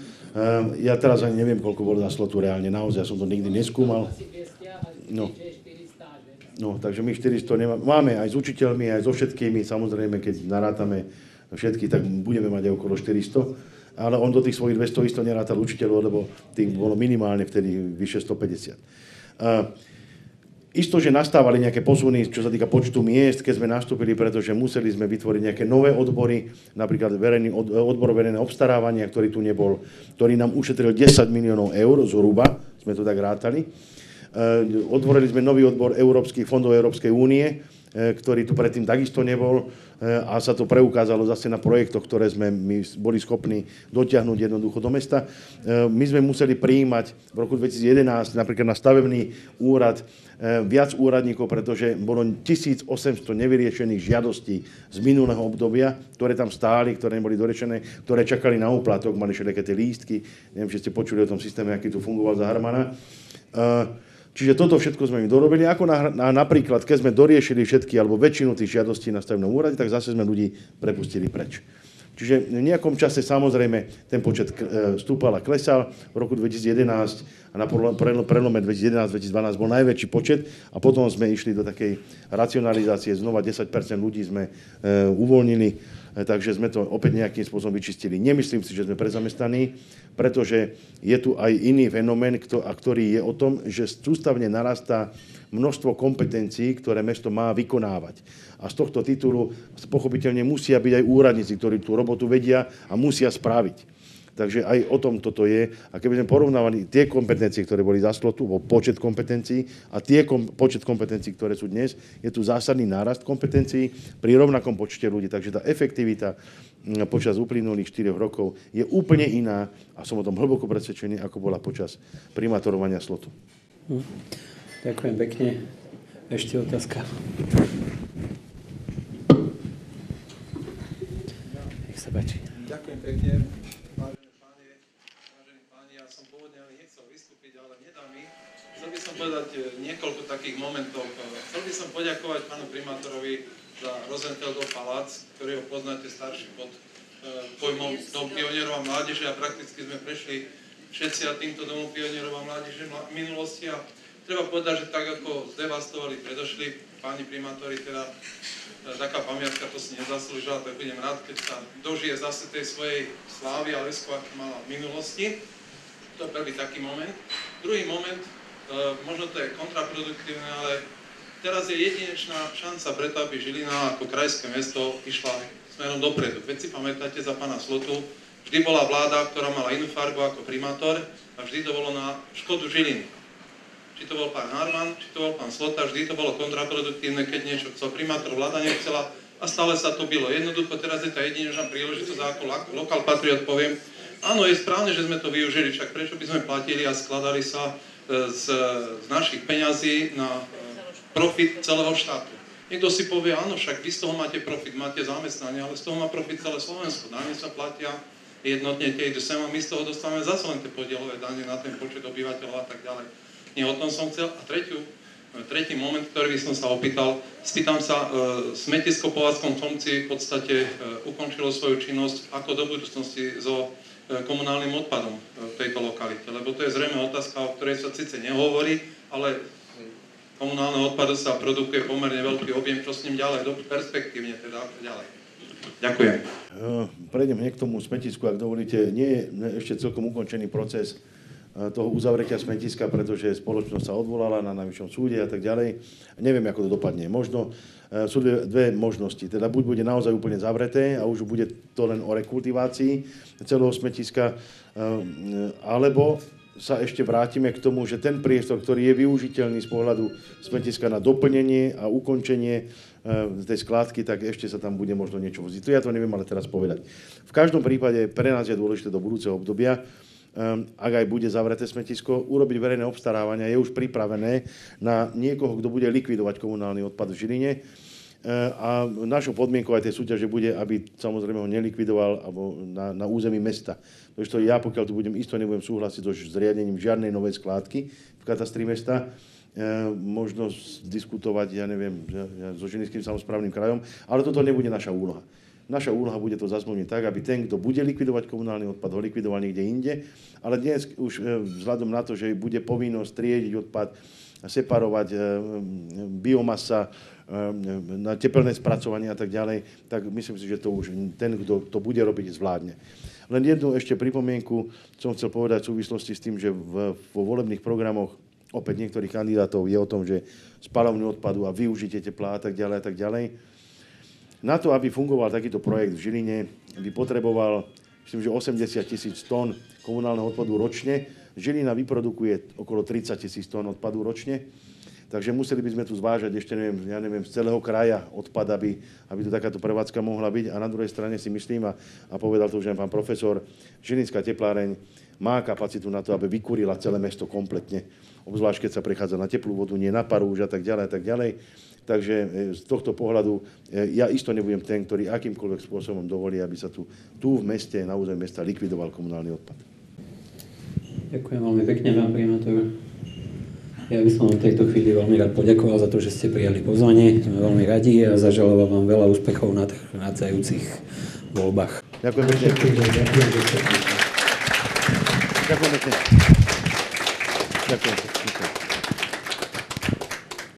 Ja teraz ani neviem, koľko bolo za Slotu reálne, naozaj, ja som to nikdy neskúmal. No, takže my 400 máme aj s učiteľmi, aj so všetkými, samozrejme, keď narátame všetky, tak budeme mať aj okolo 400. Ale on do tých svojich 200 isto nerátal učiteľov, lebo tých bolo minimálne vtedy vyše 150. Isto, že nastávali nejaké posuny, čo sa týka počtu miest, keď sme nastúpili, pretože museli sme vytvoriť nejaké nové odbory, napríklad odbor verejného obstarávania, ktorý tu nebol, ktorý nám ušetril 10 miliónov eur zhruba, sme to tak rátali. Otvorili sme nový odbor Európskych fondov Európskej únie, ktorý tu predtým takisto nebol a sa to preukázalo zase na projektoch, ktoré sme my boli schopní dotiahnuť jednoducho do mesta. My sme museli prijímať v roku 2011 napríklad na stavebný úrad viac úradníkov, pretože bolo 1800 nevyriešených žiadostí z minulého obdobia, ktoré tam stáli, ktoré neboli dorečené, ktoré čakali na úplatok, mali všelijaké tie lístky. Neviem, či ste počuli o tom systéme, aký tu fungoval za Harmana. Čiže toto všetko sme im dorobili. Ako napríklad, keď sme doriešili všetky alebo väčšinu tých žiadostí na stavebnom úrade, tak zase sme ľudí prepustili preč. Čiže v nejakom čase samozrejme ten počet stúpal a klesal. V roku 2011 a na prelome 2011-2012 bol najväčší počet a potom sme išli do takej racionalizácie. Znova 10% ľudí sme uvoľnili, takže sme to opäť nejakým spôsobom vyčistili. Nemyslím si, že sme prezamestnaní, pretože je tu aj iný fenomén, ktorý je o tom, že sústavne narastá množstvo kompetencií, ktoré mesto má vykonávať. A z tohto titulu pochopiteľne musia byť aj úradníci, ktorí tú robotu vedia a musia spraviť. Takže aj o tom toto je. A keby sme porovnávali tie kompetencie, ktoré boli za Slotu, počet kompetencií a počet kompetencií, ktoré sú dnes, je tu zásadný nárast kompetencií pri rovnakom počte ľudí. Takže tá efektivita počas uplynulých 4 rokov je úplne iná a som o tom hlboko presvedčený, ako bola počas primátorovania Slotu. Ďakujem pekne. Ešte otázka. Nech sa páči. Ďakujem pekne. Vážení páni, ja som pôvodne ani nechcel vystúpiť, ale nedá mi. Chcel by som povedať niekoľko takých momentov. Chcel by som poďakovať pánu primátorovi za Rosenfeldov palác, ktorý ho poznáte starší pod pojmom Dom pionierov a mládeže a prakticky sme prešli všetci a týmto Domom pionierov a mládeže v minulosti a treba povedať, že tak ako zdevastovali predošli páni primátori, teda taká pamiatka to si nezaslúžila, tak budem rád, keď sa dožije zase tej svojej slávy a lesku, aký mala v minulosti. To je prvý taký moment. Druhý moment, možno to je kontraproduktívne, ale teraz je jedinečná šanca preto, aby Žilina ako krajské mesto išla smerom dopredu. Veď si pamätáte za pána Slotu, vždy bola vláda, ktorá mala inú farbu ako primátor a vždy to bolo na škodu Žiliny. Či to bol pán Harman, či to bol pán Slota, vždy to bolo kontraproduktívne, keď niečo chcel primátor, vláda nechcela a stále sa to bylo. Jednoducho teraz je tá jedinečná príležitosť, ako lokal patriot poviem, áno, je správne, že sme to využili, však prečo by sme platili a skladali sa z našich peňazí na profit celého štátu. Niekto si povie, áno, však vy z toho máte profit, máte zamestnanie, ale z toho má profit celé Slovensko. Dáne sa platia jednotne, tie idú sem a my z toho dostávame zase len tie podielové dane na ten počet obyvateľov a tak ďalej. Nie o tom som chcel. A tretí moment, ktorý by som sa opýtal, spýtam sa, smetisko po Povazkom Tomci v podstate ukončilo svoju činnosť ako do budúcnosti so komunálnym odpadom v tejto lokalite, lebo to je zrejme otázka, o ktorej sa síce nehovorí, ale komunálneho odpadu sa produkuje pomerne veľký objem, čo s ním ďalej, perspektívne teda ďalej. Ďakujem. Prejdem hneď k tomu smetisku, ak dovolíte. Nie je ešte celkom ukončený proces toho uzavretia smetiska, pretože spoločnosť sa odvolala na najvyššom súde a tak ďalej. Neviem, ako to dopadne. Možno sú dve možnosti. Teda buď bude naozaj úplne zavreté a už bude to len o rekultivácii celého smetiska, alebo sa ešte vrátime k tomu, že ten priestor, ktorý je využiteľný z pohľadu smetiska na doplnenie a ukončenie tej skládky, tak ešte sa tam bude možno niečo voziť. To ja to neviem ale teraz povedať. V každom prípade pre nás je dôležité do budúceho obdobia, ak aj bude zavreté smetisko, urobiť verejné obstarávania, je už pripravené na niekoho, kto bude likvidovať komunálny odpad v Žiline. A našou podmienkou aj tej súťaže bude, aby samozrejme ho nelikvidoval alebo na území mesta. Pretože ja, pokiaľ tu budem isto, nebudem súhlasiť so zriadením žiadnej novej skládky v katastri mesta. Možno diskutovať, ja neviem, so Žilinským samosprávnym krajom, ale toto nebude naša úloha. Naša úloha bude to zazmluvniť tak, aby ten, kto bude likvidovať komunálny odpad, ho likvidoval niekde inde. Ale dnes už vzhľadom na to, že bude povinnosť triediť odpad, separovať biomasa, na tepelné spracovanie a tak ďalej, tak myslím si, že to už ten, kto to bude robiť, zvládne. Len jednu ešte pripomienku som chcel povedať v súvislosti s tým, že vo volebných programoch opäť niektorých kandidátov je o tom, že spaľovňu odpadu a využitie tepla a tak ďalej a tak ďalej. Na to, aby fungoval takýto projekt v Žiline, by potreboval, myslím, že 80 000 tón komunálneho odpadu ročne. Žilina vyprodukuje okolo 30 000 tón odpadu ročne. Takže museli by sme tu zvážať ešte, neviem, z celého kraja odpad, aby tu takáto prevádzka mohla byť. A na druhej strane si myslím, a povedal to už aj pán profesor, Žilinská tepláreň má kapacitu na to, aby vykúrila celé mesto kompletne. Obzvlášť, keď sa prechádza na teplú vodu, nie na paru už a tak ďalej a tak ďalej. Takže z tohto pohľadu ja isto nebudem ten, ktorý akýmkoľvek spôsobom dovolí, aby sa tu v meste, na území mesta likvidoval komunálny odpad. Ďakujem veľmi pekne, pán primátor. Ja by som v tejto chvíli veľmi rád poďakoval za to, že ste prijali pozvanie. Sme veľmi radi a zaželám vám veľa úspechov na nadchádzajúcich voľbách. Ďakujem pekne. Ďakujem pekne. Ďakujem pekne.